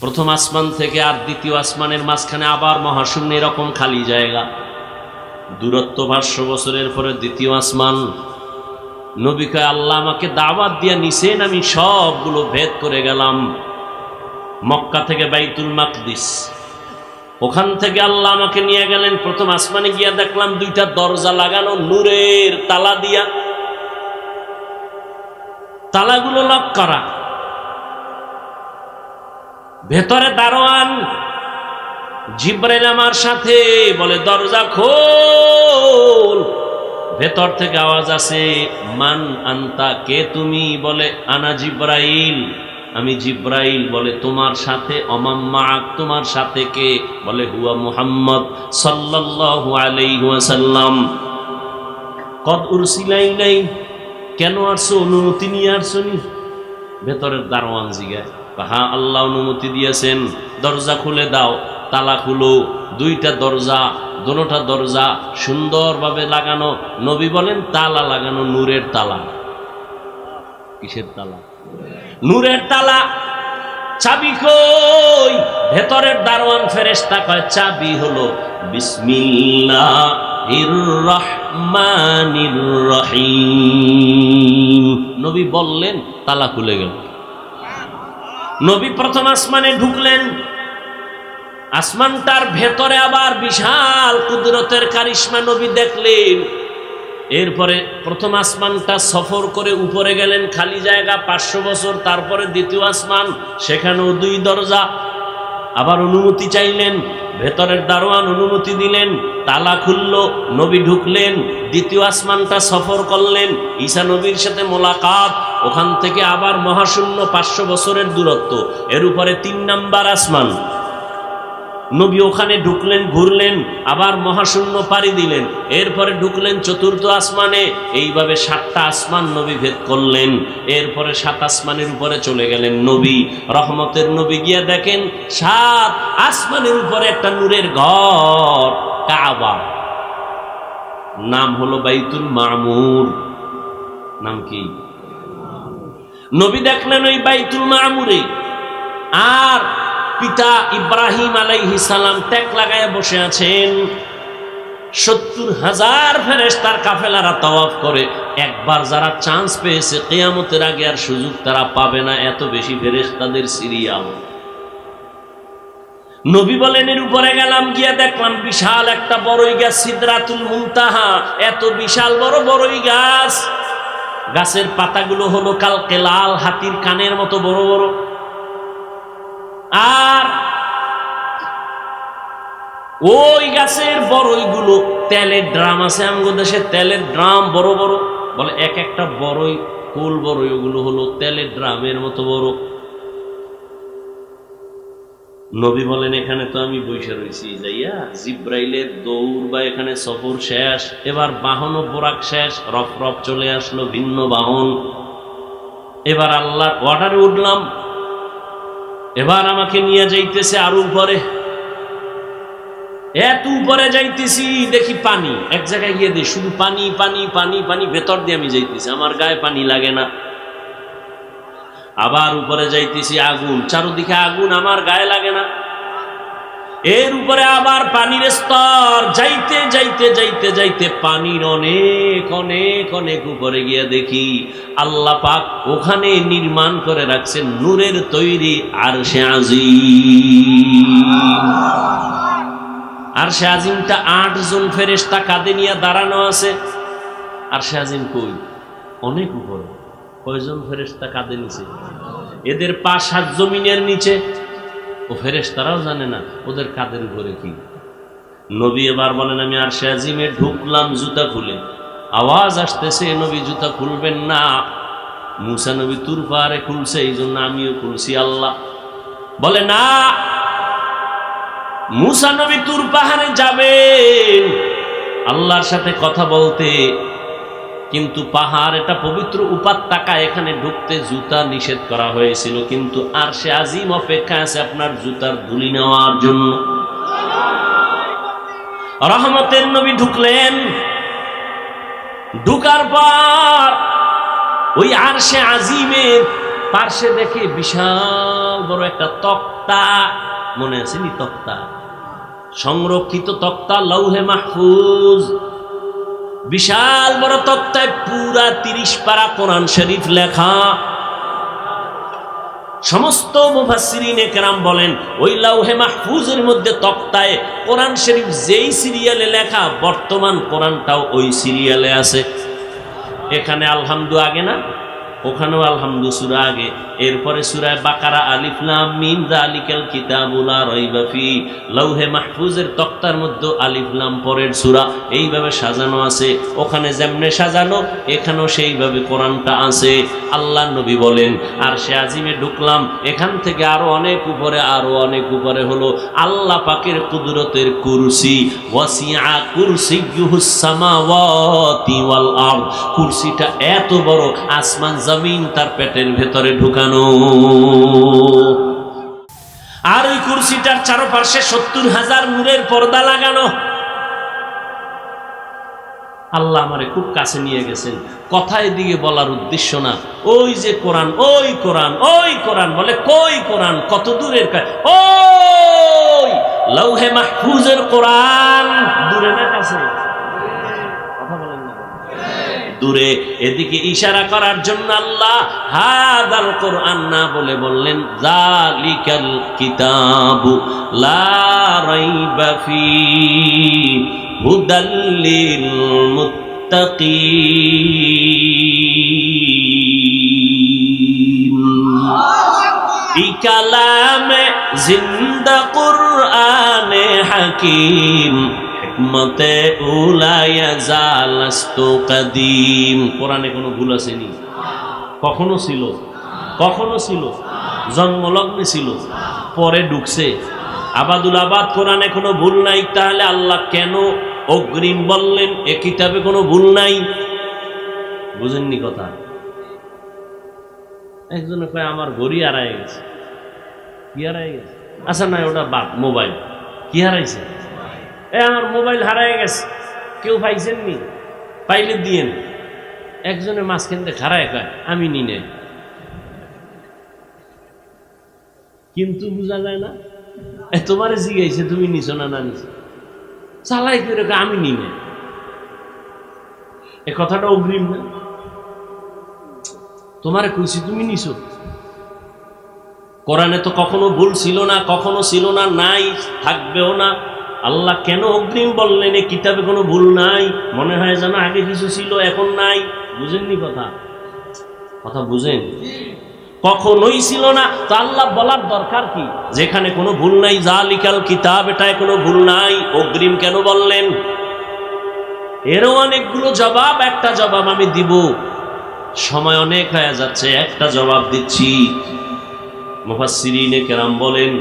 প্রথম আসমান থেকে আর দ্বিতীয় আসমানের মাঝখানে আবার মহাশূন্য এরকম খালি জায়গা, দূরত্ব 500 বছরের পরে দ্বিতীয় আসমান। নবী কয় আল্লাহ আমাকে দাওয়াত দিয়া নিছেন, আমি সবগুলো ভেদ করে গেলাম। মক্কা থেকে বাইতুল মাকদিস, ওখান থেকে আল্লাহ আমাকে নিয়ে গেলেন প্রথম আসমানে, গিয়া দেখলাম 2টা দরজা লাগানো নূরের তালা দিয়া, তালাগুলো লক করা, ভেতরে দারোয়ান জিব্রাইল আমার সাথে বলে দরজা খোল। ভেতর থেকে আওয়াজ আসে, মান আনতা, কে তুমি? বলে আনা জিব্রাইল, আমি জিব্রাইল। বলে তোমার সাথে? অমাম্মাক, তোমার সাথে কে? বলে হুয়া মুহাম্মদ সাল্লাল্লাহু আলাইহি ওয়াসাল্লাম। কদ উরসিলা ইলাই, কেন আসছো? অনুমতি নিয়ে আসছো নি? ভেতরের দারোয়ান জিগায়, হ্যাঁ আল্লাহ অনুমতি দিয়েছেন, দরজা খুলে দাও। তালা খুলো, 2টা দরজা, দোনোটা দরজা সুন্দরভাবে লাগানো। নবী বলেন তালা লাগানো নূরের তালা। কিসের তালা? নূরের তালা। চাবি কই? ভেতরের দারোয়ান ফেরেশতা কয় চাবি হলো বিসমিল্লাহির রহমানির রহিম। নবী বললেন, তালা খুলে গেল। নবী প্রথম আসমানে ঢুকলেন, আসমানটার ভেতরে আবার বিশাল কুদরতের কারিশমা নবী দেখলেন। এরপরে প্রথম আসমানটা সফর করে উপরে গেলেন, খালি জায়গা 500 বছর। তারপরে দ্বিতীয় আসমান, সেখানেও 2 দরজা। আবার অনুমতি চাইলেন, ভেতরের দারোয়ান অনুমতি দিলেন, তালা খুলল, নবী ঢুকলেন। দ্বিতীয় আসমানটা সফর করলেন, ঈসা নবীর সাথে মোলাকাত। ওখান থেকে আবার মহাশূন্য 500 বছরের দূরত্ব। এর উপরে 3 নাম্বার আসমান, নবী ওখানে ঢুকলেন, ঘুরলেন, আবার মহাশূন্য পাড়ি দিলেন। এরপরে ঢুকলেন 4র্থ আসমানে। এইভাবে 7টা আসমান নবী ভেদ করলেন। এরপরে 7 আসমানের উপরে চলে গেলেন নবী, রহমতের নবী। গিয়া দেখেন 7 আসমানের উপরে একটা নূরের ঘর, কাবা। নাম হলো বাইতুল মামুর। নাম কি? নবী দেখলেন ওই বাইতুল মামুরে। আর পিতা ইব্রাহিম আলাইহিস সালাম ট্যাক লাগায় বসে আছেন। 70,000 ফেরেশতার কাফেলারা তাওয়াফ করে। একবার যারা চান্স পেয়েছে, কিয়ামতের আগে আর সুযোগ তারা পাবে না, এত বেশি ফেরেশতাদের সিরিয়াল। নবী বলেন এর উপরে গেলাম, গিয়া দেখলাম বিশাল একটা বড়ই গাছ, সিদরাতুল মুনতাহা। এত বিশাল বড় বড়ই গাছ, গাছের পাতাগুলো হলো কালকে লাল, হাতির কানের মতো বড় বড়। আর ওই গাছের বড়ইগুলো, তেলের ড্রাম আছে আমগো দেশে, তেলের ড্রাম বড় বড়। বলে এক একটা বড়ই, কুল বড়ই, ওগুলো হলো তেলের ড্রামের মতো বড়। নবী বলেন এখানে তো আমি বসে রয়েছি, যাইয়া জিব্রাইলের দৌড় বা এখানে সফর শেষ। এবার বাহন ও বোরাক শেষ, রফ রফ চলে আসলো, ভিন্ন বাহন। এবার আল্লাহর অর্ডারে উঠলাম। এবার আমাকে নিয়ে যাইতেছে আরো উপরে। এত উপরে যাইতেছি, দেখি পানি। এক জায়গায় গিয়ে দেখি শুধু পানি পানি পানি পানি, ভেতর দিয়ে আমি যাইতেছি, আমার গায়ে পানি লাগে না। আবার উপরে যাইতেছি, আগুন, চারদিকে আগুন, আমার গায়ে লাগে না। এর উপরে আবার পানির স্তর, যাইতে যাইতে যাইতে যাইতে পানির অনেক অনেক অনেক উপরে গিয়ে দেখি আল্লাহ পাক ওখানে নির্মাণ করে রাখছেন নূরের তৈরি আরশে আজিম। আরশে আজিমটা 8 জন ফেরেশতা কাঁধে নিয়ে দাঁড়ানো আছে। আরশে আজিম কই? অনেক উপরে। কয়জন ফেরেশতা কাঁধে নিচে? এদের পা 7 জমিনের নিচে। ও ফেরেশতারাও জানে না ওদের কাঁধের উপরে কি। নবী এবার বলেন আমি আরশে আজিমে ঢুকলাম জুতা খুলে। আওয়াজ আসতেছে নবী জুতা খুলবেন না। মুসা নবী তুর পাহাড়ে খুলছে, এই জন্য আমিও খুলছি। আল্লাহ বলে না, মুসা নবী তুর পাহাড়ে যাবেন আল্লাহর সাথে কথা বলতে, কিন্তু পাহাড় এটা পবিত্র উপত্যকা, এখানে ঢুকতে জুতা নিষেধ করা হয়েছিল। কিন্তু আরশে আজিম অপেক্ষা আছে আপনার জুতার ধুলি নেওয়ার জন্য। রহমতের নবী ঢুকলেন। ঢুকার পর ওই আরশে আজিমের পার্শ্বে দেখে বিশাল বড় একটা তক্তা, মনে আছে নি? তক্তা, সংরক্ষিত তক্তা, লৌহে মাহফুজ, বিশাল বড় তক্তায় পুরা 30 পারা কোরআন শরীফ লেখা। সমস্ত মুফাসসিরিনে কেরাম বলেন ওই লৌহে মাহফুজের মধ্যে তক্তায় কোরআন শরীফ যেই সিরিয়ালে লেখা, বর্তমান কোরআনটাও ওই সিরিয়ালে আছে। এখানে আলহামদু আগে না, ওখানেও আলহামদু সূরা আগে, এরপরে সূরা বাকারা আলিফ লাম মিম যালিকাল কিতাবু লা রাইবা ফি, লৌহে মাহফুজের তক্তার মধ্যে আলিফ লাম পরের সূরা, এইভাবে সাজানো আছে। ওখানে যেমনে সাজানো এখানেও সেইভাবে কোরআনটা আছে। আল্লাহ নবী বলেন আরশে আজিমে ঢুকলাম, এখান থেকে আরো অনেক উপরে, আরো অনেক উপরে হলো আল্লাহ পাকের কুদরতের কুরসি, ওয়াসিআ কুরসিয়ুহুস সামাওয়াতি ওয়াল আরদ, কুরসিটা এত বড়, আসমান জমিন তার পেটের ভেতরে ঢুকানো। আর ওই কুরসিটার চারপাশে 70,000 নূরের পর্দা লাগানো। আল্লাহ আমারে খুব কাছে নিয়ে গেছেন। কথা এদিকে বলার উদ্দেশ্য না, ওই যে কোরআন, ওই কোরআন, ওই কোরআন, বলে কই কোরআন, কত দূরের? ওই লৌহে মাহফুজের কোরআন দূরে না কাছে? কথা বলেন না, দূরে। এদিকে ইশারা করার জন্য আল্লাহ হাদাল কোরআন না বলে বললেন যালিকাল কিতাবু লা রাইবা ফি হুদাল লিল মুত্তাকিন। ই কালামে জিন্দা কুরআনে হাকিম, হিকমতে উলায়া জালাস্তু কাদিম। কোরআনে কোনো ভুল আসেনি? কখনো ছিল? কখনো ছিল? জন্মলগ্নে ছিল, পরে ঢুকছে। আবাদুল আবাদ কোরআনে কোনো ভুল নাই, তাহলে আল্লাহ কেন অগ্রিম বললেন এ কিতাবে কোনো ভুল নাই? বুঝেননি কথা? একজনে কয় আমার ঘড়ি হারায় গেছে। কি হারায় গেছে? আচ্ছা না, ওটা বাদ, মোবাইল। কি হারাইছে? আমার মোবাইল হারায় গেছে। কেউ পাইছেননি? পাইলে দিয়েন। একজনে মাঝখান থেকে হারায় কয় আমি নি নাই, কিন্তু বোঝা যায় না। তোমারে জিজ্ঞাসা তুমি নিছো না, না নিছো, চালাই করে আমি নি নাই। এ কথাটা অগ্রিম না? তোমারে কইছি তুমি নিছো। কোরআনে তো কখনো ভুল ছিল না, কখনো ছিল না, নাই, থাকবেও না। আল্লাহ কেন অগ্রিম বললেন এ কিতাবে কোনো ভুল নাই? মনে হয় যেন আগে কিছু ছিল এখন নাই। বুঝেননি কথা? কথা বুঝেন? কখনোই ছিল না, তো আল্লাহ বলার দরকার কি? যেখানে কোনো ভুল নাই, যালিকাল কিতাব, এটায় কোনো ভুল নাই, অগ্রিম কেন বললেন? এরও অনেকগুলো জবাব, একটা জবাব আমি দিব, সময় অনেক হয়ে যাচ্ছে, একটা জবাব দিচ্ছি। মুফাসসিরিনে কেরাম বলেন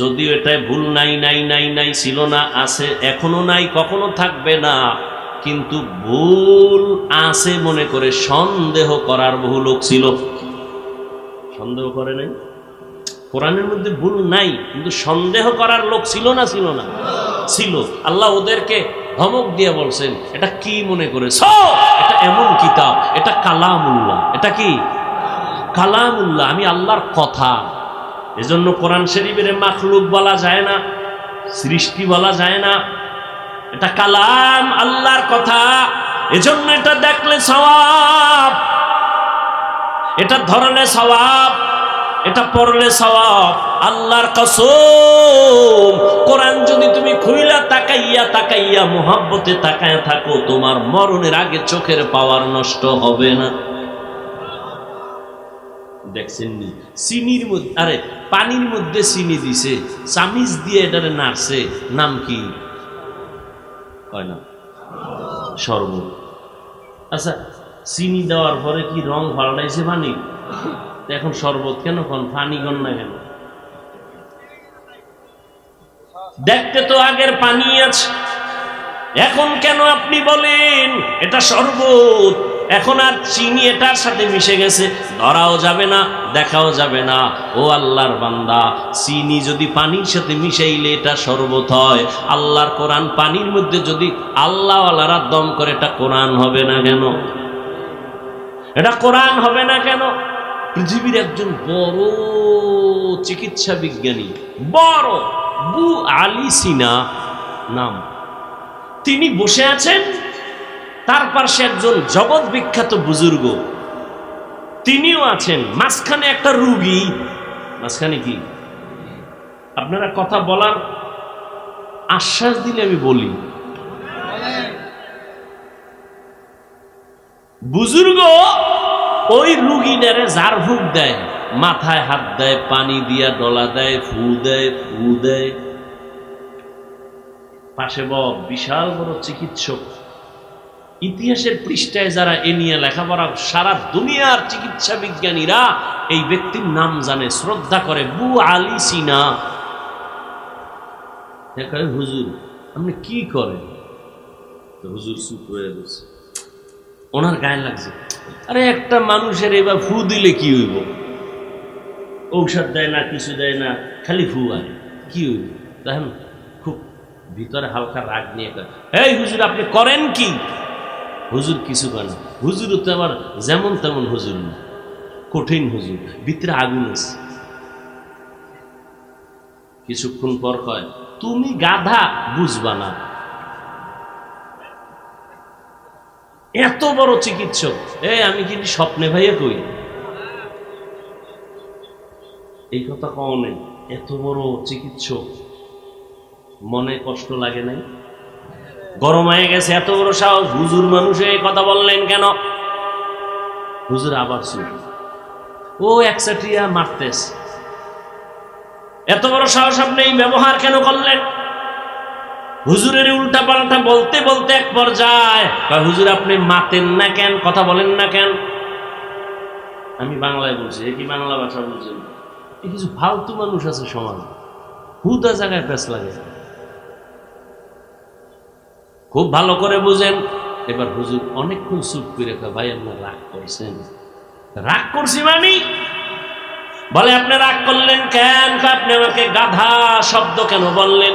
যদিও এটায় ভুল নাই, নাই নাই নাই, ছিল না, আছে, এখনো নাই, কখনো থাকবে না, কিন্তু ভুল আছে মনে করে সন্দেহ করার বহু লোক ছিল। সন্দেহ করে নাই? কোরআনের মধ্যে ভুল নাই, কিন্তু সন্দেহ করার লোক ছিল না? ছিল না? ছিল। আল্লাহ ওদেরকে ধমক দিয়ে বলছেন এটা কি মনে করেছ? এটা এমন কিতাব, এটা কালামুল্লাহ। এটা কি? কালামুল্লাহ, আমি আল্লাহর কথা। এজন্য কোরআন শরীফের মাখলুক বলা যায় না, সৃষ্টি বলা যায় না, এটা কালাম, আল্লাহর কথা। এজন্য এটা দেখলে সওয়াব, এটা ধরলে সওয়াব, এটা পড়লে সওয়াব। আল্লাহর কসম, কোরআন যদি তুমি খুইলা তাকাইয়া তাকাইয়া মুহাব্বতে তাকায়া থাকো, তোমার মরণের আগে চোখের পাওয়ার নষ্ট হবে না। দেখছেননি? চিনির মধ্যে, আরে পানির মধ্যে চিনি দিছে, চামিচ দিয়ে এটারে নাড়ছে, নাম কি? কয় না? শরবত। আচ্ছা, চিনি দেওয়ার পরে কি রং পাল্টাইছে পানি? এখন শরবত কেন কোন? পানি গণ না কেন? দেখতে তো আগের পানি আছে, এখন কেন আপনি বলেন এটা শরবত? এখন আর চিনি এটার সাথে মিশে গেছে, ধরাও যাবে না, দেখাও যাবে না। ও আল্লাহর বান্দা, চিনি যদি পানির সাথে মিশাইলে এটা শরবত হয়, আল্লাহর কোরআন পানির মধ্যে যদি আল্লাহওয়ালারা দম করে, এটা কোরআন হবে না কেন? এটা কোরআন হবে না কেন? পৃথিবীর একজন বড় চিকিৎসা বিজ্ঞানী, বড় আবু আলী সিনা নাম। তিনি বসে আছেন, তার পাশে একজন জগৎ বিখ্যাত বুজুর্গ, তিনিও আছেন। মাঝখানে একটা রুগী। মাঝখানে কি? আপনারা কথা বলার আশ্বাস দিলে আমি বলি। বুজুর্গ ওই রুগীটারে ঝাড়ফুঁক দেয়, মাথায় হাত দেয়, পানি দিয়া ডলা দেয়, ফু দেয়। পাশে বিশাল বড় চিকিৎসক। ইতিহাসের পৃষ্ঠায় যারা এ নিয়ে লেখাপড়া, সারা দুনিয়ার চিকিৎসা বিজ্ঞানীরা এই ব্যক্তির নাম জানে, শ্রদ্ধা করে, আবু আলী সিনা। হুজুর আপনি কি করেন? হুজুর চুপ হয়ে গেছে, ওনার গায়ে লাগছে। আরে একটা মানুষের এবার ফু দিলে কি হইব? ঔষধ দেয় না, কিছু দেয় না, খালি ফু আনে, কি হইব? দেখেন খুব ভিতরে হালকা রাগ নিয়ে, এই হুজুর আপনি করেন কি? হুজুর কিছু করে না। হুজুর তো আবার যেমন তেমন হুজুর না, কঠিন হুজুর, ভিতরে আগুন আছে। কিছুক্ষণ পর কয়, তুমি গাধা, বুঝবা না। এত বড় চিকিৎসক, আমি কিন্তু স্বপ্নে ভাইয়া কই, এই কথা কও নেই। এত বড় চিকিৎসক, মনে কষ্ট লাগে নাই? গরম হয়ে গেছে, এত বড় সাহস, হুজুর মানুষে এই কথা বললেন কেন? হুজুর আবার চুপ, ও একসাটিয়া মারতেস, এত বড় সাহস আপনি এই ব্যবহার কেন করলেন? হুজুরের উল্টা পাল্টা বলতে বলতে এক পর্যায়ে, হুজুর আপনি মাতেন না কেন, কথা বলেন না কেন? আমি বাংলায় বলছি, এ কি বাংলা ভাষা বলছেন? কিছু ফালতু মানুষ আছে সমাজে, হুদা জায়গায় পেছ লাগে। খুব ভালো করে বুঝেন। এবার হুজুর অনেকক্ষণ চুপ করে, ভাই আপনার রাগ করছেন? রাগ করছি মানে? বলে আপনি রাগ করলেন কেন? আপনি আমাকে গাধা শব্দ কেন বললেন?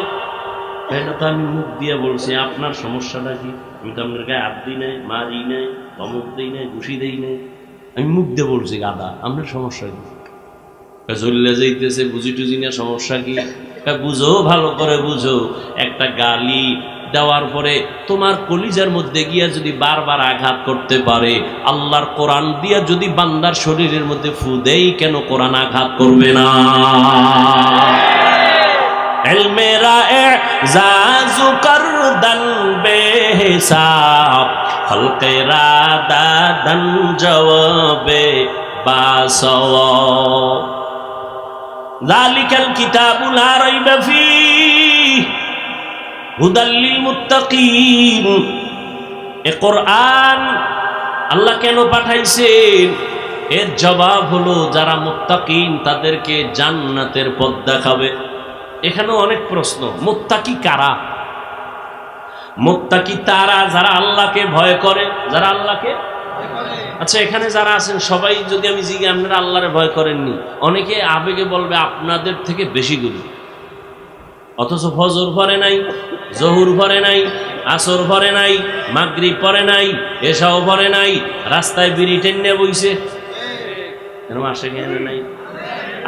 এটা তো আমি মুখ দিয়ে বলছি, আপনার সমস্যাটা কি? আমি তো আপনার গায়ে হাত দিই নাই, মারি নাই, ধমক দিই নাই, ঘুষি দিই নাই, আমি মুখ দিয়ে বলছি গাধা। আপনার সমস্যা কি? চলে যাইতেছে, বুঝি টুঝি না, সমস্যা কি? বুঝো, ভালো করে বুঝো। একটা গালি দেওয়ার পরে তোমার কলিজার মধ্যে গিয়া যদি বারবার আঘাত করতে পারে, আল্লাহর কোরআন দিয়া যদি বান্দার শরীরের মধ্যে ফু দেই, কেন কোরআন আঘাত করবে না? মেরা এজাজু করদন বেহিসাব, খলকেরা দাদন জওয়াবে বাসওয়াব, যালিকাল কিতাবু লা রাইবা ফীহি হুদাল লিল মুত্তাকিন। এ কোরআন আল্লাহ কেন পাঠাইছেন? এর জবাব হলো, যারা মুত্তাকিন তাদেরকে জান্নাতের পথ দেখাবে। এখানেও অনেক প্রশ্ন। মুত্তাকি কারা? মুত্তাকি তারা যারা আল্লাহকে ভয় করে, যারা আল্লাহকে। আচ্ছা, এখানে যারা আছেন সবাই যদি আমি জিজ্ঞাসা, আপনারা আল্লাহরে ভয় করেননি? অনেকে আবেগে বলবে আপনাদের থেকে বেশি করি, অথচ ফজর পড়ে নাই, জহুর পড়ে নাই, আসর পড়ে নাই, মাগরিব পড়ে নাই, এশাও পড়ে নাই, রাস্তায় বিড়ি টেনে বইছে, এরকম আসে কেন নাই?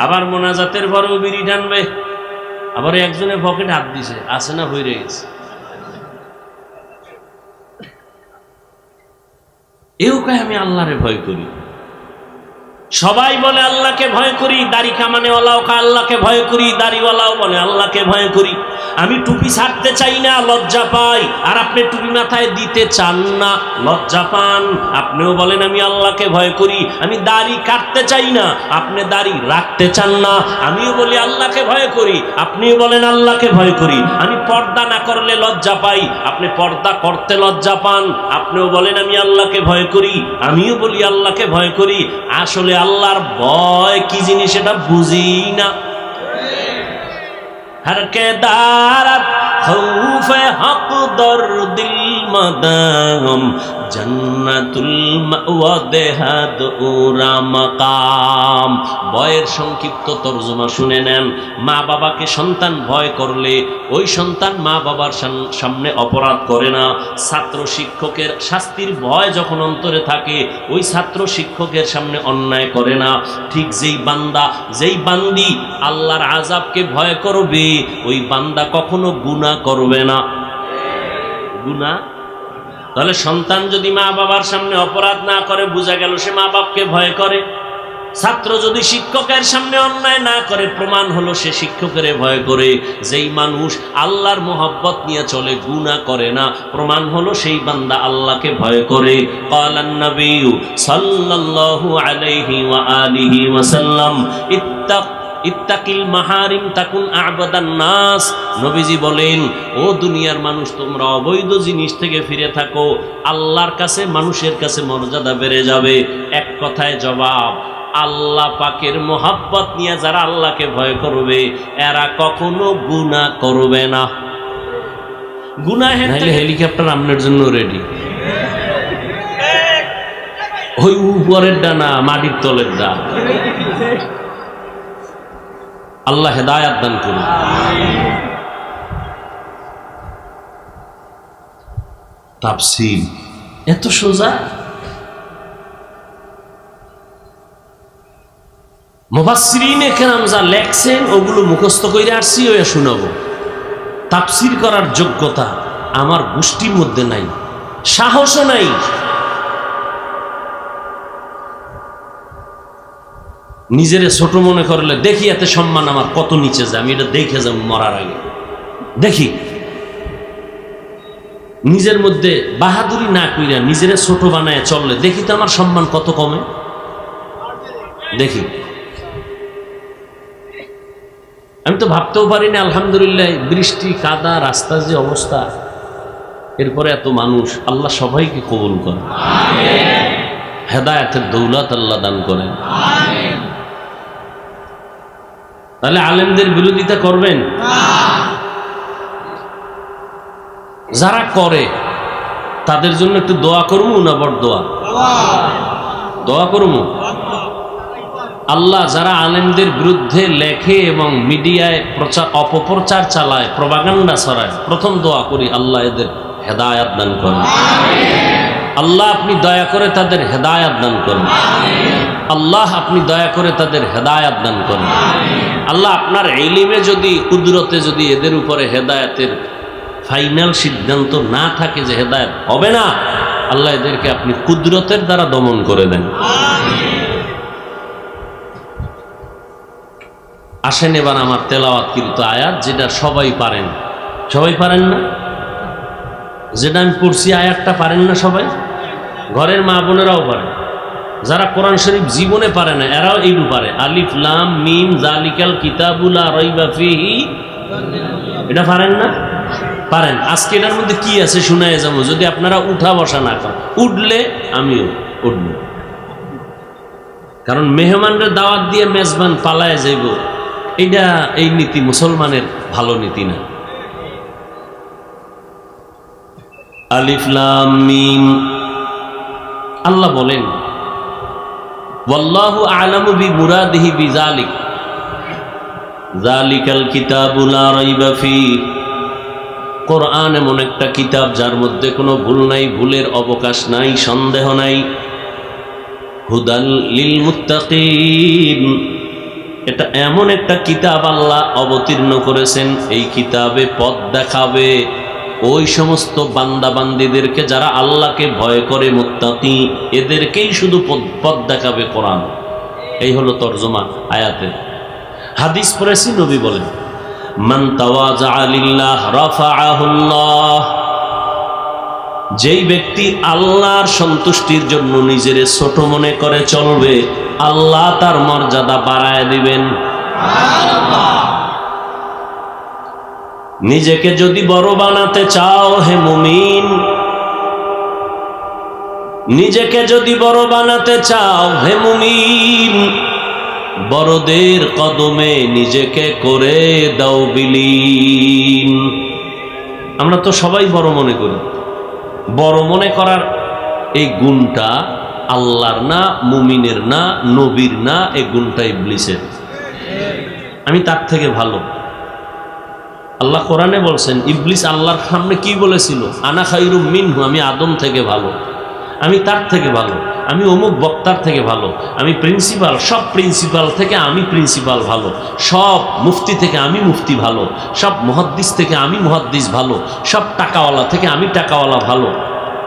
আবার মোনাজাতের পরেও বিড়ি টানবে, আবার একজনের পকেটে হাত দিছে, আছে না হয়ে গেছে। এও কয় আমি আল্লাহরে ভয় করি। সবাই বলে আল্লাহকে ভয় করি, দাড়ি কামানেওয়ালাও আল্লাহকে ভয় করি, দাড়িওয়ালাও বলে আল্লাহকে ভয় করি। আমি টুপি ছাড়তে চাই না, লজ্জা পাই, আর আপনি টুপি মাথায় দিতে চান না, লজ্জা পান। আপনিও বলেন আমি আল্লাহকে ভয় করি। আমি দাড়ি কাটতে চাই না, আপনি দাড়ি রাখতে চান না। আমিও বলি আল্লাহকে ভয় করি, আপনিও বলেন আল্লাহকে ভয় করি। আমি পর্দা না করলে লজ্জা পাই, আপনি পর্দা করতে লজ্জা পান। আপনিও বলেন আমি আল্লাহকে ভয় করি, আমিও বলি আল্লাহকে ভয় করি। আসলে আল্লাহর ভয় কি জিনিস এটা বুঝি না। हर के दारत খৌফে হক দরদিল মাদাম জান্নাতুল মাওয়া দেহাদ উরা মাকাম। ভয়ের সংক্ষিপ্ত তর্জমা শুনে নেন। মা বাবাকে সন্তান ভয় করলে ওই সন্তান মা বাবার সামনে অপরাধ করে না। ছাত্র শিক্ষকের শাস্তির ভয় যখন অন্তরে থাকে ওই ছাত্র শিক্ষকের সামনে অন্যায় করে না। ঠিক যেই বান্দা যেই বান্দি আল্লাহর আযাবকে ভয় করবে ওই বান্দা কখনো গুনাহ করবে না। গুনাহ তাহলে সন্তান যদি মা বাবার সামনে অপরাধ না করে বোঝা গেল সে মা বাপকে ভয় করে। ছাত্র যদি শিক্ষকের সামনে অন্যায় না করে প্রমাণ হলো সে শিক্ষকের ভয় করে। যেই মানুষ আল্লাহর মোহাব্বত নিয়ে চলে গুনাহ করে না প্রমাণ হলো সেই বান্দা আল্লাহকে ভয় করে। ক্বালান নবী সাল্লাল্লাহু আলাইহি ওয়া আলিহি ওয়াসাল্লাম ইত্তাকিল মাহারিম তাকুন আ'বাদান নাস। নবীজি বলেন, ও দুনিয়ার মানুষ তোমরা অবৈধ জিনিস থেকে ফিরে থাকো, আল্লাহর কাছে মানুষের কাছে মর্যাদা বেড়ে যাবে। এক কথায় জবাব, আল্লাহ পাকের মোহাব্বত নিয়ে যারা আল্লাহকে ভয় করবে এরা কখনো গুনাহ করবে না। গুনাহের হেলিকপ্টার আপনার জন্য রেডি। ওই উপরের ডানা মাটির তলের ডা। আল্লাহ হেদায়াত দান করুন। তাফসীর এত সোজা। মুফাসসিরিনে কেরাম যা লেখছেন ওগুলো মুখস্থ কইরা আসছি ওয়া শোনাবো। তাফসীর করার যোগ্যতা আমার গোষ্ঠীর মধ্যে নাই, সাহসও নাই। নিজেরে ছোট মনে করলে দেখি এতে সম্মান আমার কত নিচে যায়, আমি এটা দেখে যাব মরার আগে। দেখি নিজের মধ্যে বাহাদুরি না কইরা নিজেরে ছোট বানায় চললে দেখি তো আমার সম্মান কত কমে। দেখি আমি তো ভাবতেও পারি না, আলহামদুলিল্লাহ বৃষ্টি কাদা রাস্তা যে অবস্থা, এরপরে এত মানুষ। আল্লাহ সবাইকে কবুল করেন, হেদায়েতের দৌলত আল্লাহ দান করেন। তাহলে আলেমদের বিরোধিতা করবেন? যারা করে তাদের জন্য একটু দোয়া করবো না বড় দোয়া? দোয়া করবো। আল্লাহ যারা আলেমদের বিরুদ্ধে লেখে এবং মিডিয়ায় অপপ্রচার চালায়, প্রপাগান্ডা ছড়ায়, প্রথম দোয়া করি আল্লাহ এদের হেদায়াত দান করেন। আল্লাহ আপনি দয়া করে তাদের হেদায়াত দান করেন। আল্লাহ আপনি দয়া করে তাদের হেদায়াত দান করেন। আল্লাহ আপনার ইলমে যদি কুদরতে যদি এদের উপরে হেদায়াতের ফাইনাল সিদ্ধান্ত না থাকে যে হেদায়াত হবে না, আল্লাহ এদেরকে আপনি কুদরতের দ্বারা দমন করে দেন। আসেন এবার আমার তেলাওয়াতকৃত আয়াত, যেটা সবাই পারেন। সবাই পারেন না? যেটা আমি পড়ছি আয়াতটা পারেন না সবাই? ঘরের মা বোনেরাও পারে, যারা কোরআন শরীফ জীবনে পারে না এরাও এইটু পারে। আলিফ লাম মিম যালিকাল কিতাবু লা রাইবা ফীহি, এটা পারেন না? পারেন। আজকে এটার মধ্যে কি আছে শুনায় যাবো, যদি আপনারা উঠা বসা না করেন। উঠলে আমিও উঠব, কারণ মেহমানরে দাওয়াত দিয়ে মেজবান পালায় যাইব, এইটা এই নীতি মুসলমানের ভালো নীতি না। আলিফ লাম মিম। আল্লাহ বলেন, ওয়াল্লাহু আ'লামু বিমুরাদিহি বিযালিক, যালিকাল কিতাবু লা রাইবা ফীহি। কোরআন এমন একটা কিতাব যার মধ্যে কোনো ভুল নাই, ভুলের অবকাশ নাই, সন্দেহ নাই। হুদাল লিল মুত্তাকিন, এটা এমন একটা কিতাব আল্লাহ অবতীর্ণ করেছেন, এই কিতাবে পথ দেখাবে ওই সমস্ত বান্দা বান্দীদেরকে যারা আল্লাহকে ভয় করে, মুত্তাকি, এদেরকেই শুধু পথ দেখাবে কোরআন। এই হলো তরজমা আয়াতের। হাদিস পড়েছি, নবী বলেন, মান তাওয়াজা লিল্লাহ রাফাআহুল্লাহ। যেই ব্যক্তি আল্লাহর সন্তুষ্টির জন্য নিজের ছোট মনে করে চলবে, আল্লাহ তার মর্যাদা বাড়ায় দিবেন। নিজেকে যদি বড় বানাতে চাও হে মুমিন, নিজেকে যদি বড় বানাতে চাও হে মুমিন, বড়দের কদমে নিজেকে করে দাও বিলীন। আমরা তো সবাই বড় মনে করি। বড় মনে করার এই গুণটা আল্লাহর না, মুমিনের না, নবীর না, এই গুণটা ইবলিসের। আমি তার থেকে ভালো। আল্লাহ কোরআনে বলছেন, ইবলিস আল্লাহর সামনে কি বলেছিল? আনা খায়রুম মিনহু, আমি আদম থেকে ভালো, আমি তার থেকে ভালো, আমি অমুক বক্তার থেকে ভালো, আমি প্রিন্সিপাল, সব প্রিন্সিপাল থেকে আমি প্রিন্সিপাল ভালো, সব মুফতি থেকে আমি মুফতি ভালো, সব মুহাদ্দিস থেকে আমি মুহাদ্দিস ভালো, সব টাকাওয়ালা থেকে আমি টাকাওয়ালা ভালো।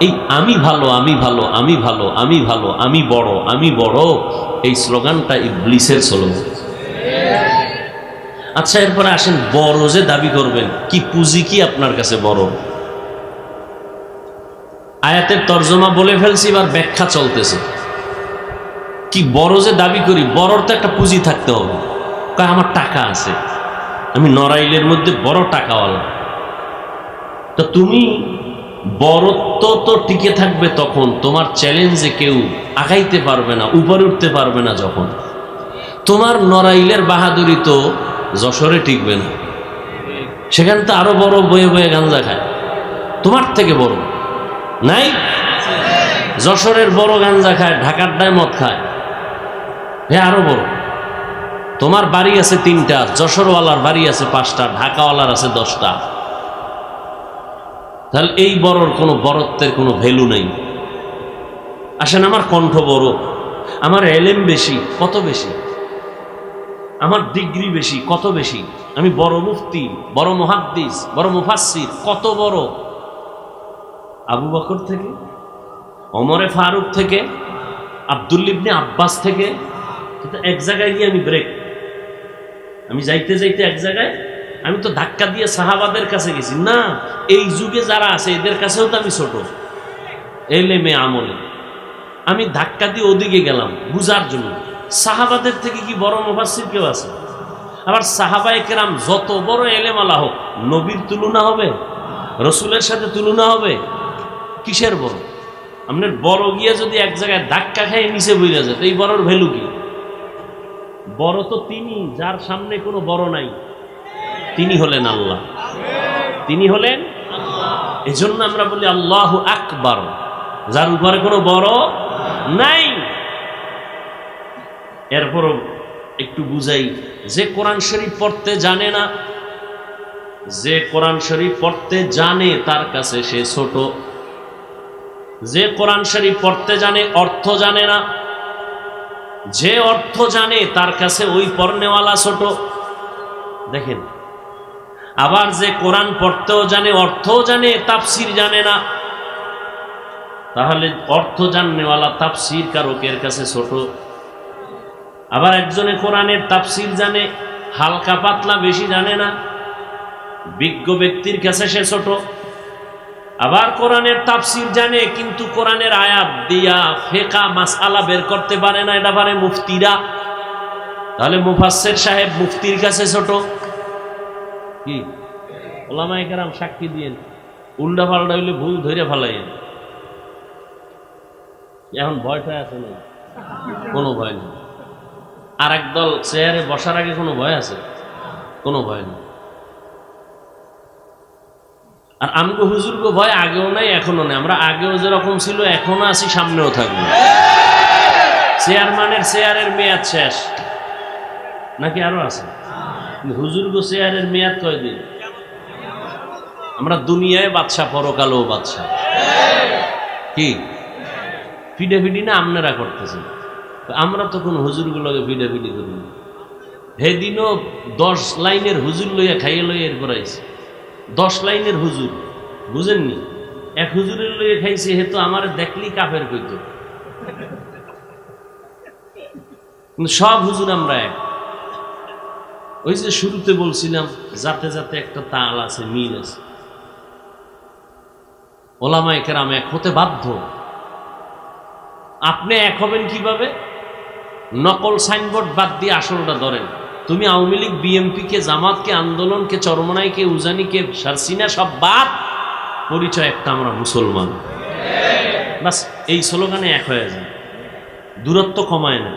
এই আমি ভালো, আমি ভালো, আমি ভালো, আমি ভালো, আমি বড়, আমি বড়, এই স্লোগানটা ইবলিসের স্লোগান। আচ্ছা, এরপরে আসেন, বড় যে দাবি করবেন, কি পুঁজি কি আপনার কাছে বড়? আয়াতের তর্জমা বলে ফেলছি, এবার ব্যাখ্যা চলতেছে। কি বড় যে দাবি করি, বড়র তো একটা পুঁজি থাকতে হবে। কয় আমার টাকা আছে, আমি নড়াইলের মধ্যে বড় টাকাওয়ালা। তো তুমি বড়ত্ব তো টিকে থাকবে তখন তোমার চ্যালেঞ্জে কেউ আগাইতে পারবে না, উপরে উঠতে পারবে না যখন। তোমার নড়াইলের বাহাদুরি তো যশোরে টিকবে না, সেখানে তো আরো বড় বয়ে বয়ে গাঞ্জা খায়, তোমার থেকে বড় নাই? যশোরের বড় গাঞ্জা খায়, ঢাকার ডায় মদ খায়, হে আরো বড়। তোমার বাড়ি আছে 3টা, যশোরওয়ালার বাড়ি আছে 5টা, ঢাকাওয়ালার আছে 10টা। তাহলে এই বড়র কোনো বড়ত্বের কোনো ভ্যালু নেই। আসেন, আমার কণ্ঠ বড়, আমার এলেম বেশি, কত বেশি, আমার ডিগ্রি বেশি, কত বেশি, আমি বড় মুফতি, বড় মুহাদ্দিস, বড় মুফাসসির, কত বড়? আবু বকর থেকে, ওমরে ফারুক থেকে, আব্দুল ইবনে আব্বাস থেকে। কিন্তু এক জায়গায় গিয়ে আমি ব্রেক, আমি যাইতে যাইতে এক জায়গায় আমি তো ধাক্কা দিয়ে সাহাবাদের কাছে গেছি না। এই যুগে যারা আছে এদের কাছেও তো আমি ছোট, এলেমে আমলে। আমি ধাক্কা দিয়ে ওদিকে গেলাম বুঝার জন্য, সাহাবাদের থেকে কি বড় মুফাসসির কেউ আছে? আবার সাহাবায়ে কেরাম যত বড় এলেমালা হোক, নবীর তুলনা হবে? রসুলের সাথে তুলনা হবে? কিসের বড়? আপনার বড় গিয়ে যদি এক জায়গায় ধাক্কা খেয়ে নিচে বইরা যায়, এই বড়র ভ্যালু কি? বড় তো তিনি, যার সামনে কোনো বড় নাই, তিনি হলেন আল্লাহ, তিনি হলেন আল্লাহ। এজন্য আমরা বলি আল্লাহু আকবার, যার উপরে কোনো বড় নাই। এরপরও একটু বুঝাই, যে কোরআন শরীফ পড়তে জানে না, যে কোরআন শরীফ পড়তে জানে তার কাছে সে ছোট। যে কোরআন শরীফ পড়তে জানে, অর্থ জানে না, যে অর্থ জানে তার কাছে ওই পড়নেওয়ালা ছোট। দেখেন, আবার যে কোরআন পড়তেও জানে, অর্থও জানে, তাফসির জানে না, তাহলে অর্থ জাননেওয়ালা তাফসির কারকের কাছে ছোট। আবার একজনে কোরআনের তাফসির জানে, হালকা পাতলা বেশি জানে না, বিজ্ঞ ব্যক্তির কাছে সে ছোট। আবার কোরআনের তাফসির জানে, কিন্তু কোরআনের আয়াত দিয়া ফেকা মাসআলা বের করতে পারে না, এটা পারে মুফতিরা, তাহলে মুফাসসির সাহেব মুফতির কাছে ছোট। কি ওলামায়ে কেরাম সাক্ষী দিয়েন, উল্টা পাল্টা হইলে ভুল ধরে ফেলাইয়েন। এখন ভয়টা আছে না? কোনো ভয় নেই। আর একদল চেয়ারে বসার আগে কোনো ভয় আছে? কোনো ভয় নেই। আর আমগো হুজুরগো ভয় আগেও নাই, এখনো নেই। আমরা আগেও যেরকম ছিল এখনো আছি, সামনেও থাকবো। চেয়ারম্যানের চেয়ারের মেয়াদ শেষ নাকি আরো আছে? হুজুরগো চেয়ারের মেয়াদ কয়দিন? আমরা দুনিয়ায় বাদশা, পরকালেও বাদশা। কি ফিডাফিডি না আপনারা করতেছেন? আমরা তো কোন হুজুরগুলোকে ফিডাফিডি করি না। সেদিনও 10 লাইনের হুজুর লইয়া খাইয়ে লইয়া এরপর আইছে। 10 লাইনের হুজুর, বুঝেননি? এক হুজুরের লইয়া খাইছে, হে তো আমার দেখলি কাফের কইত। সব হুজুর আমরা এক। ওই যে শুরুতে বলছিলাম, যাতে যাতে একটা তাল আছে, মিল আছে। ওলামায়ে কেরাম এক হতে বাধ্য। আপনি এক হবেন কিভাবে? নকল সাইনবোর্ড বাদ দিয়ে আসলটা ধরেন। তুমি আওয়ামী লীগ, বিএনপিকে, জামাতকে, আন্দোলনকে, চরমনাইকে, উজানিকে, সারসিনা সব বাদ, পরিচয় একটা, আমরা মুসলমান। বাস এই স্লোগানে এক হয়ে যায়। দূরত্ব কমায় না।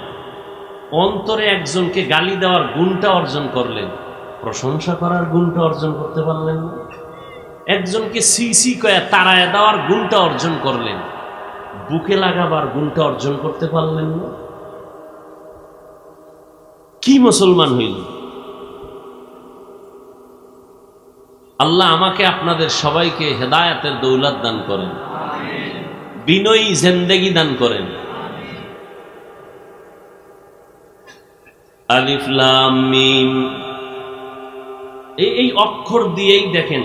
অন্তরে একজনকে গালি দেওয়ার গুণটা অর্জন করলেন, প্রশংসা করার গুণটা অর্জন করতে পারলেন না। একজনকে সিসি কয়া তাড়ায় দেওয়ার গুণটা অর্জন করলেন, বুকে লাগাবার গুণটা অর্জন করতে পারলেন না। কি মুসলমান হইল? আল্লাহ আমাকে আপনাদের সবাইকে হেদায়েতের দৌলত দান করেন, বিনয়ী জিন্দেগি দান করেন। আলিফ লাম মিম, এই অক্ষর দিয়েই দেখেন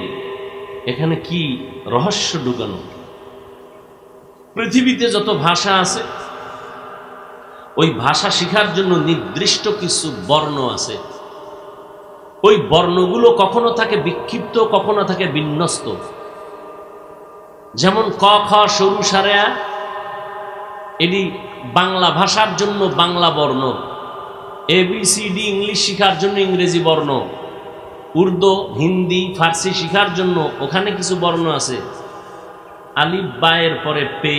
এখানে কি রহস্য ঢুকানো। পৃথিবীতে যত ভাষা আছে ওই ভাষা শেখার জন্য নির্দিষ্ট কিছু বর্ণ আছে। ওই বর্ণগুলো কখনো থাকে বিক্ষিপ্ত, কখনো থাকে বিন্যস্ত। যেমন ক খ সরু সারেয়া, এটি বাংলা ভাষার জন্য বাংলা বর্ণ। ABCD ইংলিশ শেখার জন্য ইংরেজি বর্ণ। উর্দু, হিন্দি, ফার্সি শেখার জন্য ওখানে কিছু বর্ণ আছে। আলিফ বায়ের পরে পে,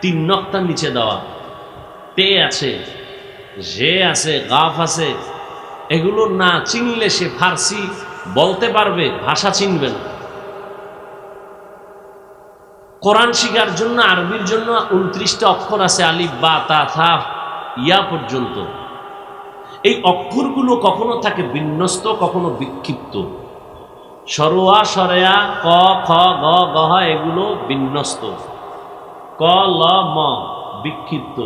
3 নক্তা নিচে দেওয়া, তে আছে, জে আছে, গাফ আছে। এগুলো না চিনলে সে ফার্সি বলতে পারবে, ভাষা চিনবে না। কোরআন শিখার জন্য আরবির জন্য 29টা অক্ষর আছে, আলিফ বা তা থা ইয়া পর্যন্ত। এই অক্ষরগুলো কখনো থাকে বিন্যস্ত, কখনো বিক্ষিপ্ত। সরোয়া সরেয়া ক খ গ গহ এগুলো বিন্যস্ত, ক ল ম বিক্ষিপ্ত,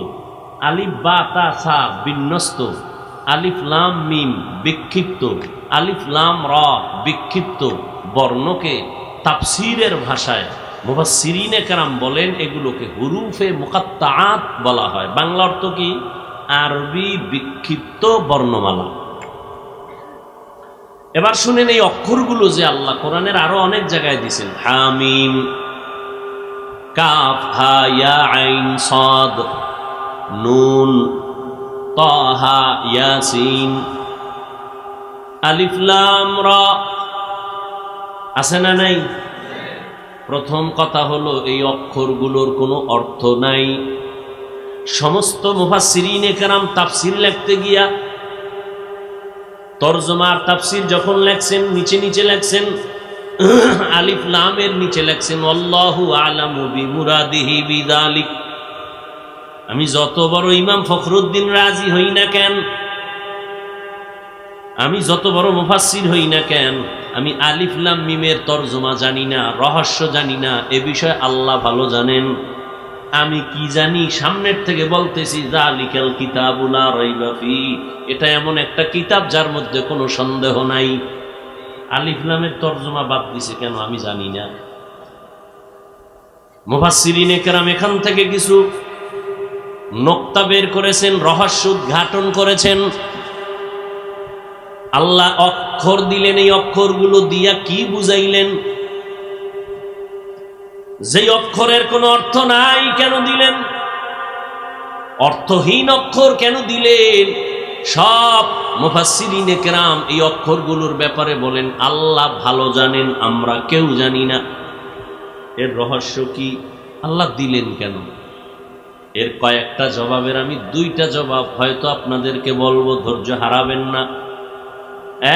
আলিফ বা তা সা বিন্যস্ত, আলিফ লাম মিম বিক্ষিপ্ত, আলিফ লাম র বিক্ষিপ্ত। বর্ণকে তাফসীরের ভাষায় মুফাসসিরিনে কেরাম বলেন এগুলোকে হুরুফে মুকাত্তাআত বলা হয়। বাংলা অর্থ কি? আরবি বিক্ষিপ্ত বর্ণমালা। এবার শুনেন এই অক্ষরগুলো যে আল্লাহ কোরআনের আরো অনেক জায়গায় দিয়েছেন। হামিম, কাফ হা ইয়া আইন সাদ, নুন, তাহা, ইয়াসিন, আলিফ লাম রা। আছে না নাই? প্রথম কথা হলো এই অক্ষরগুলোর কোনো অর্থ নাই। সমস্ত মুফাসসিরিনে কেরাম তাফসীর লিখতে গিয়া, তরজমার তাফসীর যখন লেখছেন, নিচে নিচে লেখছেন আলিফ লামের নিচে লেখছেন আল্লাহু আ'লামু বিমুরাদিহি বিযালিক। আমি যত বড় ইমাম ফখরুদ্দিন রাজি হই না কেন, আমি যত বড় মুফাসসির হই না কেন, আমি আলিফ লাম মিমের তরজমা জানি না, রহস্য জানি না। এ বিষয়ে আল্লাহ ভালো জানেন। আমি কি জানি? সামনের থেকে বলতেছি যালিকাল কিতাবু লা রাইবা ফি, এটা এমন একটা কিতাব যার মধ্যে কোনো সন্দেহ নাই। আলিফ লামের তরজমা বাদ দিছে কেন আমি জানি না। মুফাসসিরিনে কেরাম এখান থেকে কিছু নোক্তা বের করেছেন, রহস্য উদ্ঘাটন করেছেন। আল্লাহ অক্ষর দিলেন, এই অক্ষরগুলো দিয়া কি বুঝাইলেন? যে অক্ষরের কোনো অর্থ নাই কেন দিলেন? অর্থহীন অক্ষর কেন দিলেন? সব মুফাসসিরিনে কেরাম এই অক্ষরগুলোর ব্যাপারে বলেন আল্লাহ ভালো জানেন, আমরা কেউ জানি না। এর রহস্য কি? আল্লাহ দিলেন কেন? এর কয়েকটা জবাবের আমি 2টা জবাব হয়তো আপনাদেরকে বলবো, ধৈর্য হারাবেন না।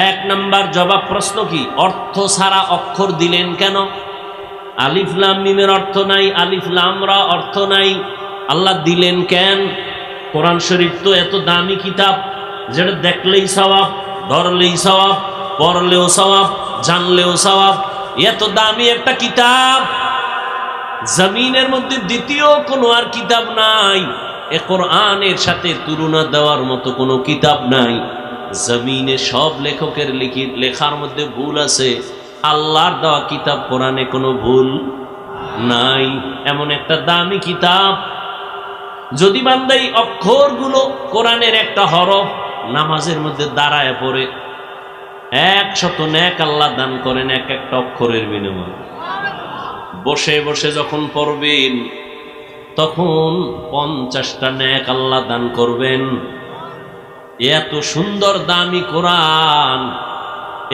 1 নাম্বার জবাব, প্রশ্ন কি? অর্থ ছাড়া অক্ষর দিলেন কেন? আলিফ লাম মিমের অর্থ নাই, আলিফ লাম রা অর্থ নাই, আল্লাহ দিলেন কেন? কোরআন শরীফ তো এত দামি কিতাব, যেটা দেখলেই সওয়াব, ধরলেই সওয়াব, পড়লেও সওয়াব, জানলেও সওয়াব। এত দামি একটা কিতাব, জমিনের মধ্যে দ্বিতীয় কোনো আর কিতাব নাই। এ কোরআনের সাথে তুলনা দেওয়ার মতো কোনো কিতাব নাই। জমিনে সব লেখকের লেখার মধ্যে ভুল আছে, আল্লাহর দেওয়া কিতাব কোরআনে কোনো ভুল নাই। এমন একটা দামি কিতাব, যদি বান্দা এই অক্ষরগুলো কোরআনের একটা হরফ নামাজের মধ্যে দাঁড়ায় পড়ে, 100 নেক আল্লাহ দান করেন এক একটা অক্ষরের বিনিময়ে। বসে বসে যখন পড়বেন তখন 50টা নেক আল্লাহ দান করবেন। এত সুন্দর দামি কোরআন,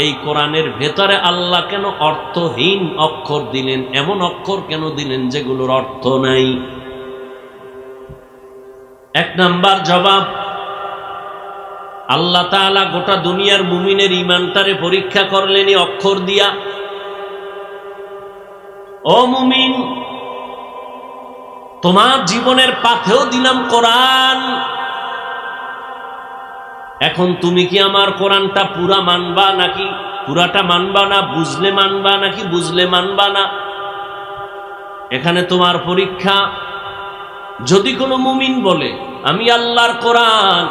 এই কোরআনের ভেতরে আল্লাহ কেন অর্থহীন অক্ষর দিলেন? এমন অক্ষর কেন দিলেন যেগুলোর অর্থ নাই? 1 নাম্বার জবাব, আল্লাহ তাআলা গোটা দুনিয়ার মুমিনের ঈমানটারে পরীক্ষা করলেন এই অক্ষর দিয়া। ও মুমিন, তোমার জীবনের পাথেও দিলাম কোরআন। এখন তুমি কি আমার কোরআনটা পুরা মানবা নাকি পুরাটা মানবা না, বুঝলে মানবা নাকি বুঝলে মানবা না? এখানে তোমার পরীক্ষা। যদি কোনো মুমিন বলে আমি আল্লাহর কোরআন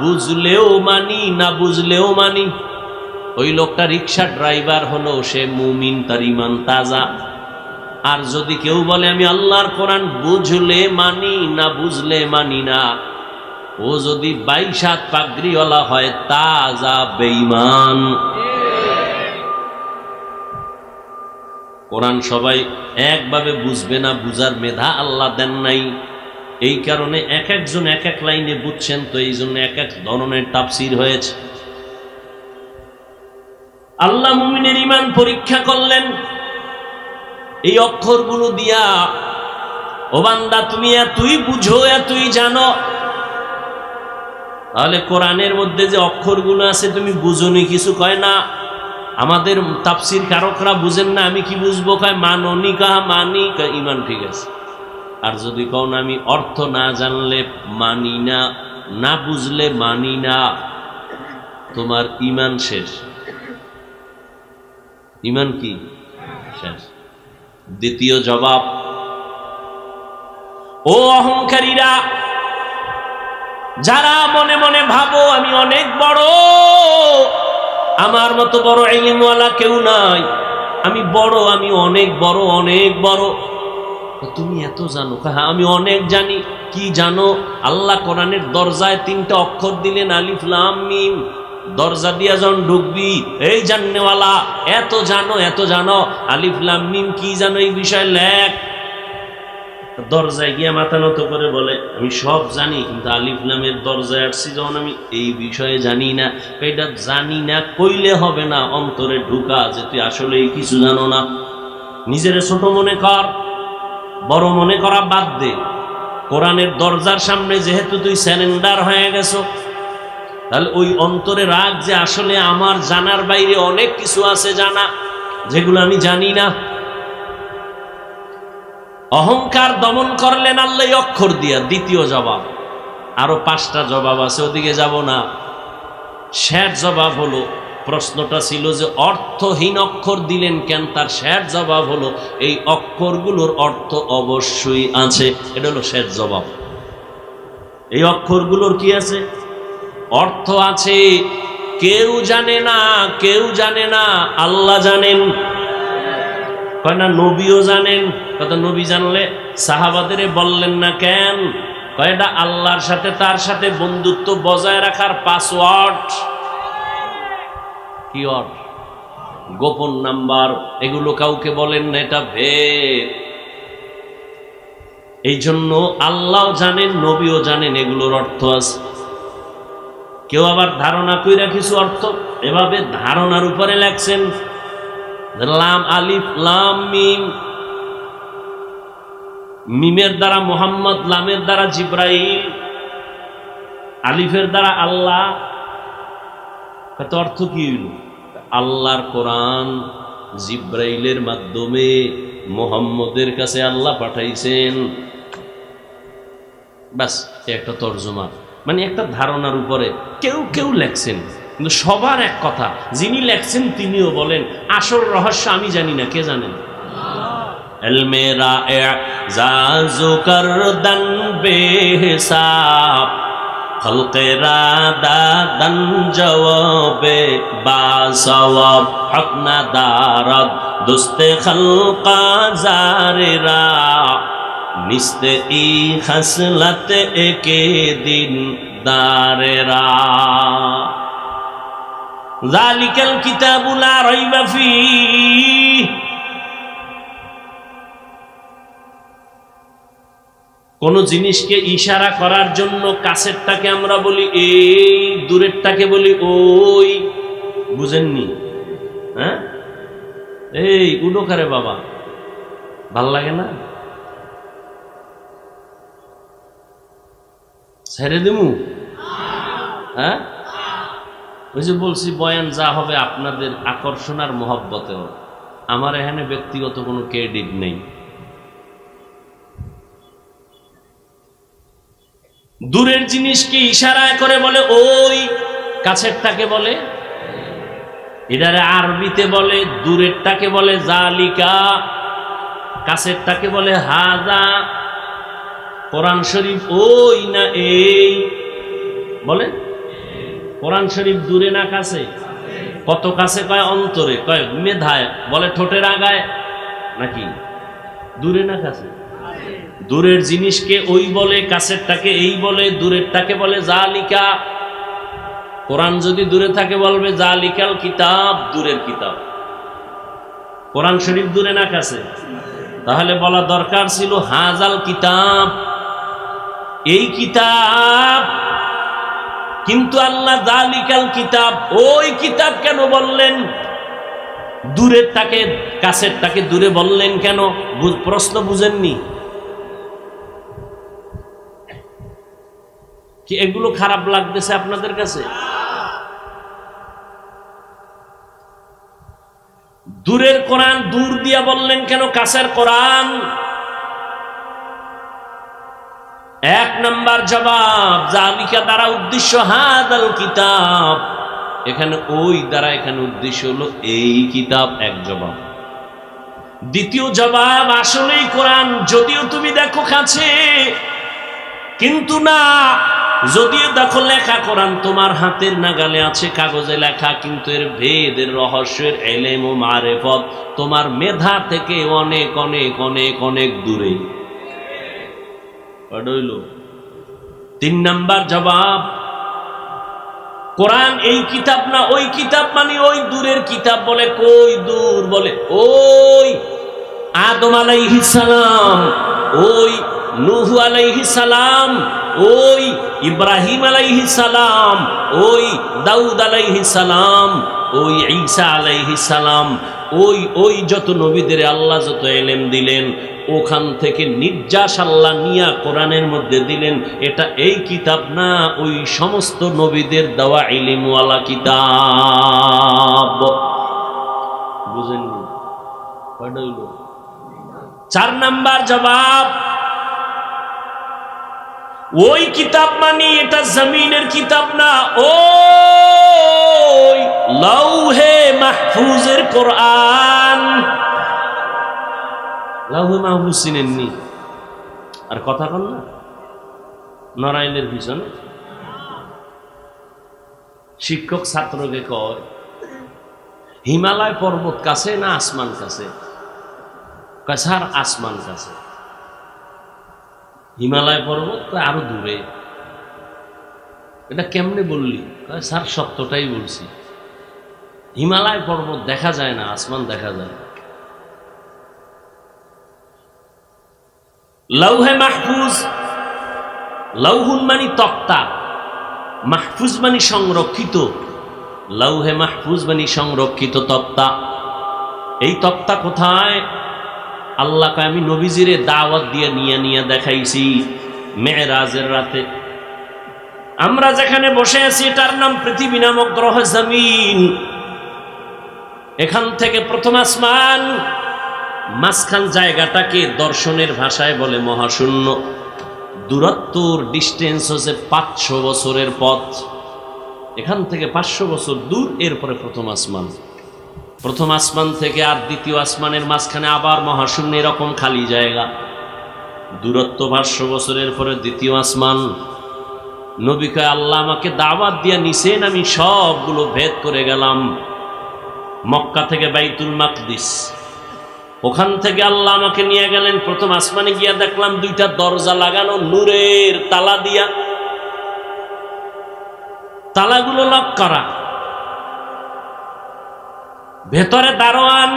বুঝলেও মানি না বুঝলেও মানি, ওই লোকটা রিক্সা ড্রাইভার হলো, সে মুমিন, তার ঈমান তাজা। আর যদি কেউ বলে আমি আল্লাহর কোরআন বুঝলে মানি না বুঝলে মানি না, ও যদি 22 হাত পাগড়িওয়ালা হয়, তাজা বেঈমান। কোরআন সবাই একভাবে বুঝবে না, বুঝার মেধা আল্লাহ দেন নাই। এই কারণে এক একজন এক এক লাইনে বুঝছেন, তো এই জন্য এক এক ধরনের তাফসীর হয়েছে। আল্লাহ মুমিনের ঈমান পরীক্ষা করলেন এই অক্ষরগুলো দিয়া। ও বান্দা, তুমি এতই বুঝো, এতই জানো, তাহলে কোরআনের মধ্যে যে অক্ষরগুলো আছে তুমি বুঝোনি কিছু কয় না। আমাদের তাফসীর কারকরা বুঝেন না, আমি কি বুঝবো? কয় মাননি, কাহা মানি, ঈমান ঠিক আছে। আর যদি কও না আমি অর্থ না জানলে মানি না, না বুঝলে মানি না, তোমার ঈমান শেষ। ঈমান কি শেষ? দ্বিতীয় জবাব, ও অহংকারীরা, যারা মনে মনে ভাবো আমি অনেক বড়, আমার মতো বড় ইলমওয়ালা কেউ নাই, আমি বড়, আমি অনেক বড়, অনেক বড়। তুমি এত জানো? হ্যাঁ, আমি অনেক জানি। কি জানো? আল্লাহ কোরআনের দরজায় 3টা অক্ষর দিলেন, আলিফ লাম মিম। দরজা দিয়া যখন ঢুকবি, এই জাননেওয়ালা, এত জানো, এত জানো, আলিফ লাম মিম কি জানো এই বিষয়ে লেখ। দরজায় গিয়ে মাথা নত করে বলে আমি সব জানি, কিন্তু আলিফ লামের দরজায় আসছি যখন আমি এই বিষয়ে জানি না। এটা জানি না কইলে হবে না, অন্তরে ঢুকা যে তুই আসলে কিছু জানো না। নিজের ছোট মনে কর, বড় মনে করা বাদ দে। কোরআনের দরজার সামনে যেহেতু তুই স্যারেন্ডার হয়ে গেছো, তাহলে ওই অন্তরে রাখ যে আসলে আমার জানার বাইরে অনেক কিছু আছে জানা, যেগুলো আমি জানি না। অহংকার দমন করলেন আল্লাহ অক্ষর দিয়া। দ্বিতীয় জবাব, আরো 5টা জবাব আছে, ওদিকে যাব না। শেষ জবাব হলো, প্রশ্নটা ছিল যে অর্থহীন অক্ষর দিলেন কেন, তার শেষ জবাব হলো এই অক্ষরগুলোর অর্থ অবশ্যই আছে। এটা হলো শেষ জবাব। এই অক্ষরগুলোর কি আছে? অর্থ আছে। কেউ জানে না, কেউ জানে না, আল্লাহ জানেন। কয় না নবীও জানেন। কথা নবী জানলে সাহাবাদের বললেন না কেন? কয়টা আল্লাহর সাথে তার সাথে বন্ধুত্ব বজায় রাখার পাসওয়ার্ড। কি অর্থ? গোপন নাম্বার। এগুলো কাউকে বলেন না, এটা ভেদ। এই জন্য আল্লাহ জানেন, নবীও জানেন এগুলোর অর্থ আছে। কেউ আবার ধারণা কইরা কিছু অর্থ এভাবে ধারণার উপরে লেখছেন। লাম, আলিফ লাম মিম, মিমের দ্বারা মুহাম্মদ, লামের দ্বারা জিব্রাইল, আলিফের দ্বারা আল্লাহ। কত অর্থ কি হইল? আল্লাহর কোরআন জিব্রাইলের মাধ্যমে মুহাম্মদের কাছে আল্লাহ পাঠাইছেন। বাস, একটা তর্জমা, মানে একটা ধারণার উপরে কেউ কেউ লেখছেন, কিন্তু সবার এক কথা, যিনি লেখছেন তিনিও বলেন আসল রহস্য আমি জানি না, কে জানেন? এলমেরা এজাজু করদন বেহিসাব, খলকেরা দাদন জওয়াবে বাসওয়াব, হক না দারদ দুস্তে খলকা জারেরা, নিস্তে ই খসলত একে দিন দারেরা। যালিকাল কিতাবু লা রাইবা ফীহ। কোন জিনিসকে ইশারা করার জন্য কাছেরটাকে আমরা বলি এই, দূরেরটাকে বলি ওই। বুঝেননি? হ্যাঁ, এই উডোকারে বাবা, ভাল লাগে না? ছেড়ে দিমু? হ্যাঁ, ওই যে বলছি বয়ান যা হবে আপনাদের আকর্ষণ আর মহব্বতে হবে। আমার এখানে ব্যক্তিগত কোনো ক্রেডিট নেই। দূরের জিনিসকে ইশারায় করে বলে ওই, কাছেরটাকে বলে, এটারে আরবিতে বলে দূরেরটাকে বলে জালিকা, কাছেরটাকে বলে হাজা। কোরআন শরীফ ওই না এই বলে? কোরআন শরীফ দূরে না কাছে? কত কাছে কয় অন্তরে, কয় মেধায়, বলে ঠোঁটের আগায়, নাকি দূরে না কাছে? দূরের জিনিসকে ওই বলে, কাছেরটাকে এই বলে, দূরেরটাকে বলে জালিকা। কোরআন যদি দূরে থাকে বলবে জালিকাল কিতাব, দূরের কিতাব। কোরআন শরীফ দূরে না কাছে? তাহলে বলা দরকার ছিল হাজাল কিতাব, এই কিতাব। কিন্তু আল্লাহ জালিকাল কিতাব, ওই কিতাব কেন বললেন? দূরেরটাকে কাছেরটাকে দূরে বললেন কেন? প্রশ্ন বুঝেননি কি? এগুলো খারাপ লাগতেছে আপনাদের কাছে? দূরের কোরআন দূর দিয়া বললেন কেন কাছের কোরআন? এক নাম্বার জবাব, জালিকা দ্বারা উদ্দেশ্য হাদাল কিতাব, এখানে ওই দ্বারা এখানে উদ্দেশ্য হলো এই কিতাব, এক জবাব। দ্বিতীয় জবাব, আসলেই কোরআন যদিও তুমি দেখো কাছে, কিন্তু না, যদিও দেখো লেখা কোরআন তোমার হাতের নাগালে আছে, কাগজে লেখা, কিন্তু এর ভেদের রহস্যের ইলম ও মারিফত তোমার মেধা থেকে অনেক অনেক অনেক অনেক দূরে। তিন নাম্বার জবাব, কোরআন এই কিতাব না ওই কিতাব, মানে ওই দূরের কিতাব। বলে কই দূর? বলে ওই আদম আলাইহিস সালাম, ওই নূহ আলাইহিস সালাম, ওই ইব্রাহিম আলাইহিস সালাম, ওই দাউদ আলাইহিস সালাম, ওই ঈসা আলাইহিস সালাম, ওই যত নবীদের আল্লাহ যত ইলম দিলেন, ওখান থেকে নির্যাস আল্লাহ নিয়া কোরআনের মধ্যে দিলেন। এটা এই কিতাব না, ওই সমস্ত নবীদের দেওয়া ইলমওয়ালা কিতাব। বুঝেননি? চার নাম্বার জবাব, ওই কিতাব মানে এটা জমিনের কিতাব না, ওই লাউহে মাহফুজের কোরআন। লাউহে মাহফুজ চিনেননি? আর কথা কন না, নড়াইলের পিছনে শিক্ষক ছাত্রকে কয় হিমালয় পর্বত কাছে না আসমান কাছে? কয় স্যার আসমান কাছে। হিমালয় পর্বত আরো দূরে। এটা কেমনে বললি? কয় স্যার সত্যটাই বলছি, হিমালয় পর্বত দেখা যায় না, আসমান দেখা যায়। লাউহে মাহফুজ, লাউহুন মানে তক্তা, মাহফুজ মানে সংরক্ষিত। লাউহে মাহফুজ মানে সংরক্ষিত তক্তা। এই তক্তা কোথায়? আল্লাহকে আমি নবীজিরে দাওয়াত দিয়ে নিয়ে দেখাইছি মেরাজের রাতে। আমরা যেখানে বসে আছি এটার নাম পৃথিবী নামক গ্রহ জমিন। এখান থেকে প্রথম আসমান, মাঝখান জায়গাটাকে দর্শনের ভাষায় বলে মহাশূন্য। দূরত্বর ডিস্টেন্স হচ্ছে 500 বছরের পথ। এখান থেকে 500 বছর দূর, এরপরে প্রথম আসমান। প্রথম আসমান থেকে আর দ্বিতীয় আসমানের মাঝখানে আবার মহাশূন্য, এরকম খালি জায়গা। দূরত্ব 500 বছরের পরে দ্বিতীয় আসমান। নবী কয় আল্লাহ আমাকে দাওয়াত দিয়া নিছেন, আমি সবগুলো ভেদ করে গেলাম। মক্কা থেকে বাইতুল মাকদিস, ওখান থেকে আল্লাহ আমাকে নিয়ে গেলেন প্রথম আসমানে। গিয়া দেখলাম 2টা দরজা লাগানো নূরের তালা দিয়া, তালাগুলো লক করা। ভেতরে দারোয়ান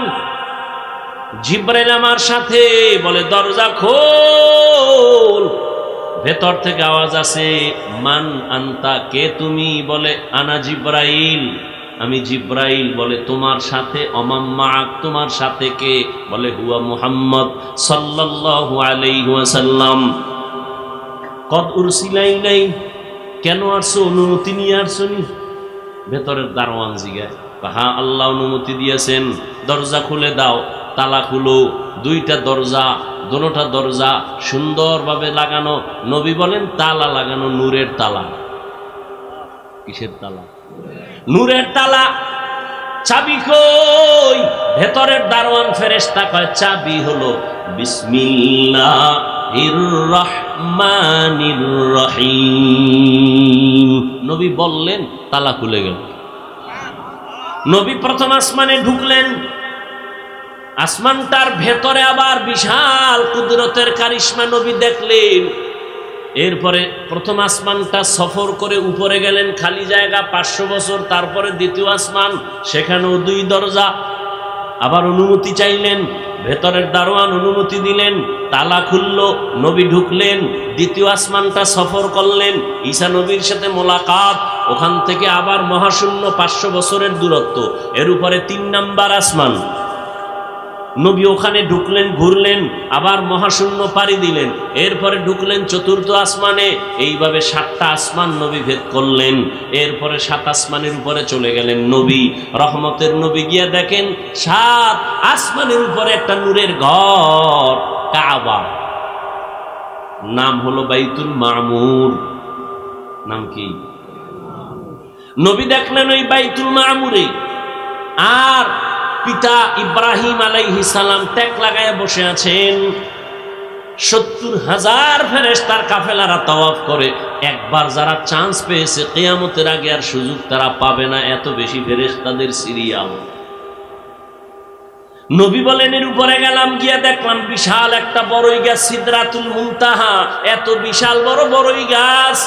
জিব্রাইল আমার সাথে, বলে দরজা খোল। ভেতর থেকে আওয়াজ আছে, মান আনতা, কে তুমি? বলে আনা জিব্রাইল, আমি জিব্রাইল। বলে তোমার সাথে? অমাম্মাক, তোমার সাথে কে? বলে হুয়া মুহাম্মদ সাল্লাল্লাহু আলাইহি ওয়াসাল্লাম। কদ উরসিলা ইলাই, কেন আসছো? অনুমতি নিয়ে আসছো নি? ভেতরের দারোয়ান জিগায়। হ্যাঁ, আল্লাহ অনুমতি দিয়েছেন, দরজা খুলে দাও। তালা খুলো। দুইটা দরজা, দোনোটা দরজা সুন্দরভাবে লাগানো। নবী বলেন তালা লাগানো নূরের তালা। কিসের তালা? নূরের তালা। চাবি কই? ভেতরের দারোয়ান ফেরেশতা কয় চাবি হলো বিসমিল্লাহির রহমানির রহিম। নবী বললেন, তালা খুলে গেল। নবী প্রথম আসমানে ঢুকলেন। আসমানটার ভেতরে আবার বিশাল কুদরতের কারিশমা নবী দেখলেন। এরপরে প্রথম আসমানটা সফর করে উপরে গেলেন, খালি জায়গা 500 বছর। তারপরে দ্বিতীয় আসমান, সেখানেও 2 দরজা। আবার অনুমতি চাইলেন, ভেতরের দারোয়ান অনুমতি দিলেন, তালা খুলল, নবী ঢুকলেন। দ্বিতীয় আসমানটা সফর করলেন, ঈসা নবীর সাথে মোলাকাত। ওখান থেকে আবার মহাশূন্য 500 বছরের দূরত্ব। এর উপরে 3 নাম্বার আসমান। নবী ওখানে ঢুকলেন, ঘুরলেন, আবার মহাশূন্য পাড়ি দিলেন। এরপরে ঢুকলেন 4র্থ আসমানে। এইভাবে 7টা আসমান নবী ভেদ করলেন। এরপরে 7 আসমানের উপরে চলে গেলেন নবী, রহমতের নবী। গিয়া দেখেন 7 আসমানের উপরে একটা নূরের ঘর, কাবা। নাম হলো বাইতুল মামুর। নাম কি? নবী দেখলেন ওই বাইতুল মামুরে। আর পিতা ইব্রাহিম আলাইহিস সালাম ট্যাক লাগায় বসে আছেন। 70,000 ফেরেশতার কাফেলারা তাওয়াফ করে। একবার যারা চান্স পেয়েছে, কিয়ামতের আগে আর সুযোগ তারা পাবে না, এত বেশি ফেরেশতাদের সিরিয়াল। নবী বলেন এর উপরে গেলাম, গিয়া দেখলাম বিশাল একটা বড়ই গাছ, সিদরাতুল মুনতাহা। এত বিশাল বড় বড়ই গাছ।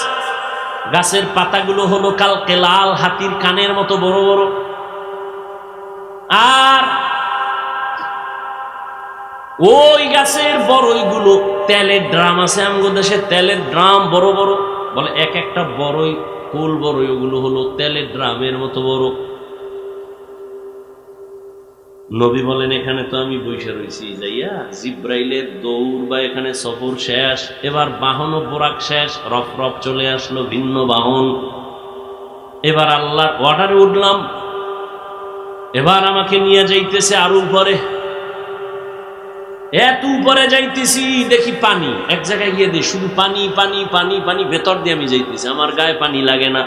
গাছের পাতাগুলো হলো কালকে লাল, হাতির কানের মতো বড় বড়। আর ওই গাছের বড়ইগুলো, তেলের ড্রাম আছে আমগো দেশে, তেলের ড্রাম বড় বড়, বলে এক একটা বড়ই, কুল বড়ই, ওগুলো হলো তেলের ড্রামের মতো বড়। নবী বলেন এখানে তো আমি বসে রয়েছি, যাইয়া জিব্রাইলের দৌড় বা এখানে সফর শেষ। এবার বাহন ও বোরাক শেষ, রফ রফ চলে আসলো ভিন্ন বাহন। এবার আল্লাহর অর্ডারে উঠলাম। এবার আমাকে নিয়ে যাইতেছে আরো উপরে। এত উপরে যাইতেছি, দেখি পানি। এক জায়গায় গিয়ে দেখি শুধু পানি পানি পানি পানি, ভেতর দিয়ে আমি যাইতেছি, আমার গায়ে পানি লাগে না।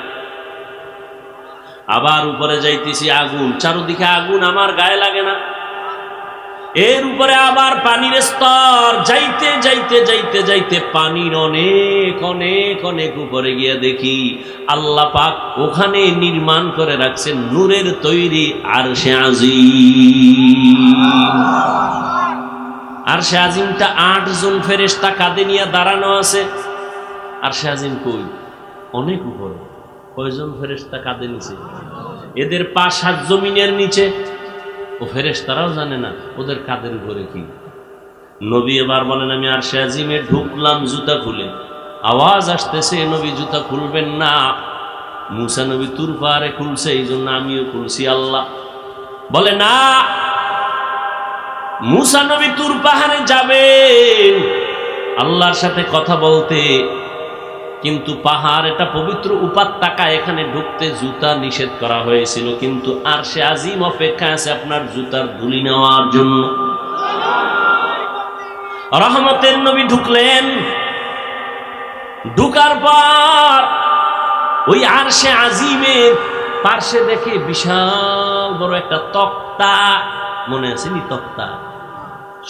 আবার উপরে যাইতেছি, আগুন, চারদিকে আগুন, আমার গায়ে লাগে না। এর উপরে আবার পানির স্তর, যাইতে যাইতে যাইতে যাইতে পানির অনেক অনেক অনেক উপরে গিয়ে দেখি আল্লাহ পাক ওখানে নির্মাণ করে রাখছেন নূরের তৈরি আরশে আজিম। আরশে আজিমটা 8 জন ফেরেশতা কাঁধে নিয়ে দাঁড়ানো আছে। আরশে আজিম কই? অনেক উপরে। কয়জন ফেরেশতা কাঁধে নিচে? এদের পা 7 জমিনের নিচে। ও ফেরেশতারাও জানে না ওদের কাঁধের উপরে কি। নবী এবার বলেন আমি আরশে আজিমে ঢুকলাম জুতা খুলে। আওয়াজ আসতেছে, নবী জুতা খুলবেন না। মুসা নবী তুর পাহাড়ে খুলছে, এই জন্য আমিও খুলছি। আল্লাহ বলে না, মুসা নবী তুর পাহাড়ে যাবেন আল্লাহর সাথে কথা বলতে, কিন্তু পাহাড় এটা পবিত্র উপত্যকা, এখানে ঢুকতে জুতা নিষেধ করা হয়েছিল। কিন্তু আরশে আজিম অপেক্ষা আছে আপনার জুতার ধুলি নেওয়ার জন্য। রহমতের নবী ঢুকলেন। ঢুকার পর ওই আরশে আজিমের পার্শ্বে দেখে বিশাল বড় একটা তক্তা। মনে আছে নি? তক্তা,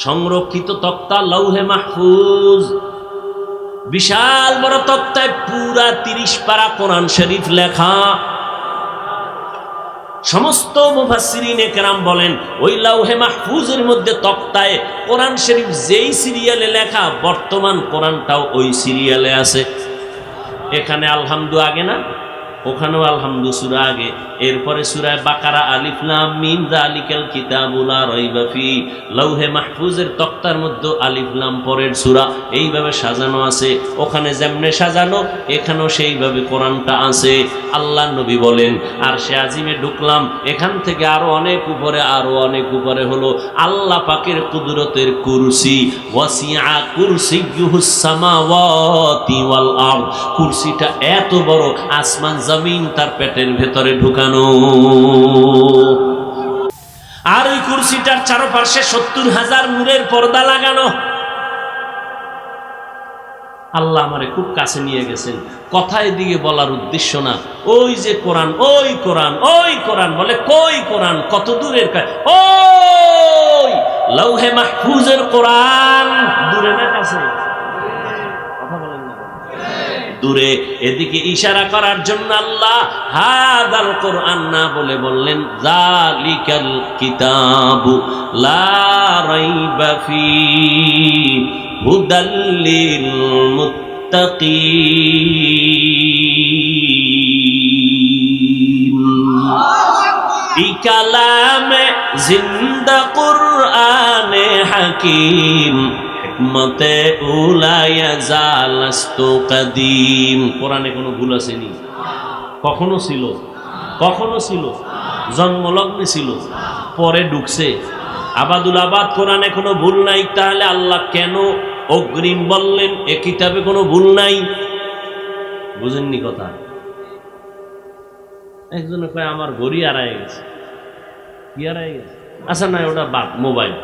সংরক্ষিত তক্তা, লৌহে মাহফুজ। বিশাল বড় তক্তায় পুরা 30 পারা কোরআন শরীফ লেখা। সমস্ত মুফাসসিরিনে কেরাম বলেন ওই লৌহে মাহফুজের মধ্যে তক্তায় কোরআন শরীফ যেই সিরিয়ালে লেখা, বর্তমান কোরআনটাও ওই সিরিয়ালে আছে। এখানে আলহামদু আগে না, ওখানেও আলহামদু সূরা আগে। এরপরে সূরা বাকারা, আলিফ লাম মিম যালিকাল কিতাবু লা রাইবা ফি। লৌহে মাহফুজের তক্তার মধ্যে আলিফ লাম পরের সূরা, এইভাবে সাজানো আছে। ওখানে যেমনে সাজানো এখানেও সেইভাবে কোরআনটা আছে। আল্লাহ নবী বলেন আরশে আজিমে ঢুকলাম, এখান থেকে আরো অনেক উপরে, আরো অনেক উপরে হলো আল্লাহ পাকের কুদরতের কুরসি। ওয়াসিআ কুরসিয়ুহুস সামাওয়াতি ওয়াল আরদ। কুরসিটা এত বড়, আসমান জমিন তার পেটের ভেতরে ঢুকানো। আর ওই কুরসিটার চারপাশে 70,000 নূরের পর্দা লাগানো। আল্লাহ আমারে খুব কাছে নিয়ে গেছেন। কথা এদিকে বলার উদ্দেশ্য না, ওই যে কোরআন, ওই কোরআন, ওই কোরআন বলে, কই কোরআন? কত দূরের? ওই লৌহে মাহফুজের কোরআন। দূরে না কাছে? কথা বলেন না, দূরে। এদিকে ইশারা করার জন্য আল্লাহ হাদাল কোরআন না বলে বললেন যালিকাল কিতাবু লা রাইবা ফীহি হুদাল লিল মুত্তাকিন। এই কালামে জিন্দা কুরআনে হাকিম, হিকমতে উলায়া জালাস্তু কাদিম। কোরআনে কোনো ভুল আসেনি? কখনো ছিল? কখনো ছিল? জন্মলগ্নে ছিল, পরে ঢুকছে। আবাদুল আবাদ কোরআনে কোনো ভুল নাই। তাহলে আল্লাহ কেন অগ্রিম বললেন? এ কিতাবে কোনো ভুল নাই। বুঝেননি কথা? একজনে কয় আমার ঘড়ি হারায় গেছে। কি হারায় গেছে? আচ্ছা না, ওটা বাদ। মোবাইল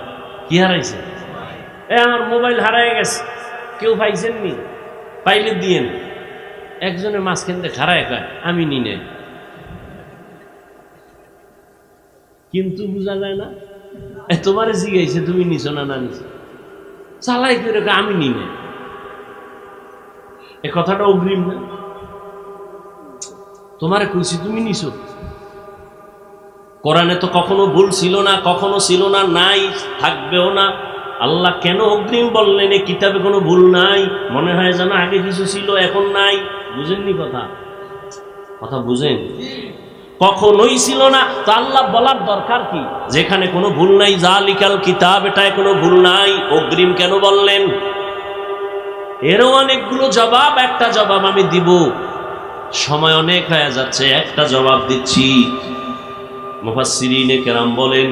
কি হারাইছে? আমার মোবাইল হারায় গেছে। কেউ পাইছেন নি? পাইলে দিয়েন। একজনের মাঝখান থেকে হারায় কয় আমি নি নাই, কিন্তু বোঝা যায় না। তোমার জিজ্ঞাসা তুমি নিছো না না নিছো, চালাই করে আমি নি নাই। এ কথাটা অগ্রিম না? তোমারে কইছি তুমি নিছো। কোরআনে তো কখনো ভুল ছিল না, কখনো ছিল না, নাই, থাকবেও না। আল্লাহ কেন অগ্রিম বললেন? এই কিতাবে কোনো ভুল নাই। মনে হয় যেন আগে কিছু ছিল, এখন নাই। বুঝেননি কথা? কথা বুঝেন? কখনোই ছিল না, তো আল্লাহ বলার দরকার কি? যেখানে কোনো ভুল নাই, যালিকাল কিতাব, এটায় কোনো ভুল নাই, অগ্রিম কেন বললেন? এরও অনেকগুলো জবাব। একটা জবাব আমি দিব, সময় অনেক হয়ে যাচ্ছে, একটা জবাব দিচ্ছি। মুফাসসিরিনে কেরাম বলেন,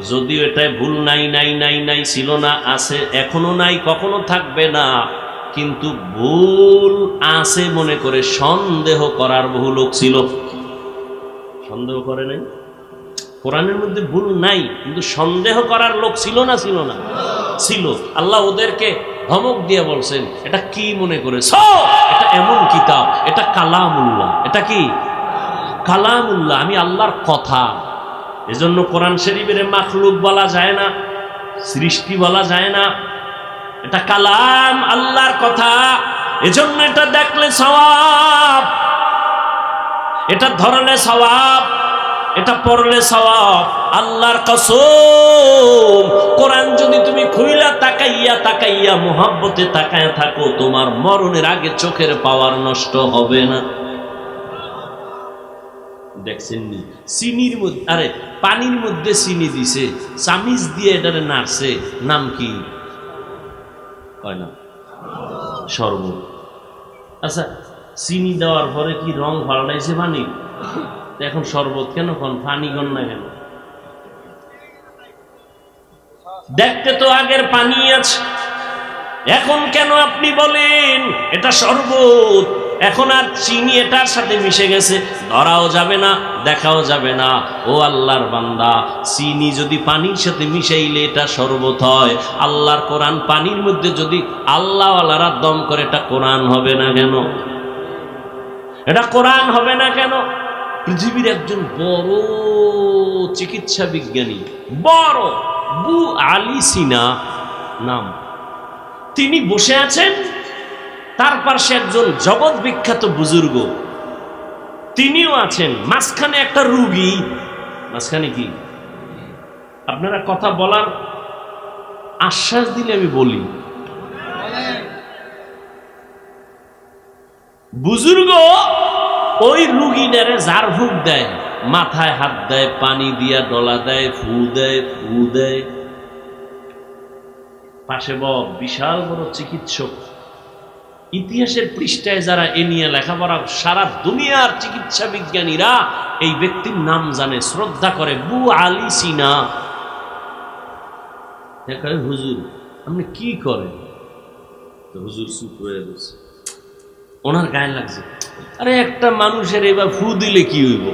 যদিও এটায় ভুল নাই, নাই নাই নাই, ছিল না, আছে, এখনো নাই, কখনো থাকবে না, কিন্তু ভুল আছে মনে করে সন্দেহ করার বহু লোক ছিল। সন্দেহ করে নাই? কোরআনের মধ্যে ভুল নাই, কিন্তু সন্দেহ করার লোক ছিল না? ছিল না? ছিল। আল্লাহ ওদেরকে ধমক দিয়ে বলছেন, এটা কি মনে করেছ? এটা এমন কিতাব, এটা কালামুল্লাহ। এটা কি? কালামুল্লাহ, আমি আল্লাহর কথা। এজন্য কোরআন শরীফের মাখলুক বলা যায় না, সৃষ্টি বলা যায় না। এটা কালাম, আল্লাহর কথা। এজন্য এটা দেখলে সওয়াব, এটা ধরলে সওয়াব, এটা পড়লে সওয়াব। আল্লাহর কসম, কোরআন যদি তুমি খুইলা তাকাইয়া তাকাইয়া মুহাব্বতে তাকায়া থাকো, তোমার মরণের আগে চোখের পাওয়ার নষ্ট হবে না। দেখছেন নি? চিনির মধ্যে, আরে পানির মধ্যে চিনি দিছে, চামিচ দিয়ে এটারে নাড়ছে, নাম কি? কয় না? শরবত। আচ্ছা, চিনি দেওয়ার পরে কি রং পাল্টাইছে পানি? এখন শরবত কেন কোন? পানি কোন না কেন? দেখতে তো আগের পানি আছে, এখন কেন আপনি বলেন এটা শরবত? এখন আর চিনি এটার সাথে মিশে গেছে, ধরাও যাবে না, দেখাও যাবে না। ও আল্লাহর বান্দা, চিনি যদি পানির সাথে মিশাইলে এটা শরবত হয়, আল্লাহর কোরআন পানির মধ্যে যদি আল্লাহওয়ালারা দম করে, এটা কোরআন হবে না কেন? এটা কোরআন হবে না কেন? পৃথিবীর একজন বড় চিকিৎসা বিজ্ঞানী, বড় আবু আলী সিনা নাম, তিনি বসে আছেন, তার পাশে একজন জগৎ বিখ্যাত বুজুর্গ, তিনিও আছেন, মাঝখানে একটা রুগী। মাঝখানে কি? আপনারা কথা বলার আশ্বাস দিলে আমি বলি। বুজুর্গ ওই রুগীটারে ঝাড়ফুঁক দেয়, মাথায় হাত দেয়, পানি দিয়া ডলা দেয়, ফু দেয়, ফু দেয়। পাশে বিশাল বড় চিকিৎসক। ইতিহাসের পৃষ্ঠায় যারা এ নিয়ে লেখাপড়া, সারা দুনিয়ার চিকিৎসা বিজ্ঞানীরা এই ব্যক্তির নাম জানে, শ্রদ্ধা করে, আবু আলী সিনা। হুজুর আপনি কি করেন? হুজুর চুপ হয়ে বসে, ওনার গায়ে লাগছে, আরে একটা মানুষের এবার ফু দিলে কি হইব,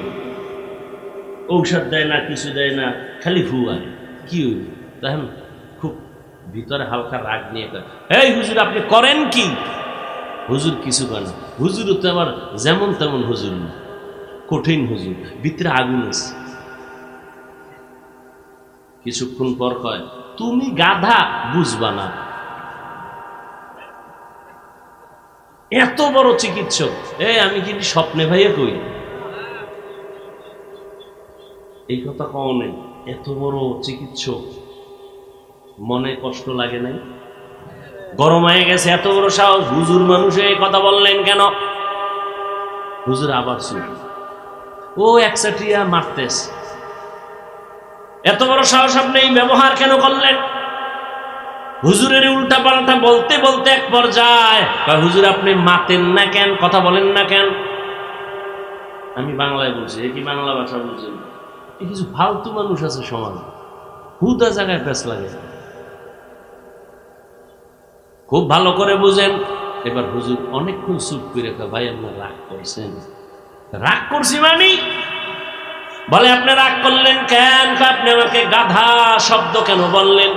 ঔষধ দেয় না, কিছু দেয় না, খালি ফু আরে কি হইব। দেখেন খুব ভিতরে হালকা রাগ নিয়ে কয়, এই হুজুর আপনি করেন কি? হুজুর কিছু করে না। হুজুর তো আবার যেমন তেমন হুজুর না, কঠিন হুজুর, ভিতরে আগুন আছে। কিছুক্ষণ পর কয়, তুমি গাধা, বুঝবা না। এত বড় চিকিৎসক, আমি কিন্তু স্বপ্নে ভাইয়া কই এই কথা কও নেই, এত বড় চিকিৎসক, মনে কষ্ট লাগে নাই? গরম হয়ে গেছে, এত বড় সাহস, হুজুর মানুষে এই কথা বললেন কেন? হুজুর আবার চুপ, ও একসাটিয়া মারতেস, এত বড় সাহস আপনি এই ব্যবহার কেন করলেন? হুজুরের উল্টা পাল্টা বলতে বলতে এক পর্যায়ে, হুজুর আপনি মাতেন না কেন, কথা বলেন না কেন? আমি বাংলায় বলছি, কি বাংলা ভাষা বুঝছেন? কিছু ফালতু মানুষ আছে সমাজে, হুদা জায়গায় প্যাঁচ লাগে। খুব ভালো করে বুঝেন। এবার হুজুর অনেকক্ষণ চুপ করে, ভাই আপনার রাগ করছেন? রাগ করছি মানে? বলে আপনি রাগ করলেন কেন? আপনি আমাকে গাধা শব্দ কেন বললেন?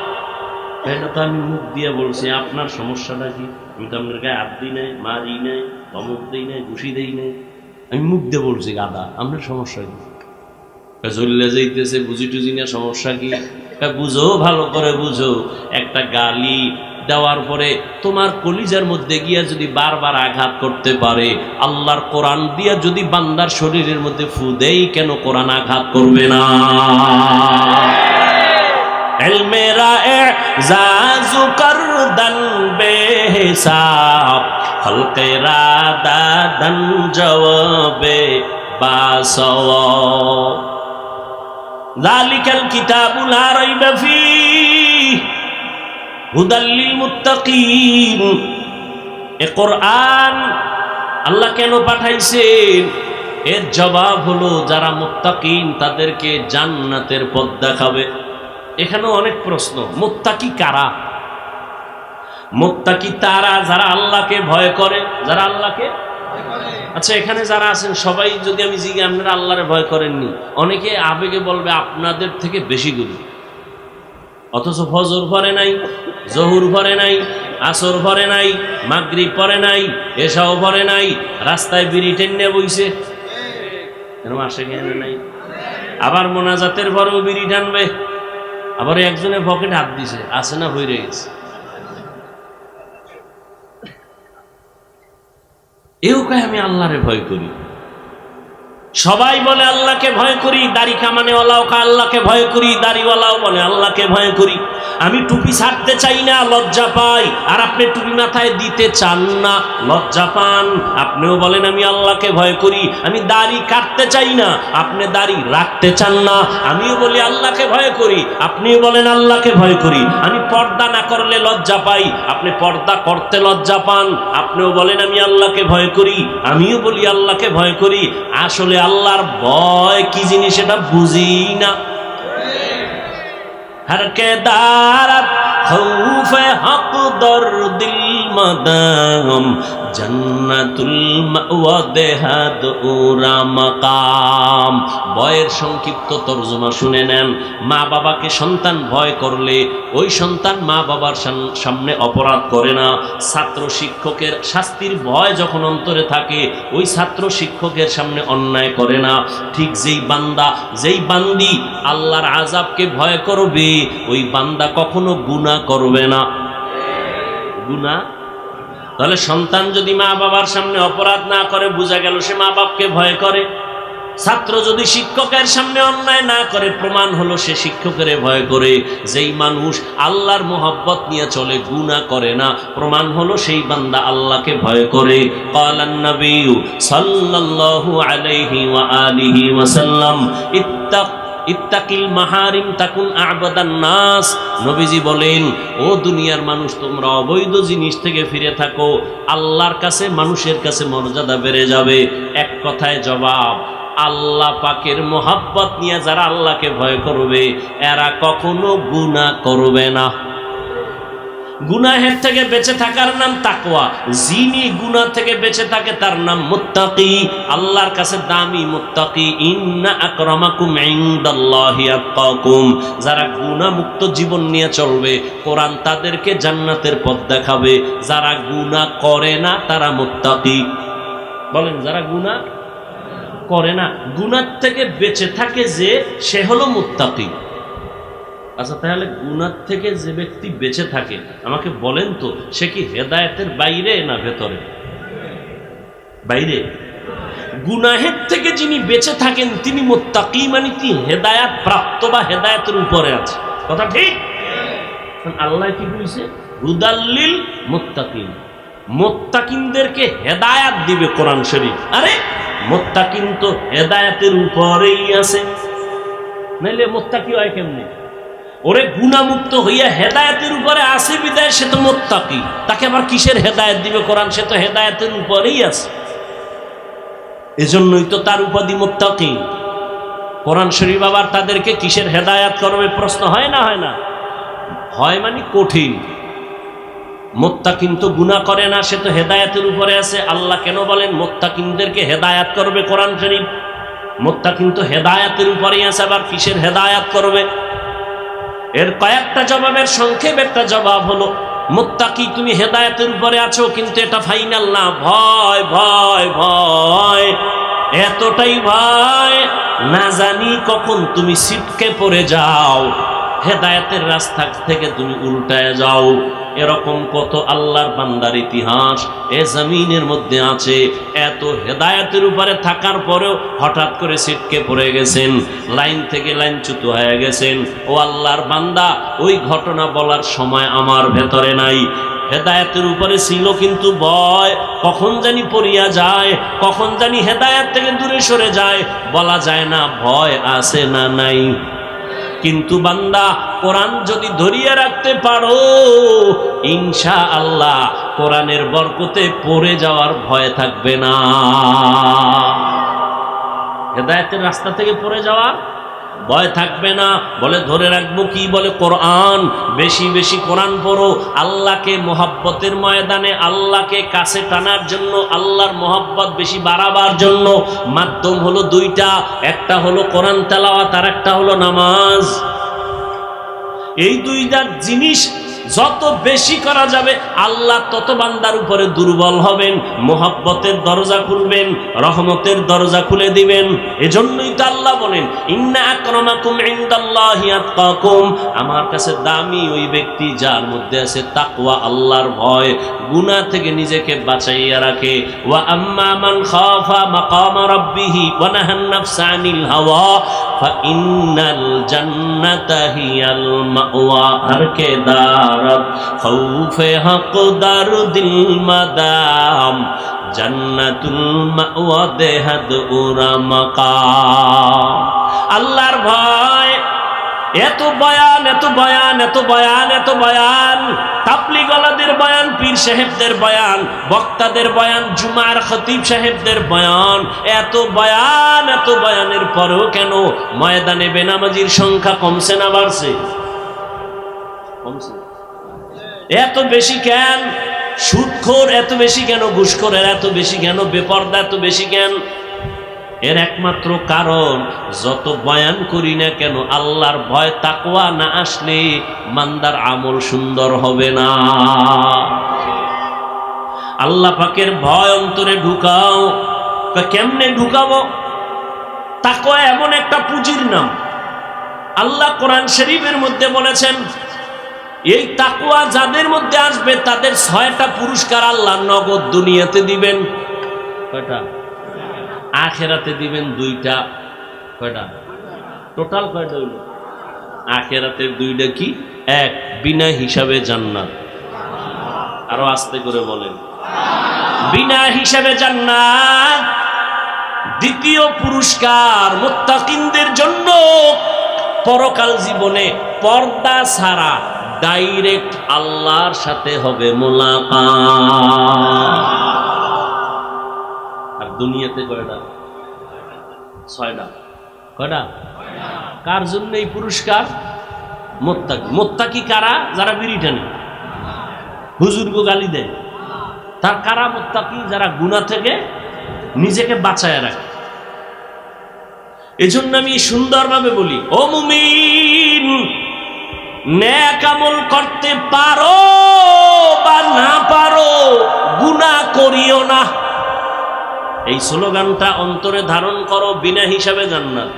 এটা তো আমি মুখ দিয়ে বলছি, আপনার সমস্যাটা কি? আমি তো আপনার গায়ে হাত দিই নাই, মারি নাই, ধমক দিই নাই, ঘুষি দেই নাই, আমি মুখ দিয়ে বলছি গাধা, আপনার সমস্যা কি? চলে যাইতেছে, বুঝি টুঝি না, সমস্যা কি? বুঝো, ভালো করে বুঝো, একটা গালি দেওয়ার পরে তোমার কলিজার মধ্যে গিয়া যদি বারবার আঘাত করতে পারে, আল্লাহর কোরআন দিয়া যদি বান্দার শরীরের মধ্যে ফু দেই, কেন কোরআন আঘাত করবে না? মেরা এজাজু করদন বেহিসাব, খলকেরা দাদন জওয়াবে বাসওয়াব, যালিকাল কিতাবু লা রাইবা ফীহি হুদাল লিল মুত্তাকিন। এ কোরআন আল্লাহ কেন পাঠাইছেন? এর জবাব হলো যারা মুত্তাকিন তাদেরকে জান্নাতের পথ দেখাবে। এখানেও অনেক প্রশ্ন, মুত্তাকি কারা? মুত্তাকি তারা যারা আল্লাহকে ভয় করে, যারা আল্লাহকে, আচ্ছা এখানে যারা আছেন সবাই যদি আমি জিজ্ঞাসা আপনারা আল্লাহরে ভয় করেননি, অনেকে আবেগে বলবে আপনাদের থেকে বেশি করি, অথচ ফজর পড়ে নাই, জহুর পড়ে নাই, আসর পড়ে নাই, মাগরিব পড়ে নাই, এশাও পড়ে নাই, রাস্তায় বিড়ি টেনে বইছে, এরকম আসে কেন নাই? আবার মোনাজাতের পরেও বিড়ি টানবে, আবার একজনের পকেটে হাত দিছে, আছে না হয়ে গেছে। এও কয় আমি আল্লাহরে ভয় করি। সবাই বলে আল্লাহকে ভয় করি, দাড়ি কামানেওয়ালাও আল্লাহকে ভয় করি, দাড়িওয়ালাও বলে আল্লাহকে ভয় করি। আমি টুপি ছাড়তে চাই না, লজ্জা পাই, আর আপনি টুপি মাথায় দিতে চান না, লজ্জা পান। আপনিও বলেন আমি আল্লাহকে ভয় করি। আমি দাড়ি কাটতে চাই না, আপনি দাড়ি রাখতে চান না। আমিও বলি আল্লাহকে ভয় করি, আপনিও বলেন আল্লাহকে ভয় করি। আমি পর্দা না করলে লজ্জা পাই, আপনি পর্দা করতে লজ্জা পান। আপনিও বলেন আমি আল্লাহকে ভয় করি, আমিও বলি আল্লাহকে ভয় করি। আসলে আল্লাহর ভয় কি জিনিস এটা বুঝি না। हर के दारत खौफ हक दर दिल मदाम जन्नतुल मावा देहाद उरा मकाम। ভয়ের সংক্ষিপ্ত তরজমা শুনে নেন। মা বাবাকে সন্তান ভয় করলে ওই সন্তান মা বাবার সামনে অপরাধ করে না। ছাত্র শিক্ষকের শাস্তির ভয় যখন অন্তরে থাকে ওই ছাত্র শিক্ষকের সামনে অন্যায় করে না। ঠিক যেই বান্দা যেই বান্দি আল্লাহর আযাবকে ভয় করবে ওই বান্দা কখনো গুনাহ করবে না। গুনাহ তাহলে সন্তান যদি মা বাবার সামনে অপরাধ না করে বোঝা গেল সে মা বাপকে ভয় করে। ছাত্র যদি শিক্ষকের সামনে অন্যায় না করে প্রমাণ হলো সে শিক্ষকের ভয় করে। যেই মানুষ আল্লাহর মোহাব্বত নিয়ে চলে গুনাহ করে না প্রমাণ হলো সেই বান্দা আল্লাহকে ভয় করে। ক্বালান নবিয়্যু সাল্লাল্লাহু আলাইহি ওয়া আলিহি ওয়াসাল্লাম ইত্তাকিল মাহারিম তাকুন আ'বাদান নাস। নবীজি বলেন ও দুনিয়ার মানুষ তোমরা অবৈধ জিনিস থেকে ফিরে থাকো, আল্লাহর কাছে মানুষের কাছে মর্যাদা বেড়ে যাবে। এক কথায় জবাব, আল্লাহ পাকের মোহাব্বত নিয়ে যারা আল্লাহকে ভয় করবে এরা কখনো গুনাহ করবে না। গুনাহের থেকে বেঁচে থাকার নাম তাকওয়া। যিনি গুনাহ থেকে বেঁচে থাকে তার নাম মুত্তাকি, আল্লাহর কাছে দামি মুত্তাকি। ইন্না আকরামাকুম ইনদাল্লাহি আতকাকুম। যারা গুনাহ মুক্ত জীবন নিয়ে চলবে, কোরআন তাদেরকে জান্নাতের পথ দেখাবে। যারা গুনাহ করে না তারা মুত্তাকি। বলেন, যারা গুনাহ করে না, গুনাহ থেকে বেঁচে থাকে যে, সে হলো মুত্তাকি। আচ্ছা, তাহলে গুনাহ থেকে যে ব্যক্তি বেঁচে থাকে, আমাকে বলেন তো, সে কি হেদায়েতের বাইরে না ভেতরে? বাইরে। গুনাহের থেকে যিনি বেঁচে থাকেন তিনি মুত্তাকি, মানে কি হেদায়েত প্রাপ্ত বা হেদায়েতের উপরে আছে। কথা ঠিক? আল্লাহ কি বলছে? হুদাল্লিল মুত্তাকিন। মুত্তাকিনদেরকে হেদায়েত দিবে কোরআন শরীফ। আরে মুত্তাকিন তো হেদায়েতের উপরেই আছে, নাইলে মুত্তাকি হয় কেমনে? ওরে গুনাহমুক্ত হইয়া হেদায়েতের উপরে আছে বিদায় সে তো মুত্তাকি। তাকে আবার কিসের হেদায়েত দিবে কোরআন? সে তো হেদায়েতের উপরেই আছে, এজন্যই তো তার উপাধি মুত্তাকি। কোরআন শরীফ আবার তাদেরকে কিসের হেদায়েত করবে? প্রশ্ন হয় না? হয় না? হয়, মানে কঠিন। মুত্তাকিন তো গুনাহ করে না, সে তো হেদায়েতের উপরে আছে। আল্লাহ কেন বলেন মুত্তাকিনদেরকে হেদায়েত করবে কোরআন শরীফ? মুত্তাকিন তো হেদায়েতের উপরেই আছে, আবার কিসের হেদায়েত করবে? এর কয়েকটা জবাবের সংক্ষেপ একটা জবাব হলো, মুত্তাকি তুমি হেদায়েতের উপরে আছো, কিন্তু এটা ফাইনাল না। ভয় ভয় ভয়, এতটাই ভয় না জানি কখন তুমি ছিটকে পড়ে যাও, হেদায়েতের রাস্তা থেকে তুমি উল্টায় যাও। এরকম কত আল্লাহর বান্দার ইতিহাস এ জমিনের মধ্যে আছে। এত হেদায়েতের উপরে থাকার পরেও হঠাৎ করে ছিটকে পড়ে গেছেন, লাইন থেকে লাইনচ্যুত হয়ে গেছেন। ও আল্লাহর বান্দা, ওই ঘটনা বলার সময় আমার ভেতরে নাই। হেদায়েতের উপরে ছিল, কিন্তু ভয় কখন জানি পড়িয়া যায়, কখন জানি হেদায়েত থেকে দূরে সরে যায়, বলা যায় না। ভয় আছে না নাই? কিন্তু বান্দা, কোরআন যদি ধরিয়ে রাখতে পারো, ইনশাআল্লাহ কোরআনের বরকতে পড়ে যাওয়ার ভয় থাকবে না। হেদায়েতের রাস্তা থেকে পড়ে যাওয়ার ভয় থাকবে না। বলে ধরে রাখবো কি? বলে কোরআন। বেশি বেশি কোরআন পড়ো। আল্লাহকে মোহাব্বতের ময়দানে, আল্লাহকে কাছে টানার জন্য, আল্লাহর মোহাব্বত বেশি বাড়াবার জন্য মাধ্যম হলো দুইটা। একটা হলো কোরআন তেলাওয়াত, আর একটা হলো নামাজ। এই দুইটা জিনিস যত বেশি করা যাবে, আল্লাহ তত বান্দার উপরে দুর্বল হবেন, মোহাব্বতের দরজা খুলবেন, রহমতের দরজা খুলে দিবেন। এজন্যই তো আল্লাহ বলেন, ইন্না আকরামাকুম ইনদাল্লাহি আতকাকুম। আমার কাছে দামি ওই ব্যক্তি যার মধ্যে আছে তাকওয়া, আল্লাহর ভয়, গুনাহ থেকে নিজেকে বাঁচাইয়া রাখে। ওয়া আম্মা মান খাফা মাকামা রাব্বিহি ওয়া নাহান নাফসা আনিল হাওয়া ফাইন্নাল জান্নাতা হিয়াল মাওয়া। আর কে দারত খৌফে হক দারুদিল মাদাম জান্নাতুল মাওয়া দেহাদ উরা মাকাম। আল্লাহর ভয়, এত বয়ান, এত বয়ান, এত বয়ান, এত বয়ান, তাবলীগওয়ালাদের বয়ান, পীর সাহেবদের বয়ান, বক্তাদের বয়ান, জুমার খতিব সাহেবদের বয়ান, এত বয়ান, এত বয়ানের পরেও কেন ময়দানে বেনামাজির সংখ্যা কমছে না বাড়ছে? কমছে। এত বেশি কেন? সুদখোর এত বেশি কেন? ঘুষখোরের এত বেশি কেন? বেপরদা এত বেশি কেন? এর একমাত্র কারণ, যত বয়ান করি না কেন, আল্লাহর ভয় তাকওয়া না আসলে বান্দার আমল সুন্দর হবে না। আল্লাহ পাকের ভয় অন্তরে ঢুকাও। কেমনে ঢুকাবো? তাকওয়া এমন একটা পুঁজির নাম। আল্লাহ কোরআন শরীফের মধ্যে বলেছেন, এই তাকওয়া যাদের মধ্যে আসবে তাদের 6টা পুরস্কার আল্লাহ নগদ দুনিয়াতে দিবেন। কয়টা? আখেরাতে দিবেন 2টা। কয়টা? টোটাল কয়টা হইল? আখেরাতের 2টা কি? 1, বিনা হিসাবে জান্নাত। আরো আস্তে করে বলেন, বিনা হিসাবে জান্নাত। দ্বিতীয় পুরস্কার মুত্তাকিনদের জন্য, পরকাল জীবনে পর্দা ছাড়া ডাইরেক্ট আল্লাহর সাথে হবে মোলাকাত। আর দুনিয়াতে কয়টা? 6টা। কয়টা? কার জন্য এই পুরস্কার? মুত্তাকি। মুত্তাকি কারা? যারা বিড়ি টানে। হুজুরকে গালি দেয়। তার কারা মুত্তাকি? যারা গুনাহ থেকে নিজেকে বাঁচায় রাখে। এজন্য আমি সুন্দরভাবে বলি, ও মুমিন, নেক আমল করতে পারো বা না পারো, গুনাহ করিও না। এই স্লোগানটা অন্তরে ধারণ করো, বিনা হিসাবে জান্নাত।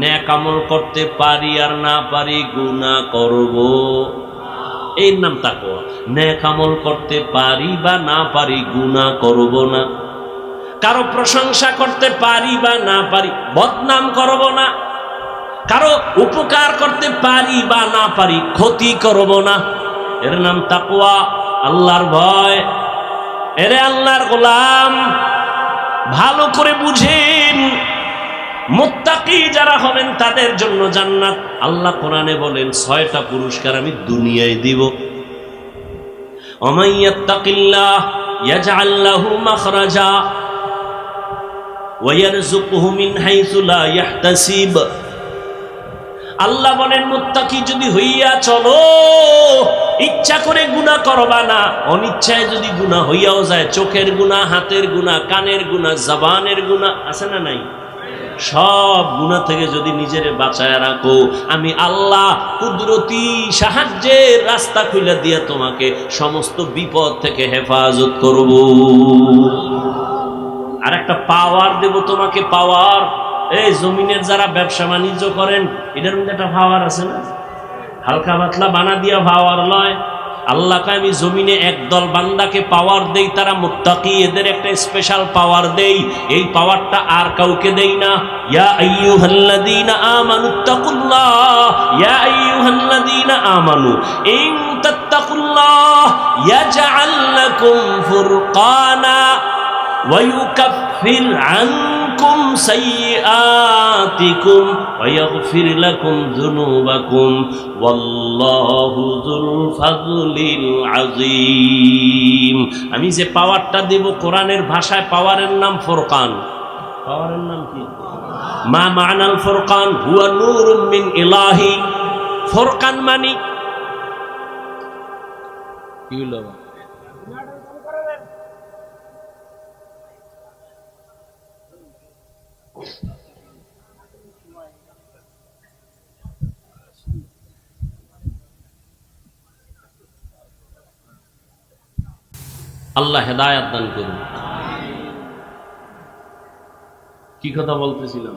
নেক আমল করতে পারি আর না পারি, গুনাহ করব, এর নাম তাকওয়া। নেক আমল করতে পারি বা না পারি, গুনাহ করব না। কারো প্রশংসা করতে পারি বা না পারি, বদনাম করব না। কারো উপকার করতে পারি বা না পারি, ক্ষতি করব না। এর নাম তাকওয়া, আল্লাহর ভয়। এরে আল্লাহর গোলাম, ভালো করে বুঝেন, মুত্তাকি যারা হবেন তাদের জন্য জান্নাত। আল্লাহ কোরআনে বলেন 6টা পুরস্কার আমি দুনিয়ায় দিব। ওমাইয়াত্তাকিল্লাহ ইয়াজআল লাহু মাখরাজা ওয়া ইয়ারযুকহু মিন হাইসু লা ইয়াহতাসিব। আল্লাহ বলেন, মুত্তাকি যদি হইয়া চলো, ইচ্ছা করে গুনাহ করবা না, অনিচ্ছায় যদি গুনাহ হইয়াও যায়, চোখের গুনাহ, হাতের গুনাহ, কানের গুনাহ, জবানের গুনাহ, আছে না নাই? সব গুনাহ থেকে যদি নিজেরে বাঁচায় রাখো, আমি আল্লাহ কুদরতি সাহায্যের রাস্তা খুলে দিয়ে তোমাকে সমস্ত বিপদ থেকে হেফাজত করব। আর একটা পাওয়ার দেব তোমাকে, পাওয়ার। এই জমিনের যারা ব্যবসা বাণিজ্য করেন, এটার মধ্যে একটা পাওয়ার আছে না? হালকা পাতলা বানা দিয়া পাওয়ার লয়। আল্লাহকে আমি জমিনে একদল বান্দাকে পাওয়ার দেই, তারা মুত্তাকি, এদের একটা স্পেশাল পাওয়ার দেই। এই পাওয়ারটা আর কাউকে দেই না। ইয়া আইয়ুহাল্লাযীনা আমানুত্তাকুল্লাহ, ইয়া আইয়ুহাল্লাযীনা আমানু ইন তাত্তাকুল্লাহ ইয়াজআল লাকুম ফুরকানা ওয়া ইউকাফির আনকুম সাইয়্যাতিকুম ওয়া ইয়াগফির লাকুম যুনুবাকুম ওয়াল্লাহু যুল ফাযলিল আযীম। আমি যে পাওয়ারটা দেব, কোরআনের ভাষায় পাওয়ারের নাম ফুরকান। পাওয়ারের নাম কি? মা মা'নাল ফুরকান? হুয়া নূরুম মিন ইলাহি। ফুরকান মানে কি হলো? আল্লাহ হেদায়েত দান করুন। কি কথা বলতেছিলাম?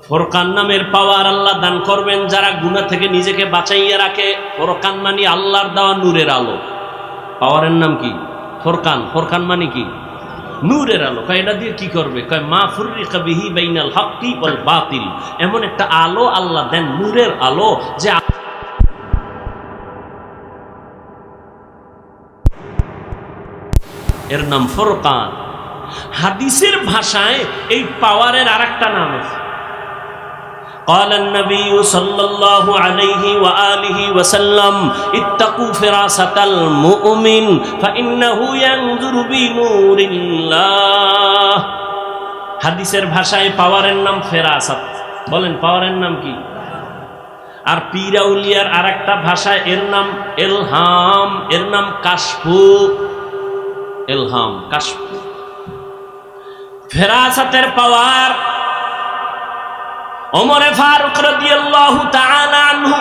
ফুরকান নামের পাওয়ার আল্লাহ দান করবেন যারা গুনাহ থেকে নিজেকে বাঁচাইয়া রাখে। ফুরকান মানে আল্লাহর দেওয়া নূরের আলো। পাওয়ারের নাম কি? ফুরকান। ফুরকান মানে কি? নূরের আলো। কয় এটা দিয়ে কি করবে? কয় মা ফুররিকা বিহি বাইনাল হাক্কি ওয়াল বাতিল। এমন একটা আলো আল্লাহ দেন, নূরের আলো, যে এর নাম ফুরকান। হাদিসের ভাষায় এই পাওয়ারের আরেকটা নাম আছে। قال النبي صلى الله عليه وآله وسلم اتقوا فراسة المؤمن فإنه ينظر بنور الله। হাদিসের ভাষায় পাওয়ারের নাম ফেরাসাত। বলেন, পাওয়ারের নাম কি? আর পীর আউলিয়ার আরেকটা ভাষায় এর নাম ইলহাম, এর নাম কাশফু। ইলহাম, কাশফু। ফেরাসাতের পাওয়ার। ওমরে ফারুক রাদিয়াল্লাহু তাআলা আনহু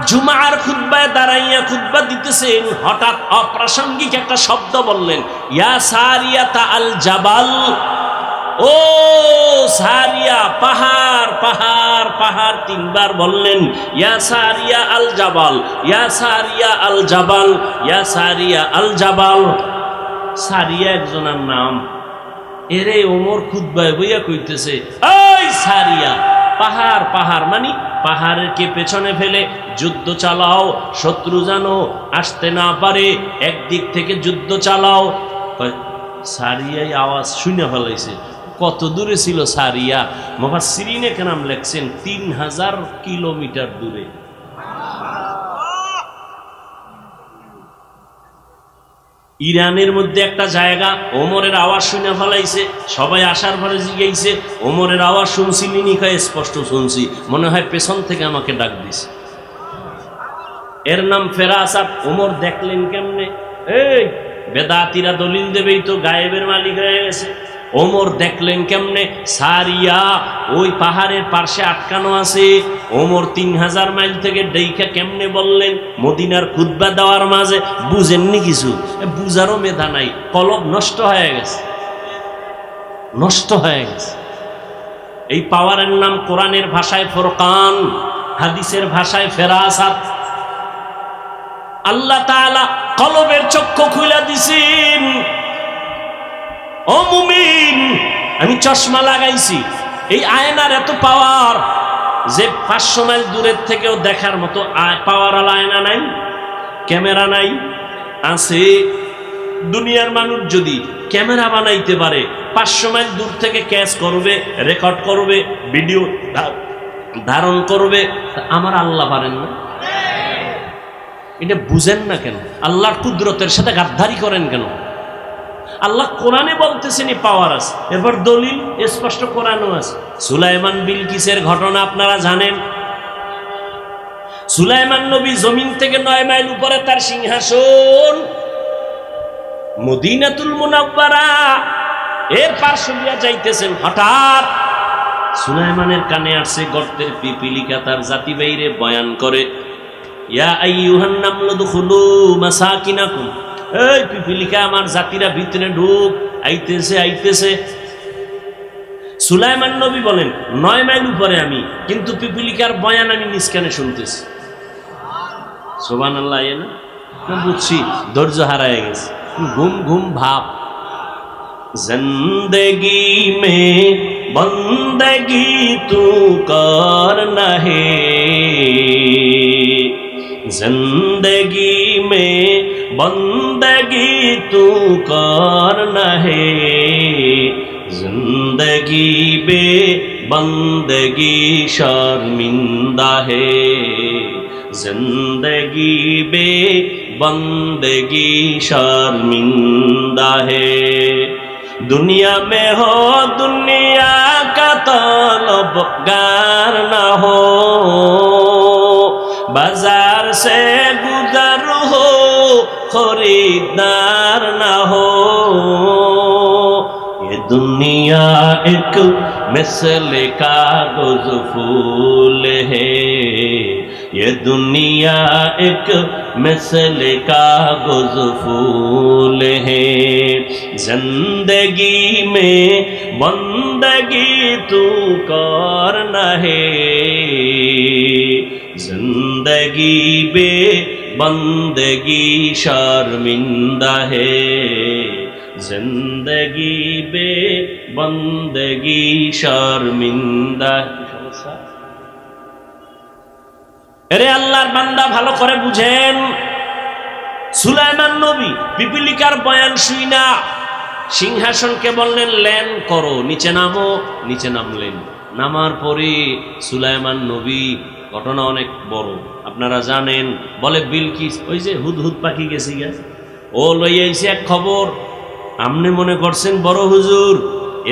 জুমার খুতবায় দাঁড়াইয়া খুতবা দিতেছেন, হঠাৎ অপ্রাসঙ্গিক একটা শব্দ বললেন, ইয়া সারিয়াতা আল জাবাল। ও সারিয়া, পাহাড় পাহাড় পাহাড়, 3বার বললেন, ইয়া সারিয়া আল জাবাল, ইয়া সারিয়া আল জাবাল, ইয়া সারিয়া আল জাবাল। সারিয়া একজনের নাম। এরে ওমর খুতবায় বইয়া কইতেছে, এই সারিয়া, পাহাড় পাহাড় মানে পাহাড়কে পেছনে ফেলে যুদ্ধ চালাও, শত্রু জানো আসতে না পারে, একদিক থেকে যুদ্ধ চালাও। সারিয়াই আওয়াজ শুনে ফেলাইছে। কত দূরে ছিল সারিয়া? মুফাসসিরিনে কেরাম লেখছেন 3000 কিলোমিটার দূরে। ইরানের মধ্যে একটা জায়গা। ওমরের আওয়াজ শুনে ফেলাইছে। সবাই আসার পরে জিজ্ঞাইছে, ওমরের আওয়াজ শুনছিলি নি? কয় স্পষ্ট শুনছি, মনে হয় পেছন থেকে আমাকে ডাক দিছে। এর নাম ফেরাসাত। ওমর দেখলেন কেমনে? এই বেদাতিরা দলিল দেবেই তো গায়েবের মালিক হয়ে গেছে। ওমর দেখলেন কেমনে? সারিয়া ওই পাহাড়ের পার্শ্বে আটকানো আছে। ওমর 3000 মাইল থেকে ডেইখা কেমনে বললেন মদিনার খুতবা দেওয়ার মাঝে? বুঝেননি কিছু, বুঝারও মেধা নাই, কলব নষ্ট হয়ে গেছে, নষ্ট হয়ে গেছে। এই পাওয়ারের নাম কোরআনের ভাষায় ফুরকান, হাদিসের ভাষায় ফেরাসাত। আল্লাহ তাআলা কলবের চক্ষু খুলে দিছেন। ও মুমিন, আমি চশমা লাগাইছি, এই আয়নার এত পাওয়ার যে 500 মাইল দূরের থেকেও দেখার মতো পাওয়ার আয়না নাই, ক্যামেরা নাই। আছে। দুনিয়ার মানুষ যদি ক্যামেরা বানাইতে পারে, 500 মাইল দূর থেকে ক্যাচ করবে, রেকর্ড করবে, ভিডিও ধারণ করবে, আমার আল্লাহ পারেন না? এটা বুঝেন না কেন? আল্লাহর কুদরতের সাথে গাদ্দারি করেন কেন? আল্লাহ কোরআনে বলতেছেন পাওয়ার আছে, এরপর দলিল স্পষ্ট কোরআনও আছে। সুলাইমান বিলকিসের ঘটনা আপনারা জানেন। সুলাইমান নবী জমিন থেকে 9 মাইল উপরে তার সিংহাসন, মদিনাতুল মুনাওয়ারা এর পার্শ্ব দিয়া যাইতেছেন। হঠাৎ সুলাইমানের কানে আসছে গর্তের পিপিলিকা তার জাতি বাইরে বয়ান করে, ইয়া আইয়ুহান নামলু দুখুলু মাসাকিনাকুম, এই পিপিলিকা আমার জাতিরা ভিতরে ঢুক, আইতেছে আইতেছে। সুলাইমান নবী বলেন 9 মাইল উপরে আমি, কিন্তু পিপিলিকার বয়ান আমি নিজ কানে শুনতেছি। সুবহানাল্লাহ। না বুঝছি, ধৈর্য হারায় গেছে, ঘুম ঘুম ভাব। জিন্দগি মে বন্দগি তু করনা হে, जिंदगी में बंदगी तू करना है, जिंदगी बे बंदगी शर्मिंदा है, जिंदगी बे बंदगी शर्मिंदा है। दुनिया में हो दुनिया का तलबगार न हो, बाजार से गुजर हो खरीदार ना हो, ये दुनिया एक मिसल कागज फूल है, ये दुनिया एक मिसल कागज फूल है, जिंदगी में बंदगी तू करना है, जिंदगी बे बंदगी शर्मिंदा है, जिंदगी बे बंदगी शर्मिंदा। এরে আল্লাহর বান্দা ভালো করে বুঝেন, সুলাইমান নবী পিপিলিকার বয়ান শুই না সিংহাসনকে বললেন ল্যান করো, নিচে নামো। নিচে নামলেন। নামার পরে সুলাইমান নবী, ঘটনা অনেক বড় আপনারা জানেন, বলে বিলকিস ওই যে হুদহুদ পাখি গেছি গা, ও লই আইছে এক খবর। আপনি মনে করছেন বড় হুজুর,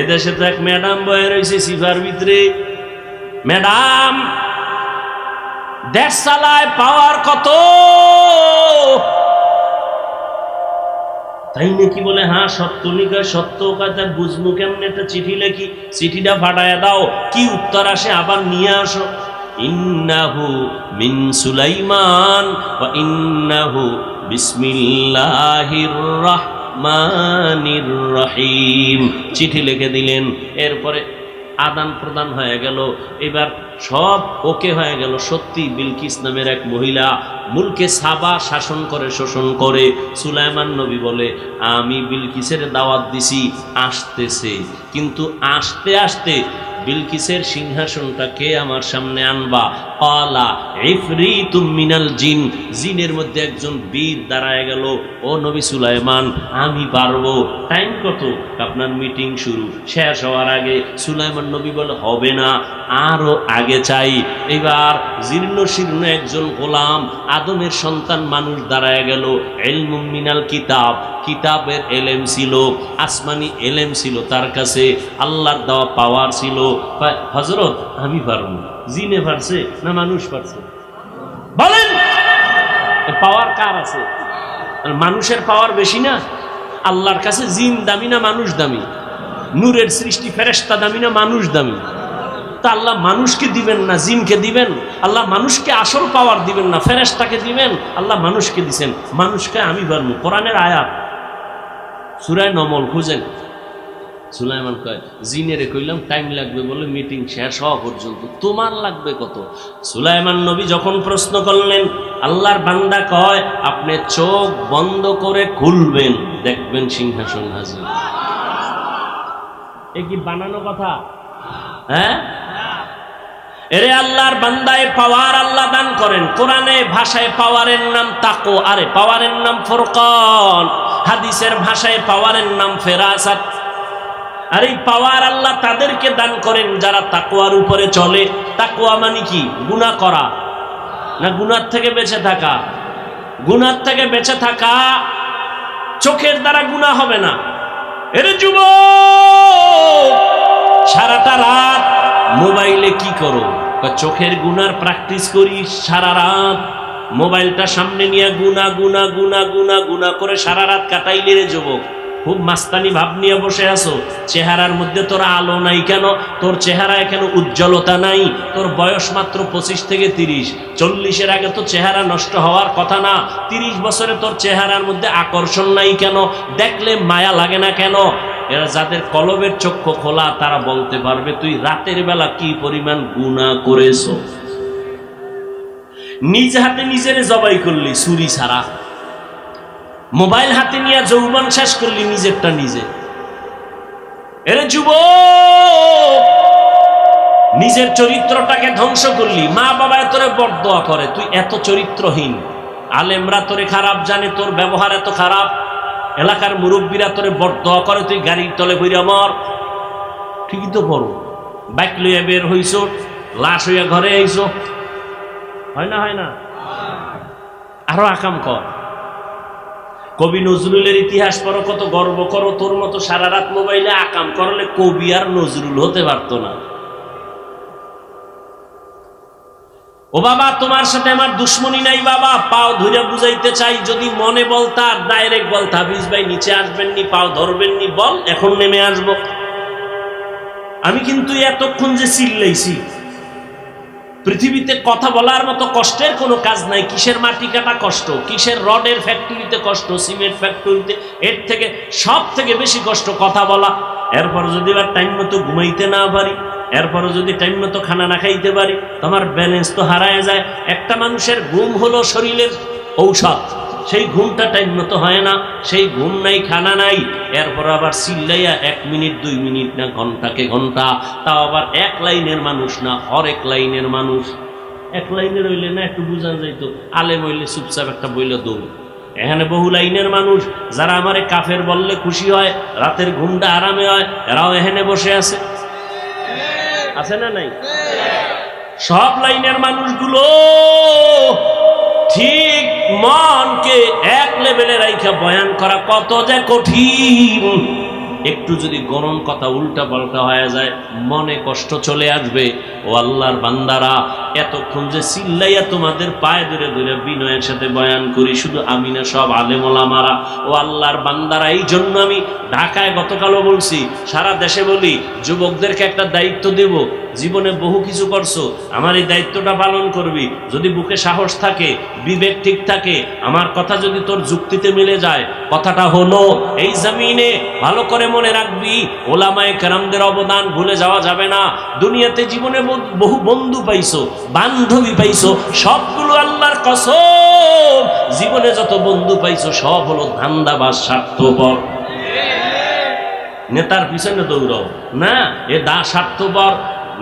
এদেশে তো এক ম্যাডাম বয়ে রয়েছে সিফার ভিতরে। ম্যাডাম দেশ চালায়, পাওয়ার কত, তাই নাকি? বলে হ্যাঁ সত্য। নিকয় সত্য কথা বুঝবো কেমন? একটা চিঠি লেখি, চিঠিটা ফাটায় দাও, কি উত্তর আসে আবার নিয়ে আসো। ইন্নাহু মিন সুলাইমান ওয়া ইন্নাহু বিসমিল্লাহির রহমানির রহিম। চিঠি লিখে দিলেন। এরপরে আদান প্রদান হয়ে গেল। এবার সব ওকে হয়ে গেল। সত্যি বিলকিস নামের এক মহিলা মুলকে সাবা শাসন করে, শোষণ করে। সুলাইমান নবী বলে আমি বিলকিসের দাওয়াত দিছি, আসতেছে। কিন্তু আসতে আসতে বিলকিসের সিংহাসনটা কে আমার সামনে আনবা? ক্বালা ইফরিতুম মিনাল জিন, জিনের মধ্যে একজন বীর দাঁড়ায় গেল। ও নবী সুলাইমান, আমি পারবো। টাইম কত? আপনার মিটিং শুরু শেষ হওয়ার আগে। সুলাইমান নবী বলে হবে না, আরো আগে চাই। এবার জীর্ণ শীর্ণ একজন গোলাম, আদমের সন্তান মানুষ দাঁড়ায় গেল। ইলমুম মিনাল কিতাব, কিতাবের এলেম ছিল, আসমানি এলেম ছিল তার কাছে, আল্লাহর দেওয়া পাওয়ার ছিল। হযরত আমি পারবো। জিনে পারছে না মানুষ পারছে? বলেন। পাওয়ার কার আছে? মানুষের পাওয়ার বেশি না? আল্লাহর কাছে জিন দামি না মানুষ দামি? নূরের সৃষ্টি ফেরেশতা দামি না মানুষ দামি? তা আল্লাহ মানুষকে দিবেন না জিনকে দিবেন? আল্লাহ মানুষকে আসল পাওয়ার দিবেন না ফেরেশতাকে দিবেন? আল্লাহ মানুষকে দিছেন, মানুষকে আমি পারবো। কোরআনের আয়াত সূরা নমল খুঁজেন। সুলাইমান কয় জিনেরে কইলাম টাইম লাগবে বলে মিটিং শেষ হওয়া পর্যন্ত, তোমার লাগবে কত? সুলাইমান নবী যখন প্রশ্ন করলেন, আল্লাহর বান্দা কয় আপনি চোখ বন্ধ করে খুলবেন, দেখবেন সিংহাসন হাজির। এ কি বানানো কথা? হ্যাঁ, এরে আল্লাহর বান্দায় পাওয়ার আল্লাহ দান করেন। কোরআনে ভাষায় পাওয়ারের নাম তাকো, আরে পাওয়ারের নাম ফুরকান। হাদিসের ভাষায় পাওয়ারের নাম ফেরাসাত। আর এই পাওয়ার আল্লাহ তাদেরকে দান করেন যারা তাকওয়ার উপরে চলে। তাকওয়া মানে কি? গুনাহ করা না গুনার থেকে বেঁচে থাকা? গুনার থেকে বেঁচে থাকা। চোখের দ্বারা গুনাহ হবে না। এরে যুবক, সারাটা রাত মোবাইলে কি করো? চোখের গুনার প্র্যাকটিস করি সারা রাত। মোবাইলটা সামনে নিয়ে গুনা গুনা গুনা গুনা গুনা করে সারা রাত কাটাইলে রে যুবক। খুব মাস্তানি ভাব নিয়ে বসে আছো। চেহারার মধ্যে তোর আলো নাই কেন? তোর চেহারায় কেন উজ্জ্বলতা নাই? তোর বয়স মাত্র 25 থেকে 30। 40-এর আগে তো চেহারা নষ্ট হওয়ার কথা না। 30 বছরে তোর চেহারার মধ্যে আকর্ষণ নাই কেন? দেখলে মায়া লাগে না কেন? এরা যাদের কলবের চক্ষু খোলা তারা বলতে পারবে তুই রাতের বেলা কি পরিমাণ গুনাহ করেছো। নিজ হাতে নিজের জবাই করলি ছুরি ছাড়া। মোবাইল হাতে নিয়ে যৌবন শেষ করলি নিজেরটা নিজে। এরে যুবক, নিজের চরিত্রটাকে ধ্বংস করলি। মা বাবা তোরে বরদোয়া করে, তুই এত চরিত্রহীন। আলেমরা তোরে খারাপ জানে, তোর ব্যবহার এত খারাপ। এলাকার মুরব্বীরা তোরে বরদোয়া করে, তুই গাড়ির তলে কইরা মর। ঠিকই তো বড় বাইক লইয়া বের হইছ, লাশ হইয়া ঘরে আইছ। হয় না? হয় না? আরো আকাম কর। কবি নজরুলের ইতিহাস পড়ো, কত গর্ব করো। তোর মতো সারা রাত মোবাইলে আকাম করলে কবি আর নজরুল হতে পারতো না। ও বাবা, তোমার সাথে আমার দুশ্মনী নাই বাবা। পাও ধরে বুঝাইতে চাই, যদি মনে বলতা ডাইরেক্ট বলতা হাফিজ ভাই নিচে আসবেননি, পাও ধরবেননি, বল এখন নেমে আসবো। আমি কিন্তু এতক্ষণ যে চিল্লাইছি, পৃথিবীতে কথা বলার মতো কষ্টের কোনো কাজ নাই। কিসের মাটি কাটা কষ্ট, কিসের রডের ফ্যাক্টরিতে কষ্ট, সিমেন্ট ফ্যাক্টরিতে, এর থেকে সব থেকে বেশি কষ্ট কথা বলা। এরপর যদি আবার টাইম মতো ঘুমাইতে না পারি, এরপর যদি টাইম মতো খানা না খাইতে পারি, তোমার ব্যালেন্স তো হারায় যায়। একটা মানুষের ঘুম হলো শরীরের ঔষধ। সেই ঘুমটা টাইম মতো হয় না, সেই ঘুম নাই, খানা নাই। এরপর আবার চিল্লাইয়া 1 মিনিট 2 মিনিট না ঘন্টাকে ঘন্টা, তাও আবার এক লাইনের মানুষ না, হরেক লাইনের মানুষ। এক লাইনের হইলে না একটু বুঝা যাইতো, আলেম হইলে চুপচাপ একটা বইলে দৌড়। এখানে বহু লাইনের মানুষ, যারা আমারে কাফের বললে খুশি হয়, রাতের ঘুমটা আরামে হয়, এরাও এখানে বসে আছে। আছে না নাই? সব লাইনের মানুষগুলো ঠিক মনকে এক লেভেলে রাইখা বয়ান করা কত যে কঠিন। একটু যদি গরম কথা উল্টা পাল্টা হয়ে যায়, মনে কষ্ট চলে আসবে। ও আল্লাহর বান্দারা, এতক্ষণ যে চিল্লাইয়া তোমাদের পায়ে ধরে ধরে বিনয়ের সাথে বয়ান করি, শুধু আমি না, সব আলেম ওলামারা। ও আল্লাহর বান্দারা, এই জন্য আমি ঢাকায় গতকালও বলছি, সারা দেশে বলি, যুবকদেরকে একটা দায়িত্ব দেব। জীবনে বহু কিছু করছো, আমার এই দায়িত্বটা পালন করবি। যদি বুকে সাহস থাকে, বিবেক ঠিক থাকে, আমার কথা যদি তোর যুক্তিতে মিলে যায়, কথাটা হলো এই জমিনে ভালো করে মনে রাখবি, ওলামায়ে কেরামদের অবদান ভুলে যাওয়া যাবে না। দুনিয়াতে জীবনে বহু বন্ধু পাইছো, বান্ধবী পাইছো, সবগুলো আল্লাহর কসম, জীবনে যত বন্ধু পাইছো সব হলো ধান্দাবাজ, স্বার্থপর। নেতার পিছনে দৌড়াও না, এ স্বার্থপর।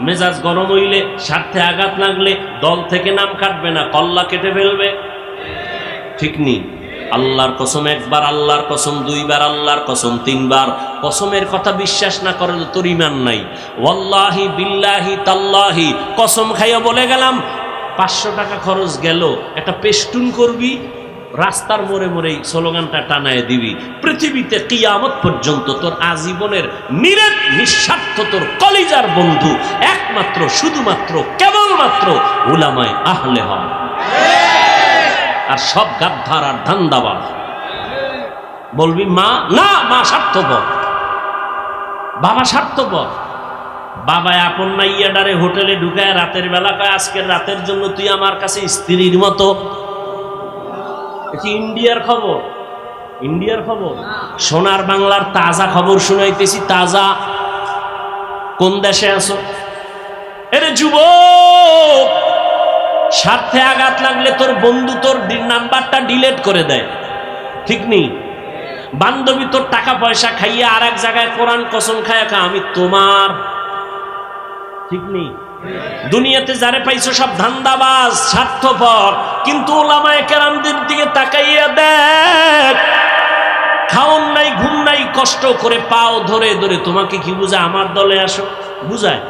মেজাজ গরম হইলে, স্বার্থে আঘাত লাগলে দল থেকে নাম কাটবে না, কল্লা কেটে ফেলবে। ঠিক নেই? আল্লাহর কসম একবার, আল্লাহর কসম দুইবার, আল্লাহর কসম 3 বার। কসমের কথা বিশ্বাস না করলে তোর ঈমান নাই। ওয়াল্লাহি বিল্লাহি তাল্লাহি, কসম খাইয়া বলে গেলাম, 500 টাকা খরচ গেল, একটা পেস্টুন করবি, রাস্তার মোড়ে মোড়ে স্লোগানটা টানায় দিবি। পৃথিবীতে কিয়ামত পর্যন্ত তোর আজীবনের নিরেট নিঃস্বার্থ তোর কলিজার বন্ধু একমাত্র, শুধুমাত্র, কেবলমাত্র উলামায়ে আহলে হক। আর সব গাদ্দার আর ধান্দাবাজ। বলবি মা, না, মা স্বার্থপর, বাবা স্বার্থপর। বাবা আপন মাইয়াডারে হোটেলে ঢুকায় রাতের বেলা কয় আজকের রাতের জন্য তুই আমার কাছে স্ত্রীর মতো। ইন্ডিয়ার খবর, ইন্ডিয়ার খবর, সোনার বাংলার তাজা খবর শুনাইতেছি। তাজা। কোন দেশে আছো? এরে যুবক, স্বার্থে আঘাত লাগলে তোর বন্ধু তোর নাম্বারটা ডিলিট করে দেয়, ঠিক নেই? বান্ধবী তোর টাকা পয়সা খাইয়ে আর এক জায়গায় কোরআন কসম খায় আমি তোমার, ঠিক নেই? দুনিয়াতে যারে পাইছো সব ধান্দাবাজ, স্বার্থপর। কিন্তু ওলামায়ে কেরামদের দিকে তাকাইয়া দেখ, খাওন নাই, ঘুম নাই, কষ্ট করে পাও ধরে ধরে তোমাকে কি বুঝায় আমার দলে আসো? বুঝায়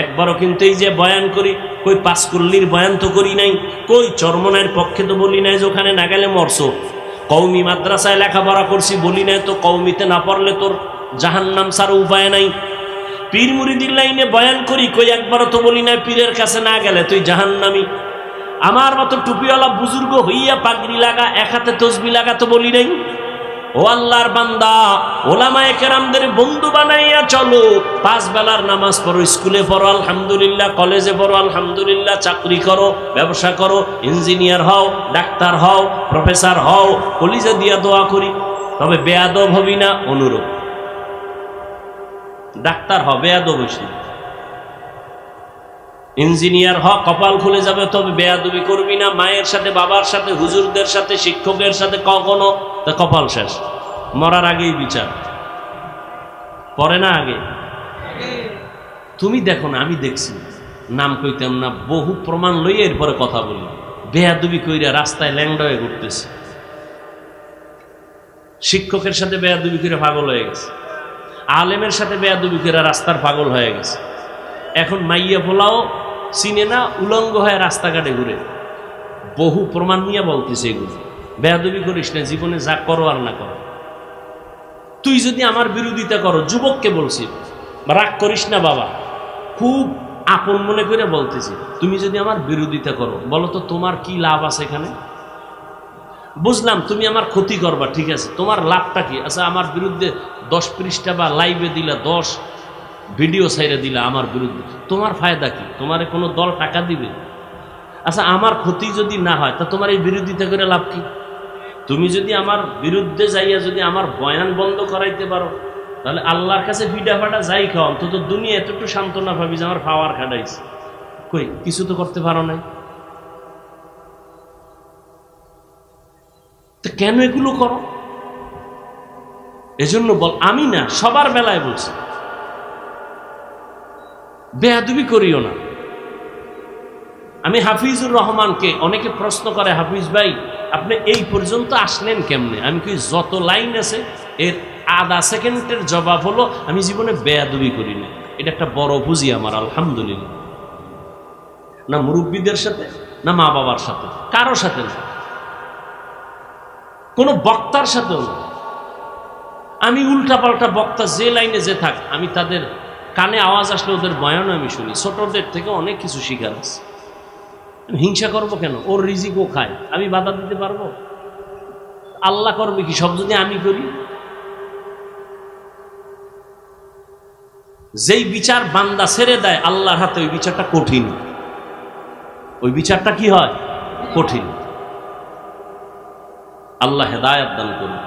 একবারও? কিন্তু এই যে বয়ান করি, কই পাঁচকুল্লির বয়ান তো করি নাই, কই চরমনের পক্ষে তো বলি নাই যে ওখানে না গেলে মরছো। কওমি মাদ্রাসায় লেখাপড়া করছি বলি নাই তো কওমিতে না পড়লে তোর জাহান্নাম ছাড়া উপায় নাই। পীর মুরিদির লাইনে বয়ান করি, কই একবারও তো বলি নাই পীরের কাছে না গেলে তুই জাহান্নামী। আমার মতো টুপিওয়ালা বুজুর্গ হইয়া পাগড়ি লাগা, এক হাতে তসবি লাগা তো বলি নাই। ও আল্লাহর বান্দা, ওলামায়ে কেরামদের বন্ধু বানাইয়া চলো। 5 বেলার নামাজ পড়ো, স্কুলে পড়ো আলহামদুলিল্লাহ, কলেজে পড়ো আলহামদুলিল্লাহ, চাকরি করো, ব্যবসা করো, ইঞ্জিনিয়ার হও, ডাক্তার হও, প্রফেসর হও, কলিজা দিয়া দোয়া করি। তবে বেয়াদব হবি না, অনুরূপ। ডাক্তার হ, বেয়াদব হইস না। ইঞ্জিনিয়ার হ, কপাল খুলে যাবে, তবে বেয়াদবি করবি না। মায়ের সাথে, বাবার সাথে, হুজুরদের সাথে, শিক্ষকের সাথে কখনো, তা কপাল শেষ। মরার আগেই বিচার, পরে না আগে। তুমি দেখো না, আমি দেখছি, নাম কইতাম না, বহু প্রমাণ লইয়া এরপরে কথা বলি। বেয়াদবি কইরা রাস্তায় ল্যাংড়া হয়ে ঘুরতেছে। শিক্ষকের সাথে বেয়াদবি করে পাগল হয়ে গেছে, আলেমের সাথে বেয়াদবি করে রাস্তার পাগল হয়ে গেছে। এখন মাইয়া পোলাও চিনে না, উলঙ্গ হয়ে রাস্তাঘাটে ঘুরে। বহু প্রমাণ নিয়ে বলতেছে এগুলো। বেয়াদবি করিস না, জীবনে যা করো আর না করো। তুই যদি আমার বিরোধিতা করো, যুবককে বলছি, রাগ করিস না বাবা, খুব আপন মনে করে বলতেছি, তুমি যদি আমার বিরোধিতা করো, বলো তো তোমার কি লাভ আছে এখানে? বুঝলাম তুমি আমার ক্ষতি করবা, ঠিক আছে, তোমার লাভটা কি? আচ্ছা, আমার বিরুদ্ধে 10 পৃষ্ঠা বা লাইভে দিলা, 10 ভিডিও সাইরে দিলা আমার বিরুদ্ধে, তোমার ফায়দা কি? তোমার কোনো দল টাকা দিবে? আচ্ছা, আমার ক্ষতি যদি না হয় তা তোমার এই বিরোধিতা করে লাভ কি? তুমি যদি আমার বিরুদ্ধে যাইয়া যদি আমার বয়ান বন্ধ করাইতে পারো, তাহলে আল্লাহর কাছে ভিডা ফাটা যাই খাও, অন্তত দুনিয়া এতটুকু সান্ত্বনা ভাবি যে আমার পাওয়ার খাটাইছে। কই, কিছু তো করতে পারো নাই, তো কেন এগুলো করো? এজন্য বল, আমি না, সবার বেলায় বলছি, বেয়াদবি করিও না। আমি হাফিজুর রহমানকে, অনেকে প্রশ্ন করে, হাফিজ ভাই আপনি এই পর্যন্ত আসলেন কেমনে? আমি কি, যত লাইন আছে এর আধা সেকেন্ডের জবাব হলো আমি জীবনে বেয়াদবি করি না। এটা একটা বড় পুঁজি আমার, আলহামদুলিল্লাহ। না মুরব্বীদের সাথে, না মা বাবার সাথে, কারো সাথে না, কোনো বক্তার সাথেও না। আমি উল্টাপাল্টা বক্তা যে লাইনে যে থাক, আমি তাদের কানে আওয়াজ আসলে ওদের বয়ানও আমি শুনি। ছোটদের থেকে অনেক কিছু শিখার আছে। হিংসা করবো কেন? ওর রিজিক ও খায়, আমি বাধা দিতে পারবো? আল্লাহ করবে কি সব যদি আমি করি? যেই বিচার বান্দা ছেড়ে দেয় আল্লাহর হাতে, ওই বিচারটা কঠিন। ওই বিচারটা কি হয়? কঠিন। আল্লাহ হেদায়েত দান করুন।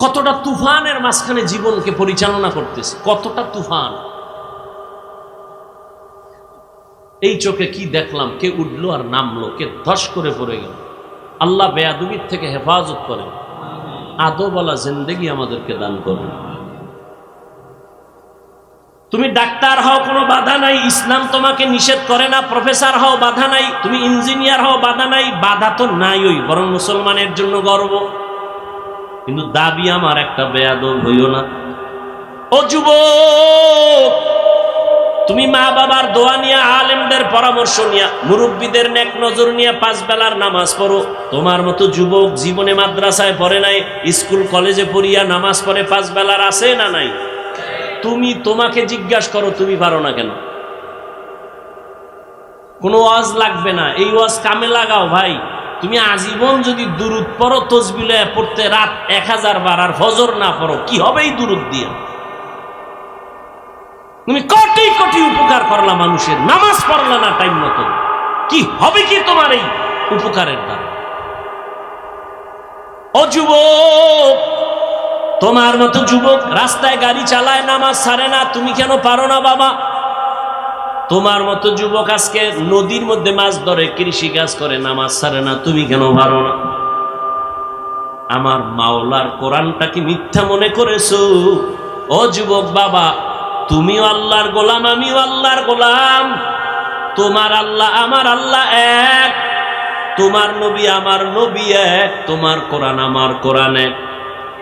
কতটা তুফানের মাঝখানে জীবনকে পরিচালনা করতেছে, কতটা তুফান। এই চোখে কি দেখলাম, কে উঠলো আর নামলো, কে ধস করে পড়ে গেল। আল্লাহ বেয়াদবির থেকে হেফাজত করেন, আদবওয়ালা জিন্দেগি আমাদেরকে দান করেন। তুমি ডাক্তার হও, কোনো বাধা নাই, ইসলাম তোমাকে নিষেধ করে না। প্রফেসর হও, বাধা নাই। তুমি ইঞ্জিনিয়ার হও, বাধা নাই। বাধা তো নাই, ওই বরং মুসলমানের জন্য গর্ব। কিন্তু দাবি আমার একটা, বেয়াদব হইও না। ও যুবক, তুমি মা বাবার দোয়া নিয়ে, আলেমদের পরামর্শ নিয়ে, মুরব্বীদের নেক নজর নিয়ে 5 বেলার নামাজ পড়ো। তোমার মতো যুবক জীবনে মাদ্রাসায় পড়ে নাই, স্কুল কলেজে পড়িয়া নামাজ পড়ে 5 বেলার আছে না নাই? তুমি তোমাকে জিজ্ঞাসা করো, তুমি পারো না কেন? কোনো ওয়াজ লাগবে না, এই ওয়াজ কামে লাগাও ভাই। তুমি আজীবন যদি দুরুদ পড়ো, তসবিহ পড়তে রাত 1000 বার আর ফজর না পড়ো, কি হবে এই দুরুদ দিয়ে? তুমি কোটি কোটি উপকার করলা মানুষের, নামাজ পড়লা না টাইম মতো, কি হবে কি তোমার এই উপকারের দ্বারা? ও যুবক, তোমার মতো যুবক রাস্তায় গাড়ি চালায়, নামাজ ছাড়ে না, তুমি কেন পারো না বাবা? তোমার মতো যুবক আজকে নদীর মধ্যে মাছ ধরে, কৃষি কাজ করে, নামাজ ছাড়ে না, তুমি কেন পারো না? আমার মাওলার কোরআনটা কি মিথ্যা মনে করেছো? ও যুবক বাবা, তুমিও আল্লাহর গোলাম, আমিও আল্লাহর গোলাম। তোমার আল্লাহ আমার আল্লাহ এক, তোমার নবী আমার নবী এক, তোমার কোরআন আমার কোরআন এক,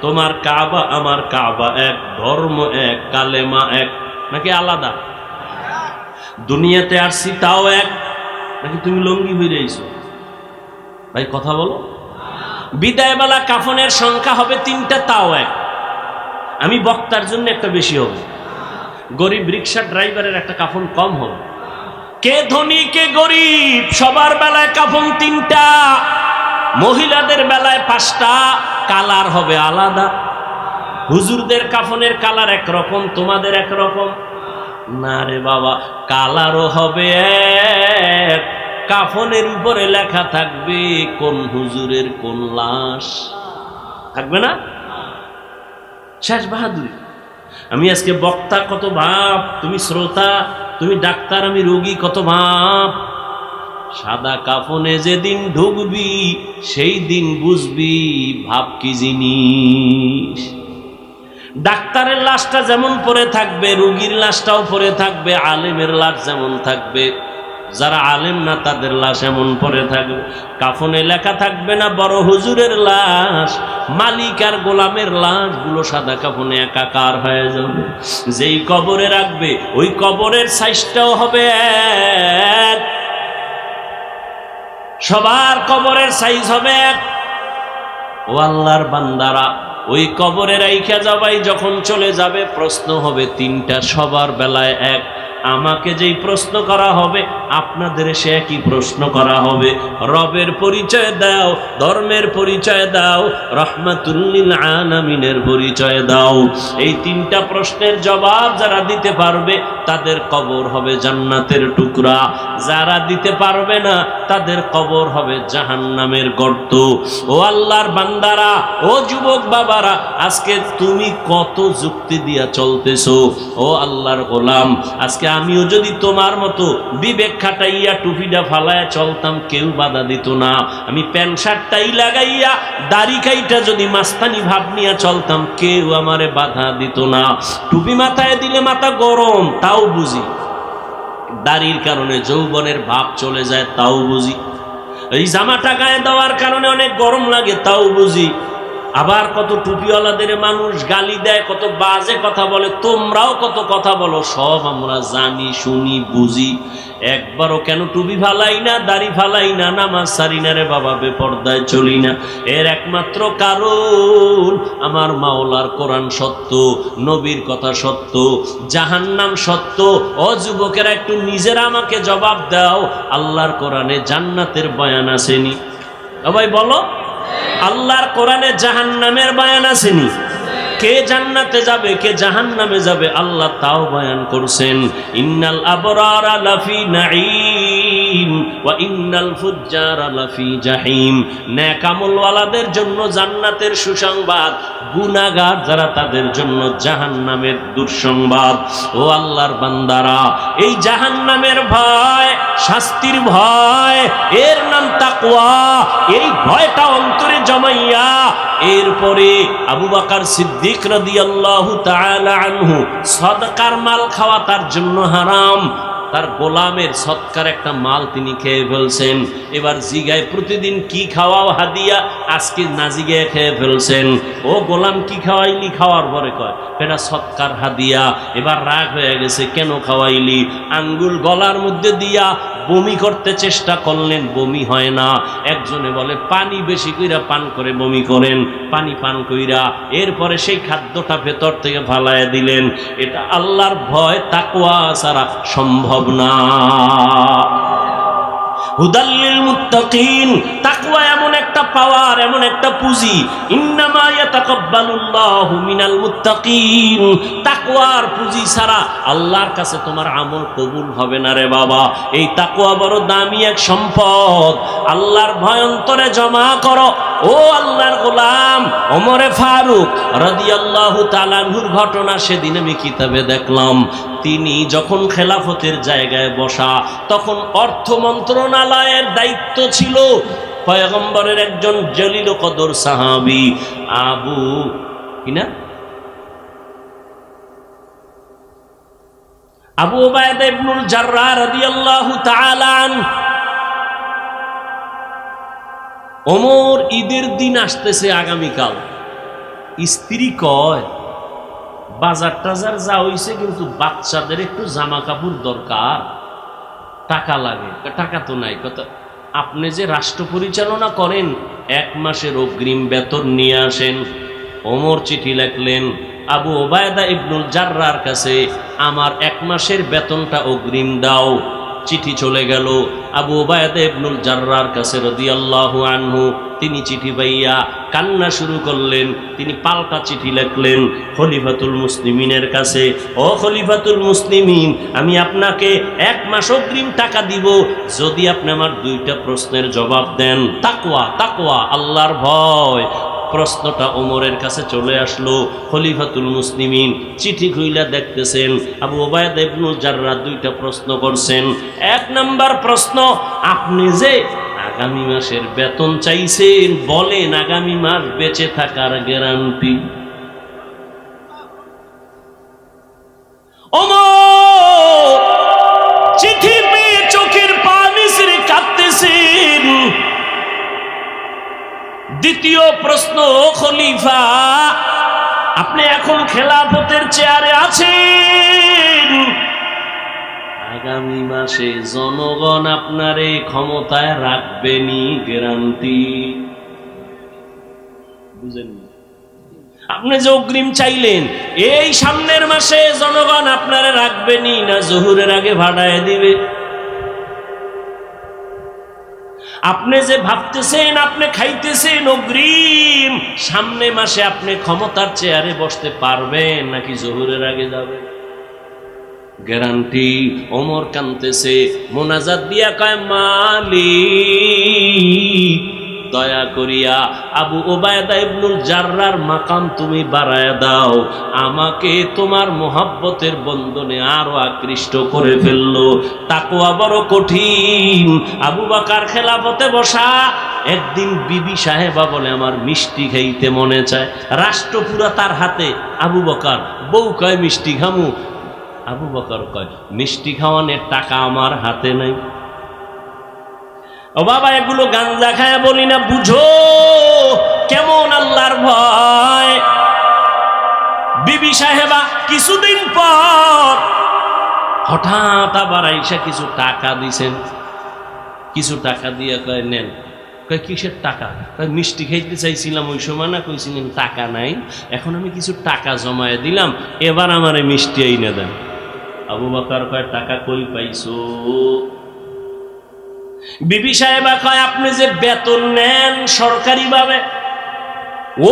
তোমার কাবা আমার কাবা এক, ধর্ম এক, কালেমা এক, নাকি আলাদা? দুনিয়াতে আসছি তাও এক, নাকি তুমি লঙ্গি হয়ে যাইছো? ভাই কথা বলো। বিদায়বেলা কাফনের সংখ্যা হবে 3টা, তাও এক। আমি বক্তার জন্য একটা বেশি হবে, গরিব রিক্সা ড্রাইভারের একটা কাফন কম হবে। কে ধনী কে গরিব, সবার বেলায় কাফন 3টা, মহিলাদের বেলায় 5টা, কালার হবে আলাদা। হুজুরদের কাফনের কালার একরকম, তোমাদের একরকম না রে বাবা, কালারও হবে এক, কাফনের উপরে লেখা থাকবে কোন হুজুরের কোন লাশ, থাকবে না? শেষ বাহাদুরি। আমি আজকে বক্তা কত ভাব, তুমি শ্রোতা, তুমি ডাক্তার, আমি রোগী কত ভাব। সাদা কাফনে যেদিন ঢুকবি সেই দিন বুঝবি ভাব কি জিনিস। ডাক্তারের লাশটা যেমন পরে থাকবে, রোগীর লাশটাও পরে থাকবে, আলেমের লাশ যেমন থাকবে, যারা আলেম না তাদের লাশ এমন পরে থাকবে। কাফনে লেখা থাকবে না বড় হুজুরের লাশ, মালিক আর গোলামের লাশগুলো সাদা কাফনে একাকার হয়ে যাবে। যেই কবরে রাখবে ওই কবরের সাইজটাও হবে এক, সবার কবরের সাইজ হবে এক। ও আল্লাহর বান্দারা, ওই কবরে রাইখা যাবাই যখন চলে যাবে, প্রশ্ন হবে 3টা, সবার বেলায় এক। আমাকে যেই প্রশ্ন করা হবে আপনাদের সে একই প্রশ্ন করা হবে। রবের পরিচয় দাও, ধর্মের পরিচয় দাও, রহমাতুল লিল আলামিনের পরিচয় দাও। এই 3টা প্রশ্নের জবাব যারা দিতে পারবে তাদের কবর হবে জান্নাতের টুকরা, যারা দিতে পারবে না তাদের কবর হবে জাহান্নামের গর্ত। ও আল্লাহর বান্দারা, ও যুবক বাবারা, আজকে তুমি কত যুক্তি দিয়া চলতেছো। ও আল্লাহর গোলাম, আজকে আমিও যদি তোমার মতো বিবেক খাটাইয়া টুপিটা ফালাইয়া চলতাম, কেউ বাধা দিত না। আমি প্যান্ট শার্টটাই লাগাইয়া দাড়ি কাইটা যদি মাস্তানি ভাব নিয়ে চলতাম, কেউ আমারে বাধা দিত না। টুপি মাথায় দিলে মাথা গরম, তাও বুঝি। দাড়ির কারণে যৌবনের ভাব চলে যায়, তাও বুঝি। এই জামাটা গায়ে দেওয়ার কারণে অনেক গরম লাগে, তাও বুঝি। আবার কত টুপিওয়ালাদের মানুষ গালি দেয়, কত বাজে কথা বলে, তোমরাও কত কথা বলো, সব আমরা জানি, শুনি, বুঝি। একবারও কেন টুপি ফালাই না, দাড়ি ফালাই না, নামাজ সারি না রে বাবা, বেপরদায় চলি না? এর একমাত্র কারণ আমার মাওলার কোরআন সত্য, নবীর কথা সত্য, জাহান্নাম সত্য। ও যুবকেরা, একটু নিজেরা আমাকে জবাব দাও, আল্লাহর কোরআনে জান্নাতের বয়ান আসেনি? ভাই বলো, আল্লাহর কোরআনে জাহান্নামের বয়ান আসেনি? কে জান্নাতে যাবে কে জাহান্নামে যাবে আল্লাহ তাও বয়ান করছেন। ইন্নাল আবরারা লাফি নাঈম ওয়া ইন্নাল ফুজ্জারা লাফি জাহিম। নেক আমলওয়ালাদের জন্য জান্নাতের সুসংবাদ, গুনাহগার যারা তাদের জন্য জাহান্নামের দুঃসংবাদ। ও আল্লাহর বান্দারা, এই জাহান্নামের ভয়, শাস্তির ভয়, এর নাম তাকওয়া। এই ভয়টা অন্তরে জমাইয়া এরপরে আবু বকর সিদ্দিক রাদিয়াল্লাহু তাআলা আনহু, সদকার মাল খাওয়া তার জন্য হারাম। তার গোলামের সৎকার একটা মাল তিনি খেয়ে ফেলছেন। এবার জিগায় প্রতিদিন কি খাওয়াও হাদিয়া, আজকে না জিগায় খেয়ে ফেলছেন। ও গোলাম কি খাওয়াইলি? খাওয়ার পরে কয় এটা সৎকার হাদিয়া। এবার রাগ হয়ে গেছে, কেন খাওয়াইলি? আঙ্গুল গলার মধ্যে দিয়া বমি করতে চেষ্টা করলেন, বমি হয় না। একজনে বলে পানি বেশি কইরা পান করে বমি করেন, পানি পান কইরা এরপরে সেই খাদ্যটা ভেতর থেকে ফালাইয়া দিলেন। এটা আল্লাহর ভয়, তাকওয়া ছাড়া সম্ভব না। হুদাল্লিল মুত্তাকিন। তাকওয়া এমন একটা পাওয়ার, এমন একটা পুঁজি। ইন্নামা ইয়াতাকাব্বালুল্লাহু মিনাল মুত্তাকিন। তাকওয়ার পুঁজি ছাড়া আল্লাহর কাছে তোমার আমল কবুল হবে না রে বাবা। এই তাকওয়া বড় দামি এক সম্পদ। আল্লাহর ভয় অন্তরে জমা করো। ও আল্লাহর গোলাম ওমরে ফারুক রাদিয়াল্লাহু তাআলা আনহুর ঘটনা সেদিন আমি কিতাবে দেখলাম। তিনি যখন খেলাফতের জায়গায় বসা, তখন অর্থ মন্ত্রণালয়ের দায়িত্ব ছিল পয়গম্বরের একজন জলিল কদর সাহাবী আবু উবায়দা ইবনুল জাররাহ রাদিয়াল্লাহু তাআলা আনহু। ওমর ঈদের দিন আসতেছে আগামীকাল। স্ত্রী কয়, বাজার টাজার যা হইছে, কিন্তু বাচ্চাদের একটু জামা কাপড় দরকার, টাকা লাগে। টাকা তো নাই। কথা, আপনি যে রাষ্ট্র পরিচালনা করেন, 1 মাসের অগ্রিম বেতন নিয়ে আসেন। ওমর চিঠি লিখলেন আবু উবায়দা ইবনুল জাররাহর কাছে, আমার 1 মাসের বেতনটা অগ্রিম দাও। চিঠি চলে গেল আবু উবায়দা ইবনুল জাররাহর কাছে রাদিয়াল্লাহু আনহু। তিনি চিঠি পাইয়া কান্না শুরু করলেন। তিনি পাল্টা চিঠি লিখলেন খলিফাতুল মুসলিমিনের কাছে, ও খলিফাতুল মুসলিমিন, আমি আপনাকে 1 মাস অগ্রিম টাকা দিব যদি আপনি আমার 2টা প্রশ্নের জবাব দেন। তাকওয়া, তাকওয়া, আল্লাহর ভয়। প্রশ্নটা ওমরের কাছে চলে আসলো। খলিফাতুল মুসলিমিন চিঠি খুইলা দেখতেছেন আবু উবায়দা ইবনুল জাররাহ 2টা প্রশ্ন করছেন। 1 নাম্বার প্রশ্ন, আপনি যে আগামী মাসের বেতন চাইছেন, বলেন আগামী মাস বেঁচে থাকার গ্যারান্টি। ওমর চিঠি পেয়ে চোখের পানি ছেড়ে কাঁদতেছেন। দ্বিতীয় প্রশ্ন, খলিফা, আপনি এখন খেলাফতের চেয়ারে আছেন, আগামী মাসে জনগণ আপনারে ক্ষমতায় রাখবেনি, গ্যারান্টি বুঝেন? আপনি যে অগ্রিম চাইলেন, এই সামনের মাসে জনগণ আপনারে রাখবেনি না জোহরের আগে ভাড়ায় দিবে? আপনি যে ভাবতেছেন, আপনি খাইতেছেন অগ্রিম, সামনে মাসে আপনি ক্ষমতার চেয়ারে বসতে পারবেন নাকি জোহরের আগে যাবেন? গ্যারান্টি। ওমর কাঁদতেছে, মোনাজাত দিয়া কয়, মালিক দয়া করিয়া আবু উবায়দা ইবনুল জাররাহর মাকাম তুমি বাড়ায়া দাও, আমাকে তোমার মোহাব্বতের বন্ধনে আরো আকৃষ্ট করে ফেললো। তাকওয়া বড় কঠিন। আবু বকর খেলাফতে বসা, একদিন বিবি সাহেবা বলে, আমার মিষ্টি খাইতে মনে চায়। রাষ্ট্র পুরা তার হাতে। আবু বকর, বউ কয় মিষ্টি খামু। আবু বকর কয়, মিষ্টি খাওয়ানোর টাকা আমার হাতে নাই। ও বাবা, এগুলো গাঞ্জা খায় বলি না, বুঝো কেমন আল্লাহর ভয়। বিবি সাহেবা কিছুদিন পর হঠাৎ আবার আইসা কিছু টাকা দিছেন। কিছু টাকা দিয়ে কয়, নেন। কয়, কিসের টাকা? কয়, মিষ্টি খাইতে চাইছিলাম ওই সময় না কইছিলেন টাকা নাই, এখন আমি কিছু টাকা জমায়ে দিলাম, এবার আমারে মিষ্টি আইনা দেন। আবু বকর কয়, টাকা কই পাইছো? বিবি সাহেবা কয়, আপনি যে বেতন নেন সরকারি ভাবে,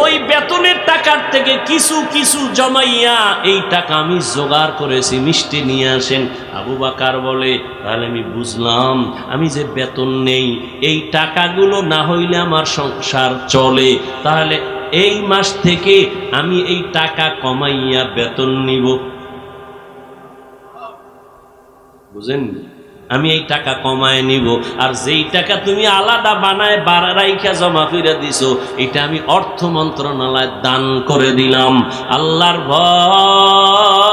ওই বেতনের টাকার থেকে কিছু কিছু জমাইয়া এই টাকা আমি জোগাড় করেছি, মিষ্টি নিয়ে আসেন। আবু বকর বলে, তাহলে আমি বুঝলাম, আমি যে বেতন নেই, এই টাকাগুলো না হইলে আমার সংসার চলে, তাহলে এই মাস থেকে আমি এই টাকা কমাইয়া বেতন নিব। বুঝেন? আমি এই টাকা কমায় নিব, আর যেই টাকা তুমি আলাদা বানায় রাইখা জমা করে দিছো, এটা আমি অর্থ মন্ত্রণালয় দান করে দিলাম। আল্লাহর ভয়,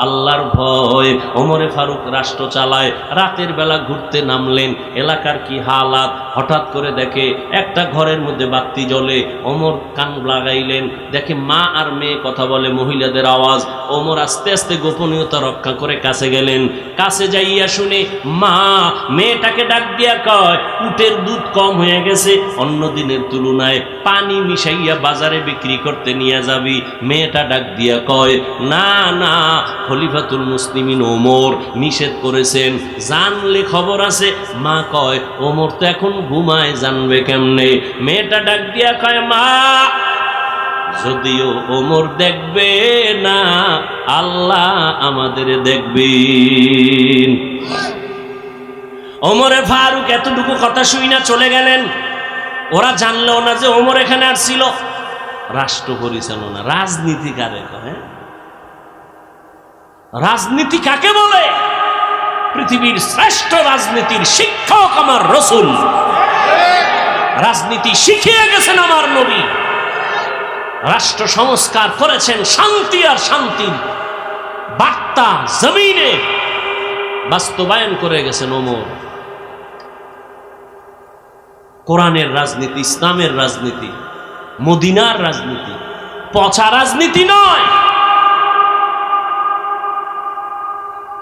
আল্লাহর ভয়। ওমরে ফারুক রাষ্ট্র চালায়। রাতের বেলা ঘুরতে নামলেন, এলাকার কি হালাত, হঠাৎ করে দেখে একটা ঘরের মধ্যে বাতি জ্বলে। ওমর কান লাগাইলেন, দেখে মা আর মেয়ে কথা বলে, মহিলাদের আওয়াজ। ওমর আস্তে আস্তে গোপনীয়তা রক্ষা করে কাছে গেলেন। কাছে যাইয়া শুনে মা মেয়েটাকে ডাক দিয়া কয়, উটের দুধ কম হয়ে গেছে, অন্য দিনের তুলনায়, পানি মিশাইয়া বাজারে বিক্রি করতে নিয়ে যাবি। মেয়েটা ডাক দিয়া কয়, না না, খলিফাতুল মুসলিমিন ওমর নিষেধ করেছেন। জানলে খবর আছে। মা কয় ওমর তো এখন ঘুমায়, জানবে কেমনে? মেয়েটা ডাক দিয়া কয় মা, যদিও ওমর দেখবে না, আল্লাহ আমাদের দেখবেন। ওমরে ফারুক এতটুকু কথা শুই না চলে গেলেন। ওরা জানলো না যে ওমর এখানে আসছিল। রাষ্ট্র পরিচালনা, রাজনীতি কারে কয়? রাজনীতি কাকে বলে? পৃথিবীর শ্রেষ্ঠ রাজনীতির শিক্ষক আমার রাসূল। রাজনীতি শিখিয়ে গেছেন আমার নবী। রাষ্ট্র সংস্কার করেছেন, শান্তি আর শান্তির বার্তা জমিনে বাস্তবায়ন করে গেছেন ওমর। কোরআনের রাজনীতি, ইসলামের রাজনীতি, মদিনার রাজনীতি, পচা রাজনীতি নয়।